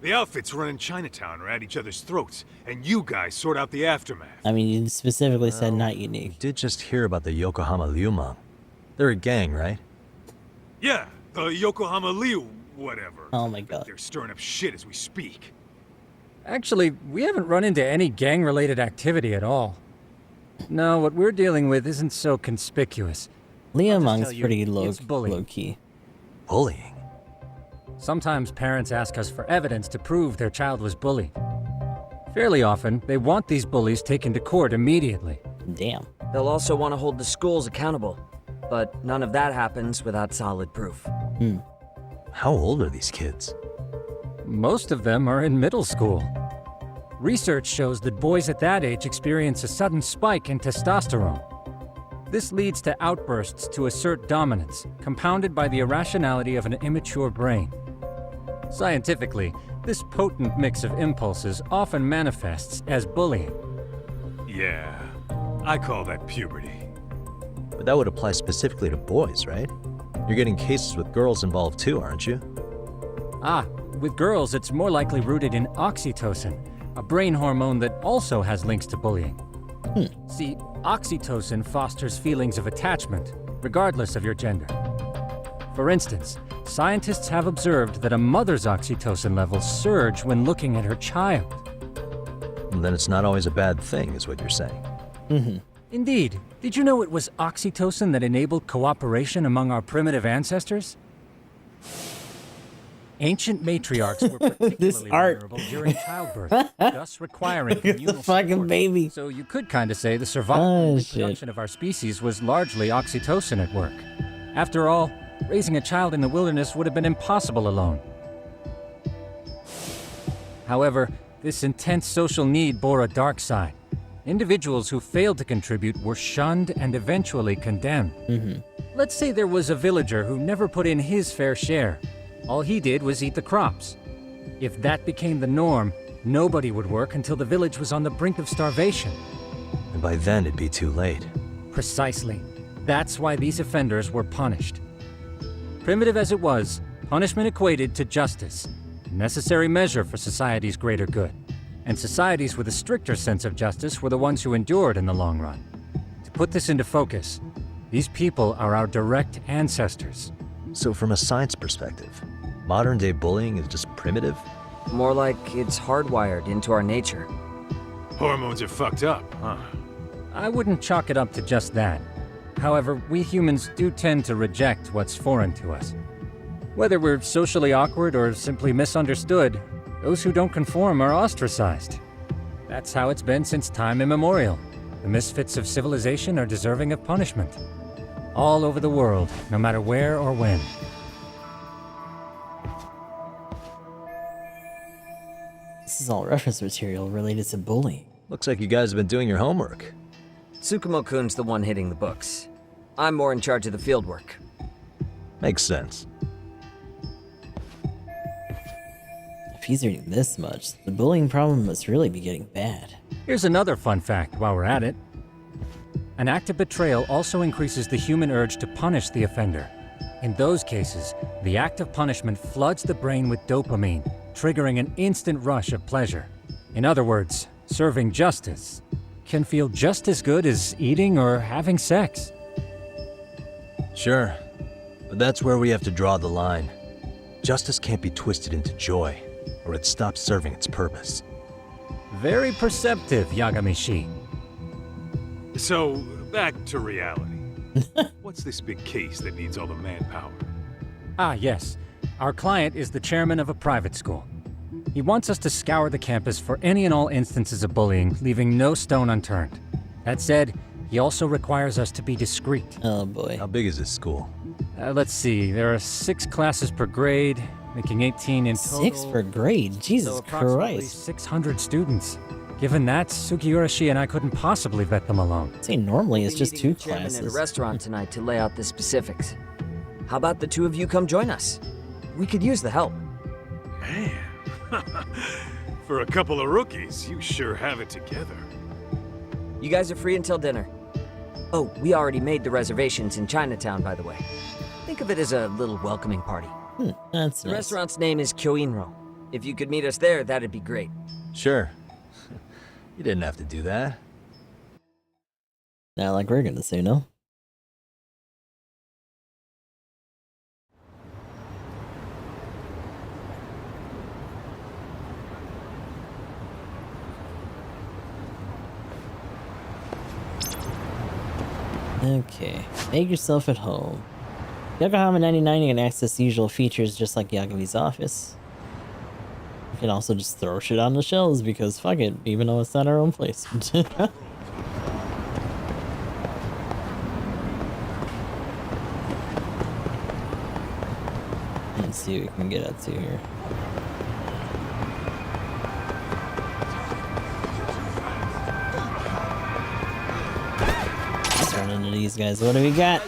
Speaker 9: The outfits running Chinatown are at each other's throats, and you guys sort out the aftermath.
Speaker 1: I mean, you specifically said not
Speaker 8: We
Speaker 1: unique.
Speaker 8: did just hear about the Yokohama Liumang. They're a gang, right?
Speaker 9: Yeah, the Yokohama Liu, whatever.
Speaker 1: Oh my god.
Speaker 9: They're stirring up shit as we speak.
Speaker 16: Actually, we haven't run into any gang-related activity at all. No, what we're dealing with isn't so conspicuous.
Speaker 1: Leo
Speaker 16: I'll just
Speaker 1: Mong's
Speaker 16: tell you,
Speaker 1: pretty
Speaker 16: it's bullying.
Speaker 1: low key.
Speaker 8: Bullying?
Speaker 16: Sometimes parents ask us for evidence to prove their child was bullied. Fairly often, they want these bullies taken to court immediately.
Speaker 1: Damn.
Speaker 17: They'll also want to hold the schools accountable. But none of that happens without solid proof.
Speaker 8: How old are these kids?
Speaker 16: Most of them are in middle school. Research shows that boys at that age experience a sudden spike in testosterone. This leads to outbursts to assert dominance, compounded by the irrationality of an immature brain. Scientifically, this potent mix of impulses often manifests as bullying.
Speaker 9: Yeah, I call that puberty.
Speaker 8: But that would apply specifically to boys, right? You're getting cases with girls involved too, aren't you?
Speaker 16: Ah, with girls, it's more likely rooted in oxytocin, a brain hormone that also has links to bullying. See, oxytocin fosters feelings of attachment, regardless of your gender. For instance, scientists have observed that a mother's oxytocin levels surge when looking at her child.
Speaker 8: And then it's not always a bad thing, is what you're saying.
Speaker 16: Indeed. Did you know it was oxytocin that enabled cooperation among our primitive ancestors? Ancient matriarchs were particularly vulnerable during childbirth, thus requiring communal
Speaker 1: fucking
Speaker 16: support.
Speaker 1: baby.
Speaker 16: So you could kind of say the survival and
Speaker 1: shit.
Speaker 16: reproduction of our species was largely oxytocin at work. After all, raising a child in the wilderness would have been impossible alone. However, this intense social need bore a dark side. Individuals who failed to contribute were shunned and eventually condemned. Let's say there was a villager who never put in his fair share. All he did was eat the crops. If that became the norm, nobody would work until the village was on the brink of starvation.
Speaker 8: And by then it'd be too late.
Speaker 16: Precisely. That's why these offenders were punished. Primitive as it was, punishment equated to justice, a necessary measure for society's greater good. And societies with a stricter sense of justice were the ones who endured in the long run. To put this into focus, these people are our direct ancestors.
Speaker 8: So from a science perspective, modern-day bullying is just primitive?
Speaker 17: More like it's hardwired into our nature.
Speaker 9: Hormones are fucked up, huh?
Speaker 16: I wouldn't chalk it up to just that. However, we humans do tend to reject what's foreign to us. Whether we're socially awkward or simply misunderstood, those who don't conform are ostracized. That's how it's been since time immemorial. The misfits of civilization are deserving of punishment. All over the world, no matter where or when.
Speaker 1: This is all reference material related to bullying.
Speaker 8: Looks like you guys have been doing your homework.
Speaker 17: Tsukumo-kun's the one hitting the books. I'm more in charge of the field work.
Speaker 8: Makes sense.
Speaker 1: If he's reading this much, the bullying problem must really be getting bad.
Speaker 16: Here's another fun fact while we're at it. An act of betrayal also increases the human urge to punish the offender. In those cases, the act of punishment floods the brain with dopamine, triggering an instant rush of pleasure. In other words, serving justice can feel just as good as eating or having sex.
Speaker 8: Sure, but that's where we have to draw the line. Justice can't be twisted into joy, or it stops serving its purpose.
Speaker 16: Very perceptive, Yagami-shi.
Speaker 9: So, back to reality. What's this big case that needs all the manpower?
Speaker 16: Ah, yes. Our client is the chairman of a private school. He wants us to scour the campus for any and all instances of bullying, leaving no stone unturned. That said, he also requires us to be discreet.
Speaker 1: Oh boy.
Speaker 8: How big is this school?
Speaker 16: Let's see, there are 6 classes per grade, making 18 in total.
Speaker 1: 6 per grade? Jesus
Speaker 16: so approximately
Speaker 1: Christ.
Speaker 16: 600 students. Given that, Sugiura-shi and I couldn't possibly vet them alone.
Speaker 1: See, normally it's just 2
Speaker 17: Chairman at a
Speaker 1: classes.
Speaker 17: restaurant tonight to lay out the specifics. How about the 2 of you come join us? We could use the help.
Speaker 9: Man, for a couple of rookies, you sure have it together.
Speaker 17: You guys are free until dinner. Oh, we already made the reservations in Chinatown, by the way. Think of it as a little welcoming party.
Speaker 1: That's
Speaker 17: The
Speaker 1: nice.
Speaker 17: restaurant's name is Kyoinro. If you could meet us there, that'd be great.
Speaker 8: Sure. You didn't have to do that.
Speaker 1: Not like we're gonna say no. Okay, make yourself at home. Yokohama 99 can access the usual features just like Yagami's office. You can also just throw shit on the shelves because fuck it, even though it's not our own place. Let's see what we can get up to here. Let's run into these guys. What do we got?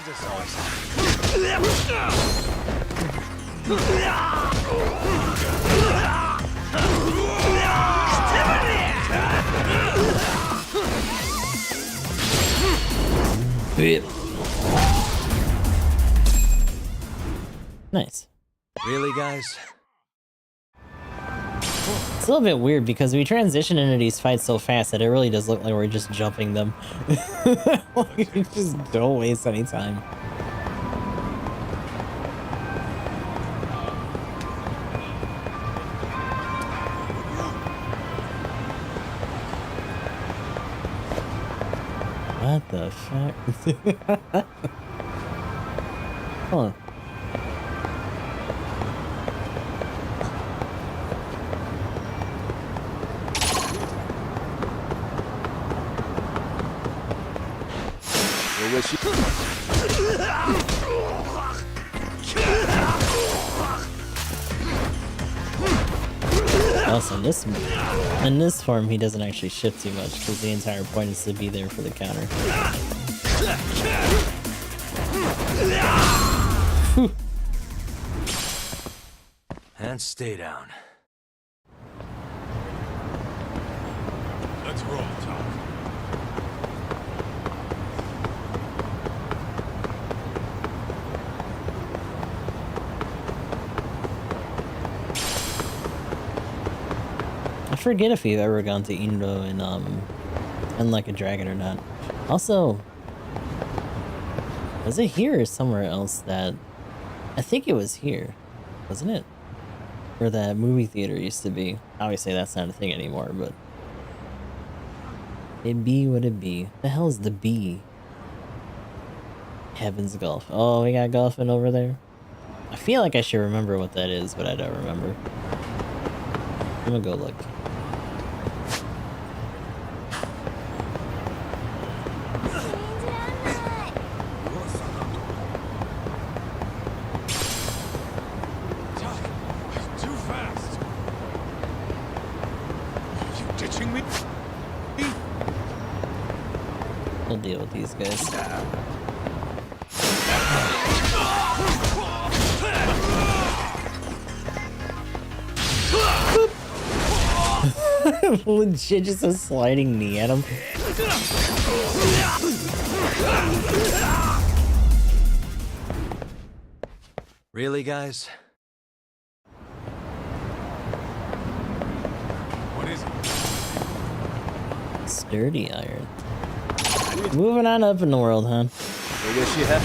Speaker 1: Nice.
Speaker 8: Really, guys?
Speaker 1: It's a little bit weird because we transition into these fights so fast that it really does look like we're just jumping them. Like, just don't waste any time. What the fuck? Hold on. Also, in this form, he doesn't actually shift too much because the entire point is to be there for the counter.
Speaker 8: And stay down.
Speaker 9: Let's roll, Tom.
Speaker 1: I forget if we've ever gone to Indo in like a dragon or not. Also, was it here or somewhere else that I think it was here, wasn't it? Where that movie theater used to be. Obviously that's not a thing anymore, but it be what it be. The hell's the B? Heaven's Golf. Oh, we got golfing over there. I feel like I should remember what that is, but I don't remember. I'm gonna go look.
Speaker 9: Too fast. You ditching me?
Speaker 1: We'll deal with these guys. Legit just a sliding knee at him.
Speaker 8: Really, guys?
Speaker 9: What is it?
Speaker 1: Sturdy iron. Moving on up in the world, huh?
Speaker 8: I wish you had.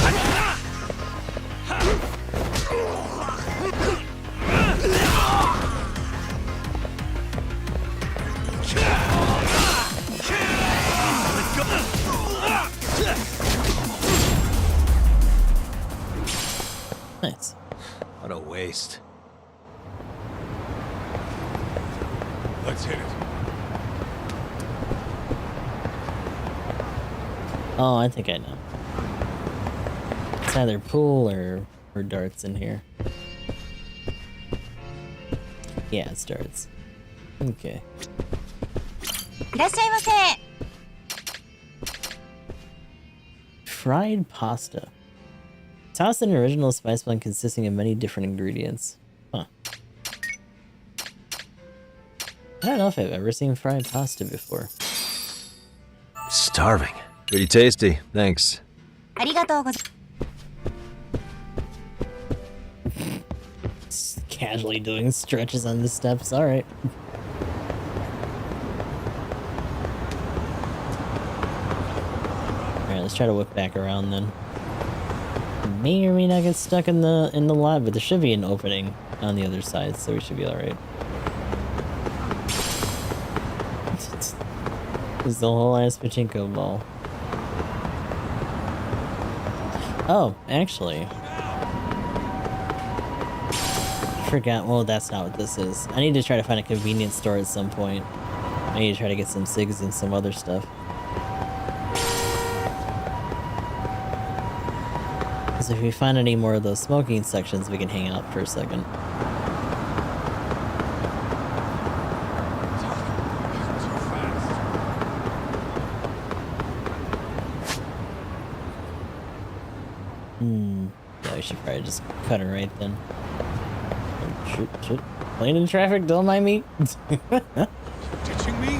Speaker 1: Nice.
Speaker 8: What a waste.
Speaker 9: Let's hit it.
Speaker 1: Oh, I think I know. It's either pool or darts in here. Yeah, it's darts. Okay. Fried pasta. Toss an original spice blend consisting of many different ingredients. Huh. I don't know if I've ever seen fried pasta before.
Speaker 8: Starving. Pretty tasty. Thanks.
Speaker 1: Just casually doing stretches on the steps. Alright. Alright, let's try to whip back around then. May or may not get stuck in the lot, but there should be an opening on the other side, so we should be alright. There's the whole ass pachinko ball. Oh, actually. I forgot. Well, that's not what this is. I need to try to find a convenience store at some point. I need to try to get some cigs and some other stuff. Because if we find any more of those smoking sections, we can hang out for a second. Yeah, we should probably just cut it right then. Oh, shoot. Plane in traffic, don't mind me.
Speaker 9: Ditching me?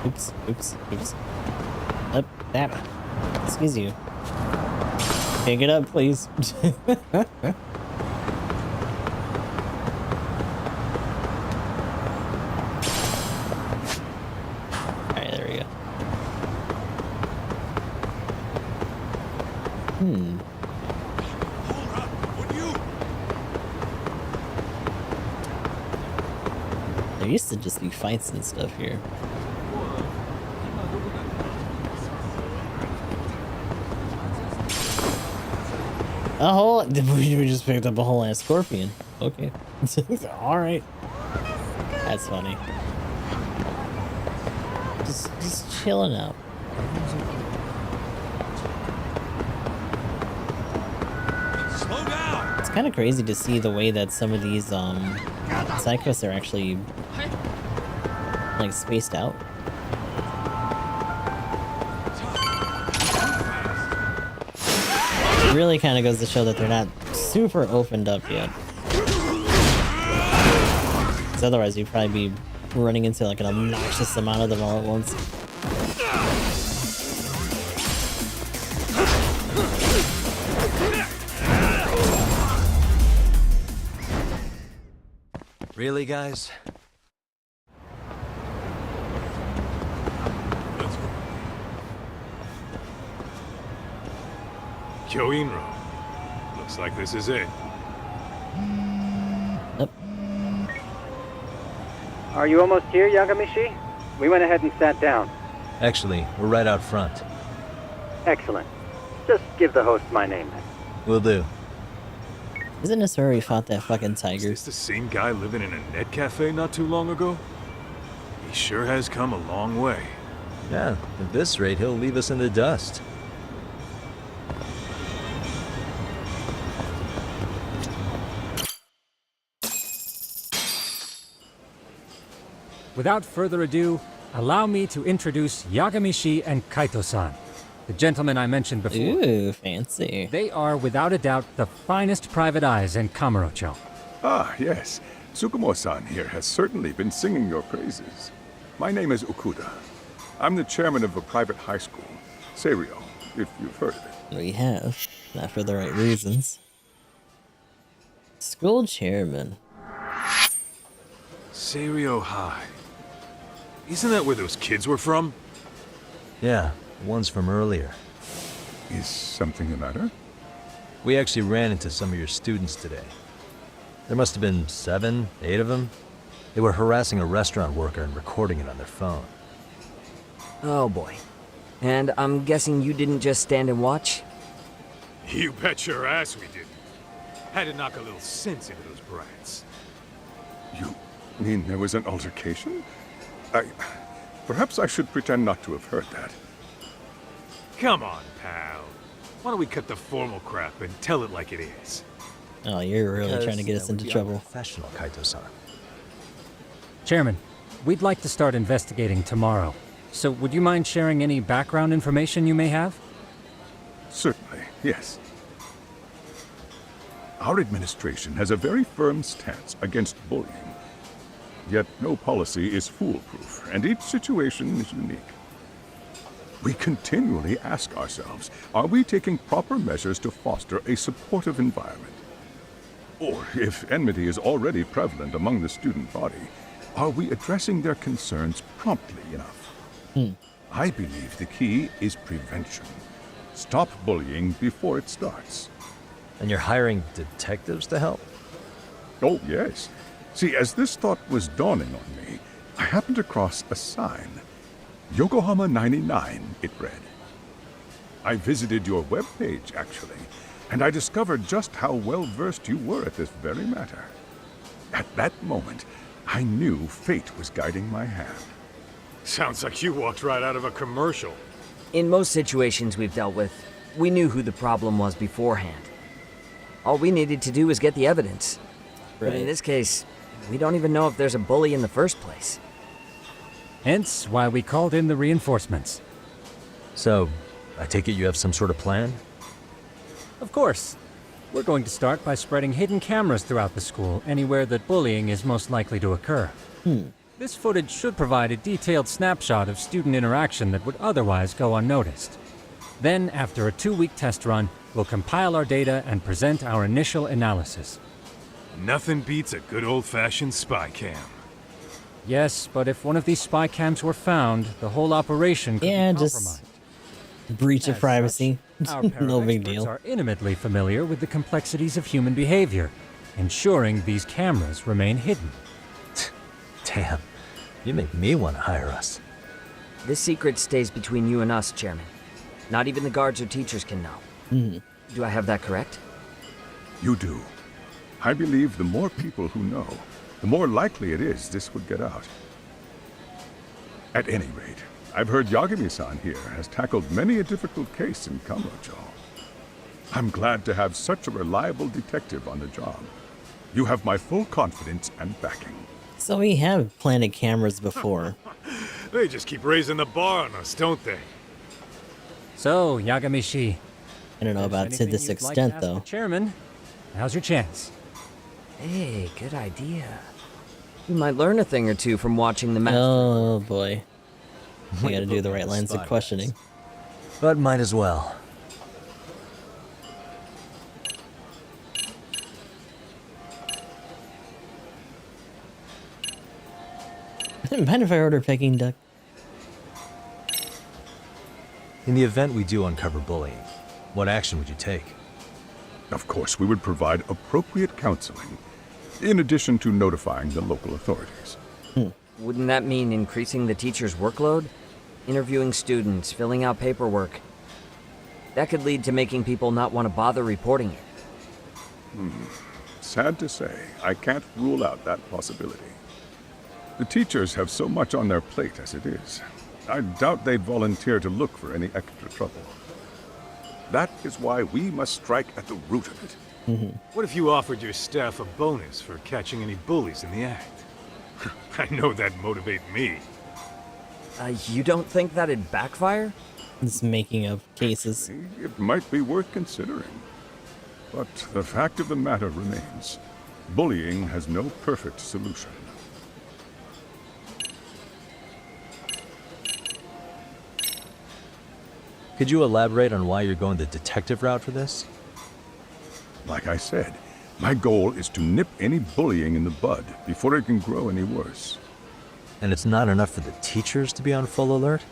Speaker 1: Oops. Up, that. Excuse you. Pick it up, please. Alright, there we go. There used to just be fights and stuff here. A whole... We just picked up a whole ass scorpion. Okay. Alright. That's funny. Just chilling out.
Speaker 9: Slow down.
Speaker 1: It's kind of crazy to see the way that some of these side quests are actually like spaced out. It really kind of goes to show that they're not super opened up yet. Because otherwise you'd probably be running into like an obnoxious amount of them all at once.
Speaker 8: Really, guys?
Speaker 9: Kyoinro. Looks like this is it.
Speaker 2: Are you almost here, Yagami? We went ahead and sat down.
Speaker 8: Actually, we're right out front.
Speaker 2: Excellent. Just give the host my name then.
Speaker 8: Will do.
Speaker 1: Isn't this where we fought that fucking tiger?
Speaker 9: Is this the same guy living in a net cafe not too long ago? He sure has come a long way.
Speaker 8: Yeah, at this rate, he'll leave us in the dust.
Speaker 16: Without further ado, allow me to introduce Yagami and Kaito-san, the gentlemen I mentioned before.
Speaker 1: Ooh, fancy.
Speaker 16: They are, without a doubt, the finest private eyes in Kamurocho.
Speaker 18: Ah, yes. Tsukumo-san here has certainly been singing your praises. My name is Okuda. I'm the chairman of a private high school, Seiryo, if you've heard of it.
Speaker 1: We have. Not for the right reasons. School chairman.
Speaker 9: Seiryo High. Isn't that where those kids were from?
Speaker 8: Yeah, the ones from earlier.
Speaker 18: Is something the matter?
Speaker 8: We actually ran into some of your students today. There must have been 7, 8 of them. They were harassing a restaurant worker and recording it on their phone.
Speaker 17: Oh boy. And I'm guessing you didn't just stand and watch?
Speaker 9: You bet your ass we didn't. Had to knock a little sense into those brats.
Speaker 18: You mean there was an altercation? Perhaps I should pretend not to have heard that.
Speaker 9: Come on, pal. Why don't we cut the formal crap and tell it like it is?
Speaker 1: Oh, you're really trying to get us into trouble.
Speaker 8: Professional, Kaito-san.
Speaker 16: Chairman, we'd like to start investigating tomorrow. So would you mind sharing any background information you may have?
Speaker 18: Certainly, yes. Our administration has a very firm stance against bullying. Yet no policy is foolproof, and each situation is unique. We continually ask ourselves, are we taking proper measures to foster a supportive environment? Or, if enmity is already prevalent among the student body, are we addressing their concerns promptly enough? I believe the key is prevention. Stop bullying before it starts.
Speaker 8: And you're hiring detectives to help?
Speaker 18: Oh, yes. See, as this thought was dawning on me, I happened across a sign. Yokohama 99, it read. I visited your webpage, actually, and I discovered just how well-versed you were at this very matter. At that moment, I knew fate was guiding my hand.
Speaker 9: Sounds like you walked right out of a commercial.
Speaker 17: In most situations we've dealt with, we knew who the problem was beforehand. All we needed to do was get the evidence. But in this case, we don't even know if there's a bully in the first place.
Speaker 16: Hence why we called in the reinforcements.
Speaker 8: So, I take it you have some sort of plan?
Speaker 16: Of course. We're going to start by spreading hidden cameras throughout the school, anywhere that bullying is most likely to occur. This footage should provide a detailed snapshot of student interaction that would otherwise go unnoticed. Then, after a 2-week test run, we'll compile our data and present our initial analysis.
Speaker 9: Nothing beats a good old-fashioned spy cam.
Speaker 16: Yes, but if one of these spy cams were found, the whole operation could be compromised.
Speaker 1: Just breach of privacy. No big deal.
Speaker 16: Are intimately familiar with the complexities of human behavior, ensuring these cameras remain hidden.
Speaker 8: Damn, you make me want to hire us.
Speaker 17: This secret stays between you and us, Chairman. Not even the guards or teachers can know. Do I have that correct?
Speaker 18: You do. I believe the more people who know, the more likely it is this would get out. At any rate, I've heard Yagami-san here has tackled many a difficult case in Kamurocho. I'm glad to have such a reliable detective on the job. You have my full confidence and backing.
Speaker 1: So we have planted cameras before.
Speaker 9: They just keep raising the bar on us, don't they?
Speaker 16: So, Yagami,
Speaker 1: I don't know about to this extent, though.
Speaker 16: Chairman, now's your chance.
Speaker 17: Hey, good idea. You might learn a thing or two from watching the master.
Speaker 1: Oh boy. We gotta do the right lines of questioning.
Speaker 8: But might as well.
Speaker 1: Mind if I order Peking duck?
Speaker 8: In the event we do uncover bullying, what action would you take?
Speaker 18: Of course, we would provide appropriate counseling, in addition to notifying the local authorities.
Speaker 17: Wouldn't that mean increasing the teacher's workload? interviewing students, filling out paperwork. That could lead to making people not want to bother reporting it.
Speaker 18: Sad to say, I can't rule out that possibility. The teachers have so much on their plate as it is. I doubt they'd volunteer to look for any extra trouble. That is why we must strike at the root of it.
Speaker 9: What if you offered your staff a bonus for catching any bullies in the act? I know that'd motivate me.
Speaker 17: You don't think that'd backfire?
Speaker 1: It's making up cases.
Speaker 18: It might be worth considering. But the fact of the matter remains. Bullying has no perfect solution.
Speaker 8: Could you elaborate on why you're going the detective route for this?
Speaker 18: Like I said, my goal is to nip any bullying in the bud before it can grow any worse.
Speaker 8: And it's not enough for the teachers to be on full alert?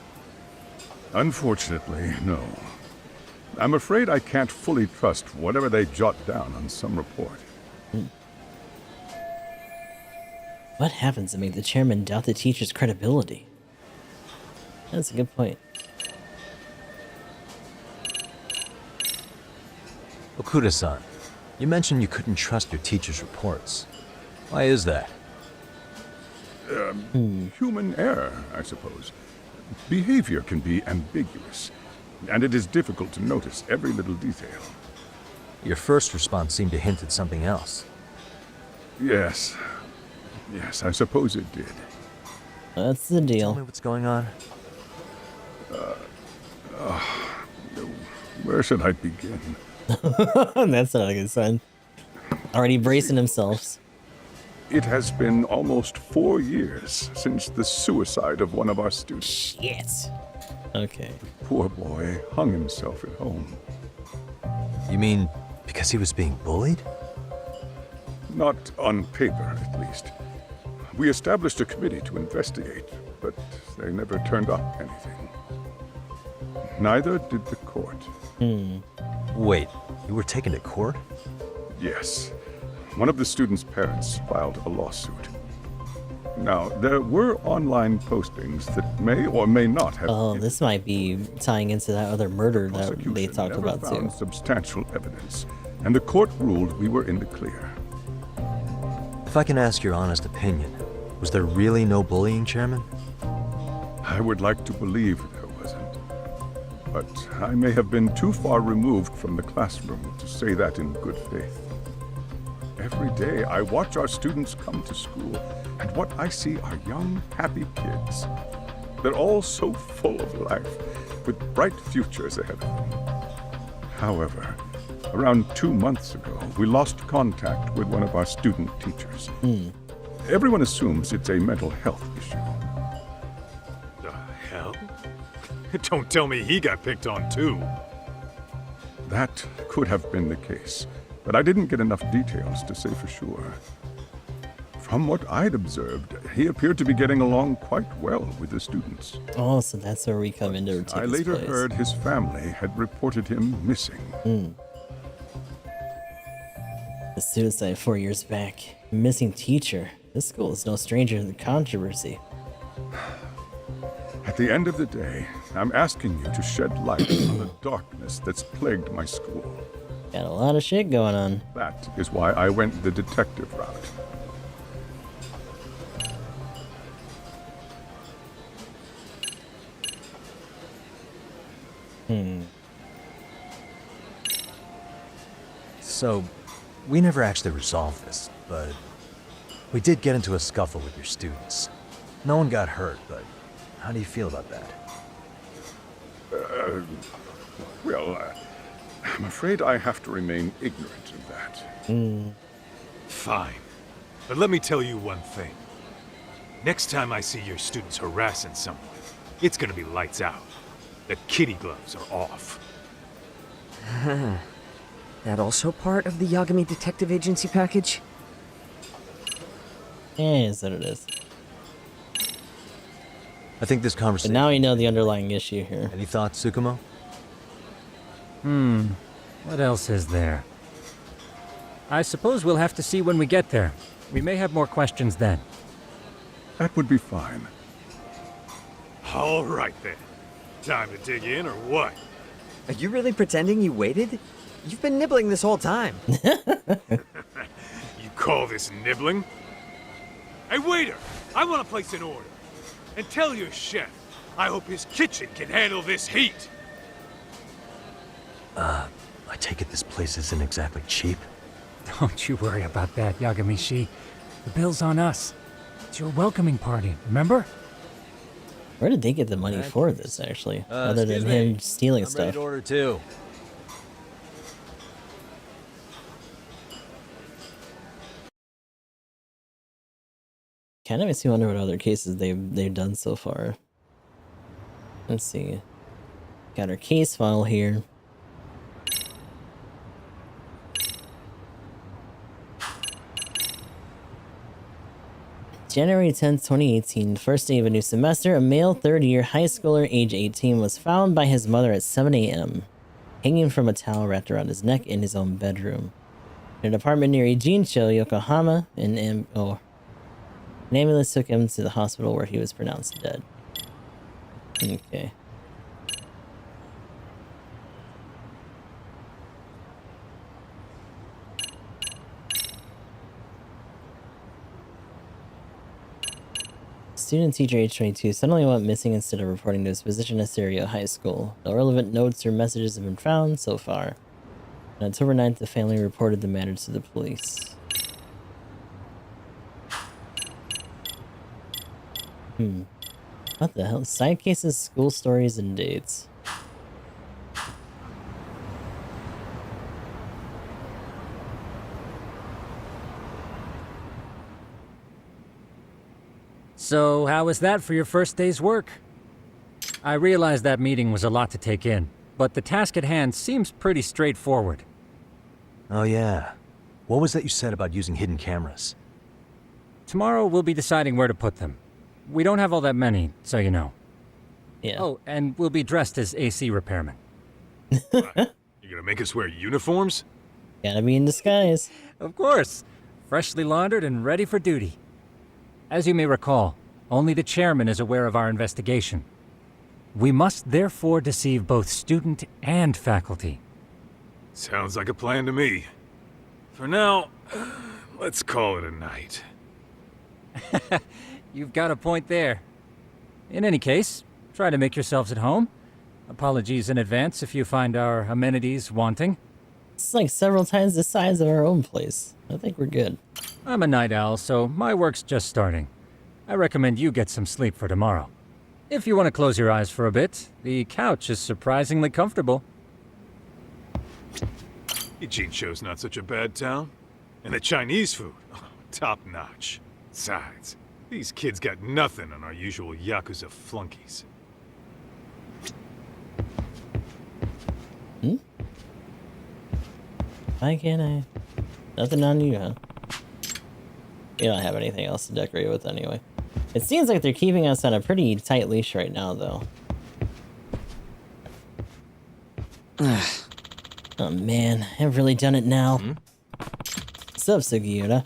Speaker 18: Unfortunately, no. I'm afraid I can't fully trust whatever they jot down on some report.
Speaker 1: What happens to make the chairman doubt the teacher's credibility? That's a good point.
Speaker 8: Okuda-san, you mentioned you couldn't trust your teacher's reports. Why is that?
Speaker 18: Human error, I suppose. Behavior can be ambiguous, and it is difficult to notice every little detail.
Speaker 8: Your first response seemed to hint at something else.
Speaker 18: Yes. Yes, I suppose it did.
Speaker 1: That's the deal.
Speaker 8: Tell me what's going on.
Speaker 18: Where should I begin?
Speaker 1: That's not a good sign. Already bracing himself.
Speaker 18: It has been almost 4 years since the suicide of one of our students.
Speaker 1: Shit. Okay.
Speaker 18: The poor boy hung himself at home.
Speaker 8: You mean because he was being bullied?
Speaker 18: Not on paper, at least. We established a committee to investigate, but they never turned up anything. Neither did the court.
Speaker 8: Wait, you were taken to court?
Speaker 18: Yes. One of the students' parents filed a lawsuit. Now, there were online postings that may or may not have...
Speaker 1: Oh, this might be tying into that other murder that they talked about too.
Speaker 18: Found substantial evidence, and the court ruled we were in the clear.
Speaker 8: If I can ask your honest opinion, was there really no bullying, Chairman?
Speaker 18: I would like to believe there wasn't. But I may have been too far removed from the classroom to say that in good faith. Every day I watch our students come to school, and what I see are young, happy kids. They're all so full of life, with bright futures ahead of them. However, around 2 months ago, we lost contact with one of our student teachers. Everyone assumes it's a mental health issue.
Speaker 9: The hell? Don't tell me he got picked on too.
Speaker 18: That could have been the case, but I didn't get enough details to say for sure. From what I'd observed, he appeared to be getting along quite well with the students.
Speaker 1: Oh, so that's where we come into
Speaker 18: I later heard his family had reported him missing.
Speaker 1: The suicide 4 years back. Missing teacher. This school is no stranger to the controversy.
Speaker 18: At the end of the day, I'm asking you to shed light on the darkness that's plagued my school.
Speaker 1: Got a lot of shit going on.
Speaker 18: That is why I went the detective route.
Speaker 8: So, we never actually resolved this, but we did get into a scuffle with your students. No one got hurt, but how do you feel about that?
Speaker 18: I'm afraid I have to remain ignorant of that.
Speaker 9: Fine. But let me tell you one thing. Next time I see your students harassing someone, it's gonna be lights out. The kitty gloves are off.
Speaker 17: That also part of the Yagami Detective Agency package?
Speaker 1: Yeah, is that it is.
Speaker 8: I think this conversation...
Speaker 1: But now we know the underlying issue here.
Speaker 8: Any thoughts, Tsukumo?
Speaker 16: What else is there? I suppose we'll have to see when we get there. We may have more questions then.
Speaker 18: That would be fine.
Speaker 9: All right then. Time to dig in or what?
Speaker 7: Are you really pretending you waited? You've been nibbling this whole time.
Speaker 9: You call this nibbling? Hey, waiter! I want to place an order. And tell your chef, I hope his kitchen can handle this heat.
Speaker 8: I take it this place isn't exactly cheap?
Speaker 16: Don't you worry about that, Yagami. The bill's on us. It's your welcoming party, remember?
Speaker 1: Where did they get the money for this, actually? Other than him stealing
Speaker 8: I'm
Speaker 1: stuff.
Speaker 8: ready to order too.
Speaker 1: Kind of makes me wonder what other cases they've done so far. Let's see. Got our case file here. January 10th, 2018, first day of a new semester, a male third-year high schooler, age 18, was found by his mother at 7 a.m., hanging from a towel wrapped around his neck in his own bedroom. In an apartment near Ijincho, Yokohama, an ambulance took him to the hospital where he was pronounced dead. Okay. Student teacher age 22 suddenly went missing instead of reporting to his position at Serio High School. No relevant notes or messages have been found so far. On October 9th, the family reported the matter to the police. What the hell? Side cases, school stories, and dates.
Speaker 16: So, how was that for your first day's work? I realize that meeting was a lot to take in, but the task at hand seems pretty straightforward.
Speaker 8: Oh yeah. What was that you said about using hidden cameras?
Speaker 16: Tomorrow we'll be deciding where to put them. We don't have all that many, so you know.
Speaker 1: Yeah.
Speaker 16: Oh, and we'll be dressed as AC repairmen.
Speaker 9: You gonna make us wear uniforms?
Speaker 1: Gotta be in disguise.
Speaker 16: Of course. Freshly laundered and ready for duty. As you may recall, only the chairman is aware of our investigation. We must therefore deceive both student and faculty.
Speaker 9: Sounds like a plan to me. For now, let's call it a night.
Speaker 16: You've got a point there. In any case, try to make yourselves at home. Apologies in advance if you find our amenities wanting.
Speaker 1: It's like several times the size of our own place. I think we're good.
Speaker 16: I'm a night owl, so my work's just starting. I recommend you get some sleep for tomorrow. If you want to close your eyes for a bit, the couch is surprisingly comfortable.
Speaker 9: Ijincho's not such a bad town. And the Chinese food, top notch. Besides, these kids got nothing on our usual Yakuza flunkies.
Speaker 1: Why can't I? Nothing on you, huh? You don't have anything else to decorate with anyway. It seems like they're keeping us on a pretty tight leash right now, though. Oh man, I've really done it now. What's up, Sugiura?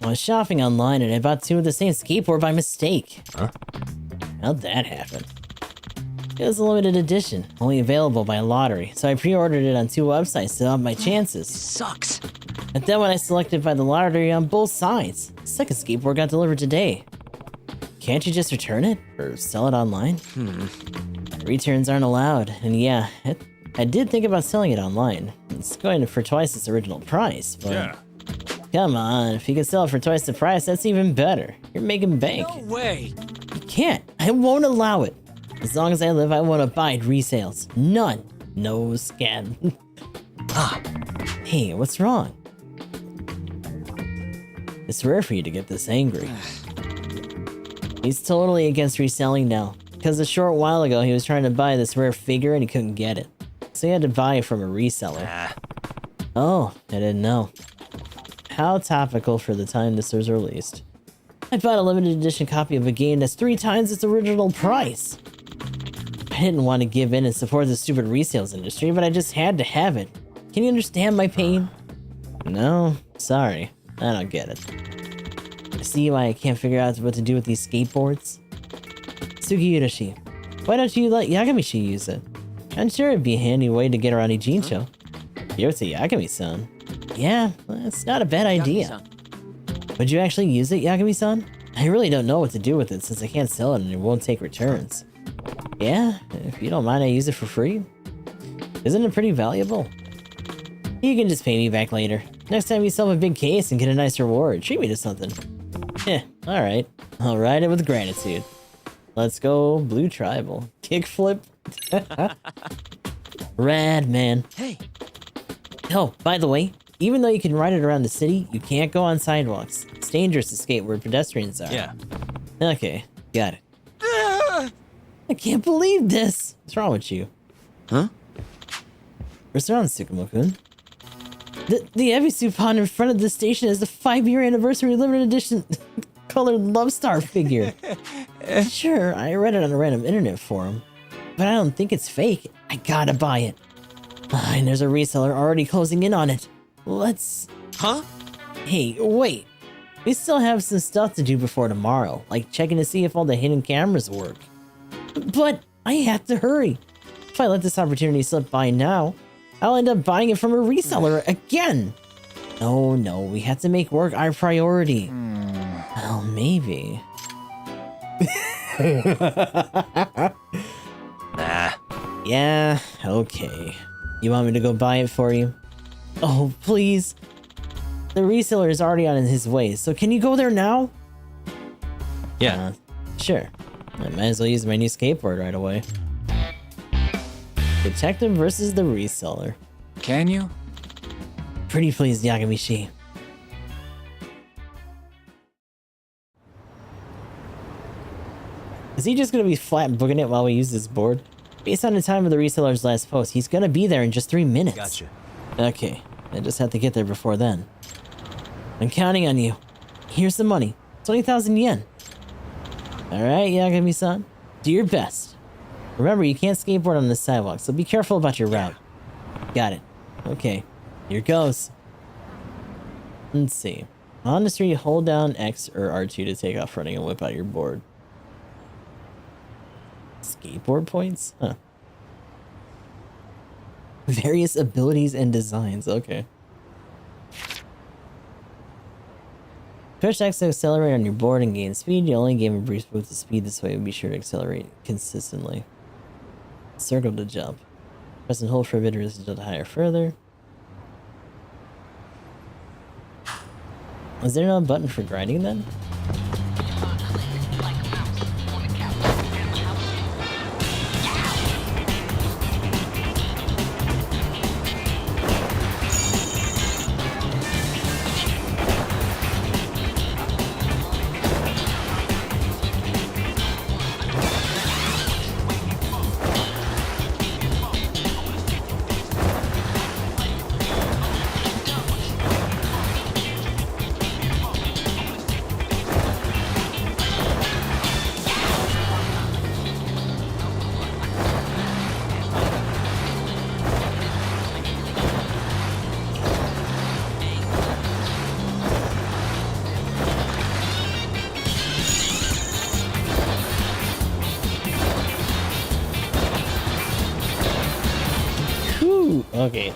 Speaker 1: I was shopping online and I bought two of the same skateboard by mistake.
Speaker 8: Huh?
Speaker 1: How'd that happen? It was a limited edition, only available by lottery, so I pre-ordered it on two websites to up my chances.
Speaker 7: Sucks.
Speaker 1: And then when I selected by the lottery on both sides, the second skateboard got delivered today. Can't you just return it? Or sell it online? Returns aren't allowed, and yeah, I did think about selling it online. It's going for twice its original price, but...
Speaker 9: Yeah.
Speaker 1: Come on, if you can sell it for twice the price, that's even better. You're making bank.
Speaker 13: No way!
Speaker 1: You can't. I won't allow it. As long as I live, I won't abide resales. None. No scam. Hey, what's wrong? It's rare for you to get this angry. He's totally against reselling now, because a short while ago he was trying to buy this rare figure and he couldn't get it. So he had to buy it from a reseller. Oh, I didn't know. How topical for the time this was released. I bought a limited edition copy of a game that's 3 times its original price. I didn't want to give in and support the stupid resales industry, but I just had to have it. Can you understand my pain? No, sorry. I don't get it. See why I can't figure out what to do with these skateboards? Sugiurashi. Why don't you let Yagami-shi use it? I'm sure it'd be a handy way to get around Ijincho. You're to Yagami-san. Yeah, it's not a bad idea. Would you actually use it, Yagami-san? I really don't know what to do with it since I can't sell it and it won't take returns. Yeah, if you don't mind, I use it for free. Isn't it pretty valuable? You can just pay me back later. Next time you sell a big case and get a nice reward, treat me to something. Yeah, alright. I'll ride it with gratitude. Let's go, Blue Tribal. Kickflip. Rad, man.
Speaker 17: Hey.
Speaker 1: Oh, by the way, even though you can ride it around the city, you can't go on sidewalks. It's dangerous to skate where pedestrians are.
Speaker 8: Yeah.
Speaker 1: Okay, got it. I can't believe this! What's wrong with you?
Speaker 15: Huh?
Speaker 1: What's wrong, Tsukumo-kun? The Ebisu pond in front of the station is the 5-year anniversary limited edition colored Love Star figure. Sure, I read it on a random internet forum, but I don't think it's fake. I gotta buy it. And there's a reseller already closing in on it. Let's...
Speaker 15: Huh?
Speaker 1: Hey, wait. We still have some stuff to do before tomorrow, like checking to see if all the hidden cameras work. But I have to hurry. If I let this opportunity slip by now, I'll end up buying it from a reseller again. Oh no, we have to make work our priority. Well, maybe.
Speaker 8: Nah.
Speaker 1: Yeah, okay. You want me to go buy it for you? Oh, please. The reseller is already on his way, so can you go there now?
Speaker 8: Yeah.
Speaker 1: Sure. I might as well use my new skateboard right away. Detective versus the reseller.
Speaker 16: Can you?
Speaker 1: Pretty please, Yagami-shi. Is he just gonna be flat booking it while we use this board? Based on the time of the reseller's last post, he's gonna be there in just 3 minutes.
Speaker 8: Gotcha.
Speaker 1: Okay, I just have to get there before then. I'm counting on you. Here's the money. 20,000 yen. Alright, Yagami-san. Do your best. Remember, you can't skateboard on the sidewalk, so be careful about your route. Got it. Okay, here goes. Let's see. On the street, hold down X or R2 to take off running and whip out your board. Skateboard points? Huh. Various abilities and designs. Okay. Push X to accelerate on your board and gain speed. You only gain a brief boost of speed this way, and be sure to accelerate consistently. Circle to jump. Press and hold for a bit to jump higher further. Is there no button for grinding then? Okay.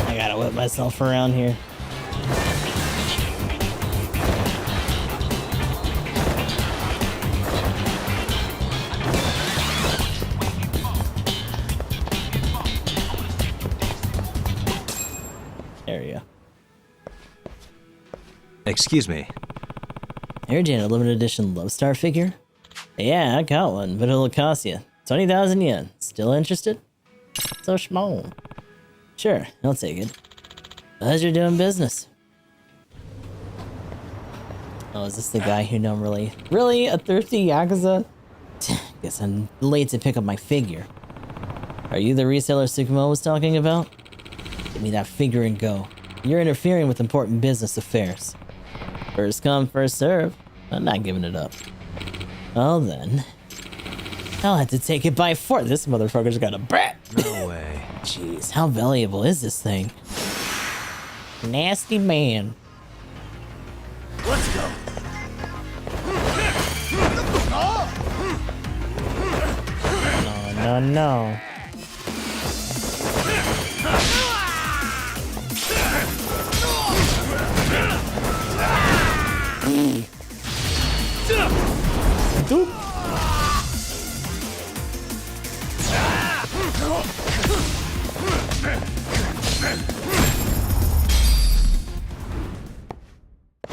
Speaker 1: I gotta whip myself around here.
Speaker 8: Excuse me.
Speaker 1: Here's an limited edition Love Star figure. Yeah, I got one, but it'll cost you 20,000 yen. Still interested? So small. Sure, I'll take it. As you're doing business. Oh, is this the guy who don't really a thirsty Yakuza? Guess I'm late to pick up my figure. Are you the reseller Tsukumo was talking about? Give me that figure and go. You're interfering with important business affairs. First come, first serve. I'm not giving it up. Well then, I'll have to take it by force. This motherfucker's got a brat.
Speaker 8: No way.
Speaker 1: Jeez, how valuable is this thing? Nasty man.
Speaker 10: Let's go.
Speaker 1: No, no. Doop.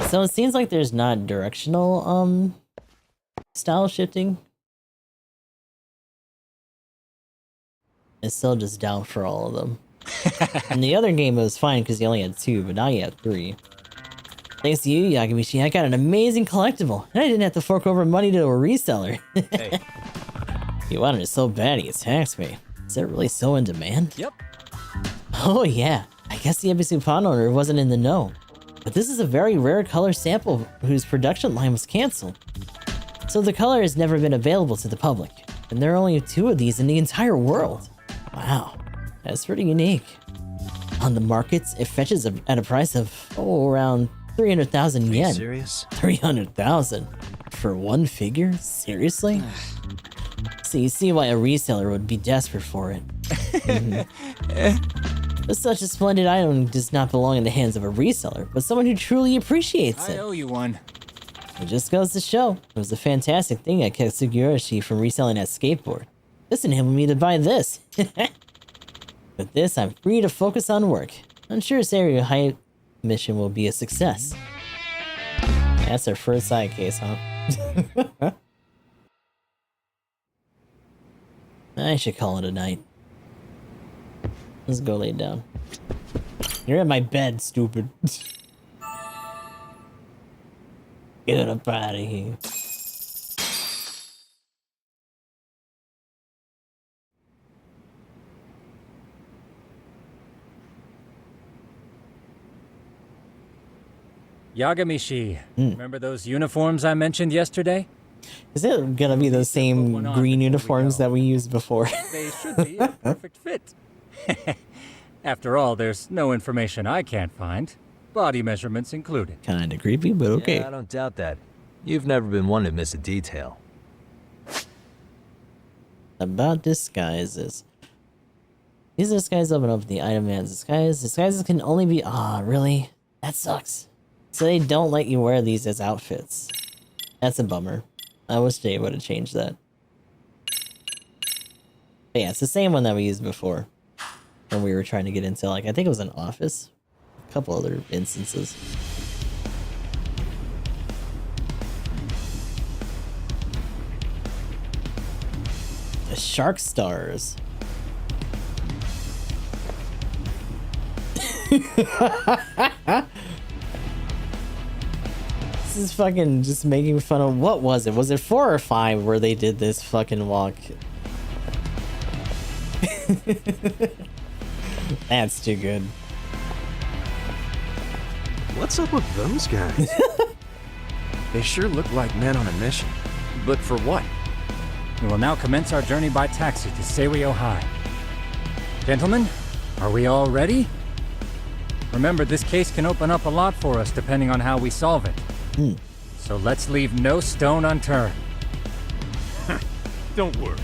Speaker 1: So it seems like there's not directional style shifting. It's still just down for all of them. In the other game it was fine because you only had 2, but now you have 3. Thanks to you, Yagami, I got an amazing collectible, and I didn't have to fork over money to a reseller.
Speaker 8: Hey.
Speaker 1: He wanted it so bad he attacked me. Is it really so in demand?
Speaker 16: Yep.
Speaker 1: Oh yeah, I guess the episode pawn owner wasn't in the know. But this is a very rare color sample whose production line was cancelled. So the color has never been available to the public, and there are only 2 of these in the entire world. Wow, that's pretty unique. On the markets, it fetches at a price of, around 300,000 yen.
Speaker 8: Are you serious?
Speaker 1: 300,000? For one figure? Seriously? So you see why a reseller would be desperate for it. But such a splendid item does not belong in the hands of a reseller, but someone who truly appreciates it.
Speaker 16: I owe you one.
Speaker 1: It just goes to show, it was a fantastic thing I kept Sugurashi from reselling that skateboard. This enabled me to buy this. With this, I'm free to focus on work. I'm sure this area height mission will be a success. That's our first side case, huh? I should call it a night. Let's go lay down. You're in my bed, stupid. Get up out of here.
Speaker 16: Yagami, remember those uniforms I mentioned yesterday?
Speaker 1: Is it gonna be the same green uniforms that we used before?
Speaker 16: They should be a perfect fit. After all, there's no information I can't find. Body measurements included.
Speaker 1: Kinda creepy, but okay.
Speaker 8: Yeah, I don't doubt that. You've never been one to miss a detail.
Speaker 1: About disguises. These are disguises open up the item man's disguise. Disguises can only be... really? That sucks. So they don't let you wear these as outfits. That's a bummer. I wish they would have changed that. But yeah, it's the same one that we used before. When we were trying to get into, like, I think it was an office. A couple other instances. The Shark Stars. This is fucking just making fun of, what was it? Was it 4 or 5 where they did this fucking walk? That's too good.
Speaker 3: What's up with those guys? They sure look like men on a mission. But for what?
Speaker 16: We will now commence our journey by taxi to Seirio High. Gentlemen, are we all ready? Remember, this case can open up a lot for us depending on how we solve it. So let's leave no stone unturned.
Speaker 9: Don't worry.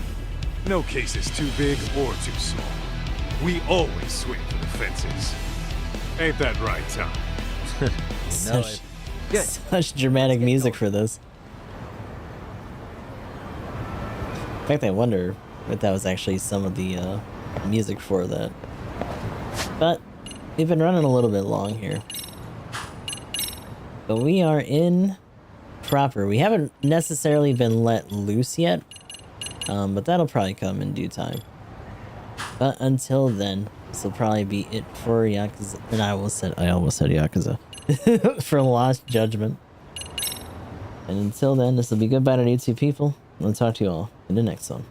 Speaker 9: No case is too big or too small. We always swing for the fences. Ain't that right, Tom?
Speaker 1: Such dramatic music for this. In fact, I wonder if that was actually some of the music for that. But we've been running a little bit long here. But we are in proper. We haven't necessarily been let loose yet. But that'll probably come in due time. But until then, this will probably be it for Yakuza. And I almost said Yakuza. For Lost Judgment. And until then, this will be goodbye to you two people. I'll talk to you all in the next one.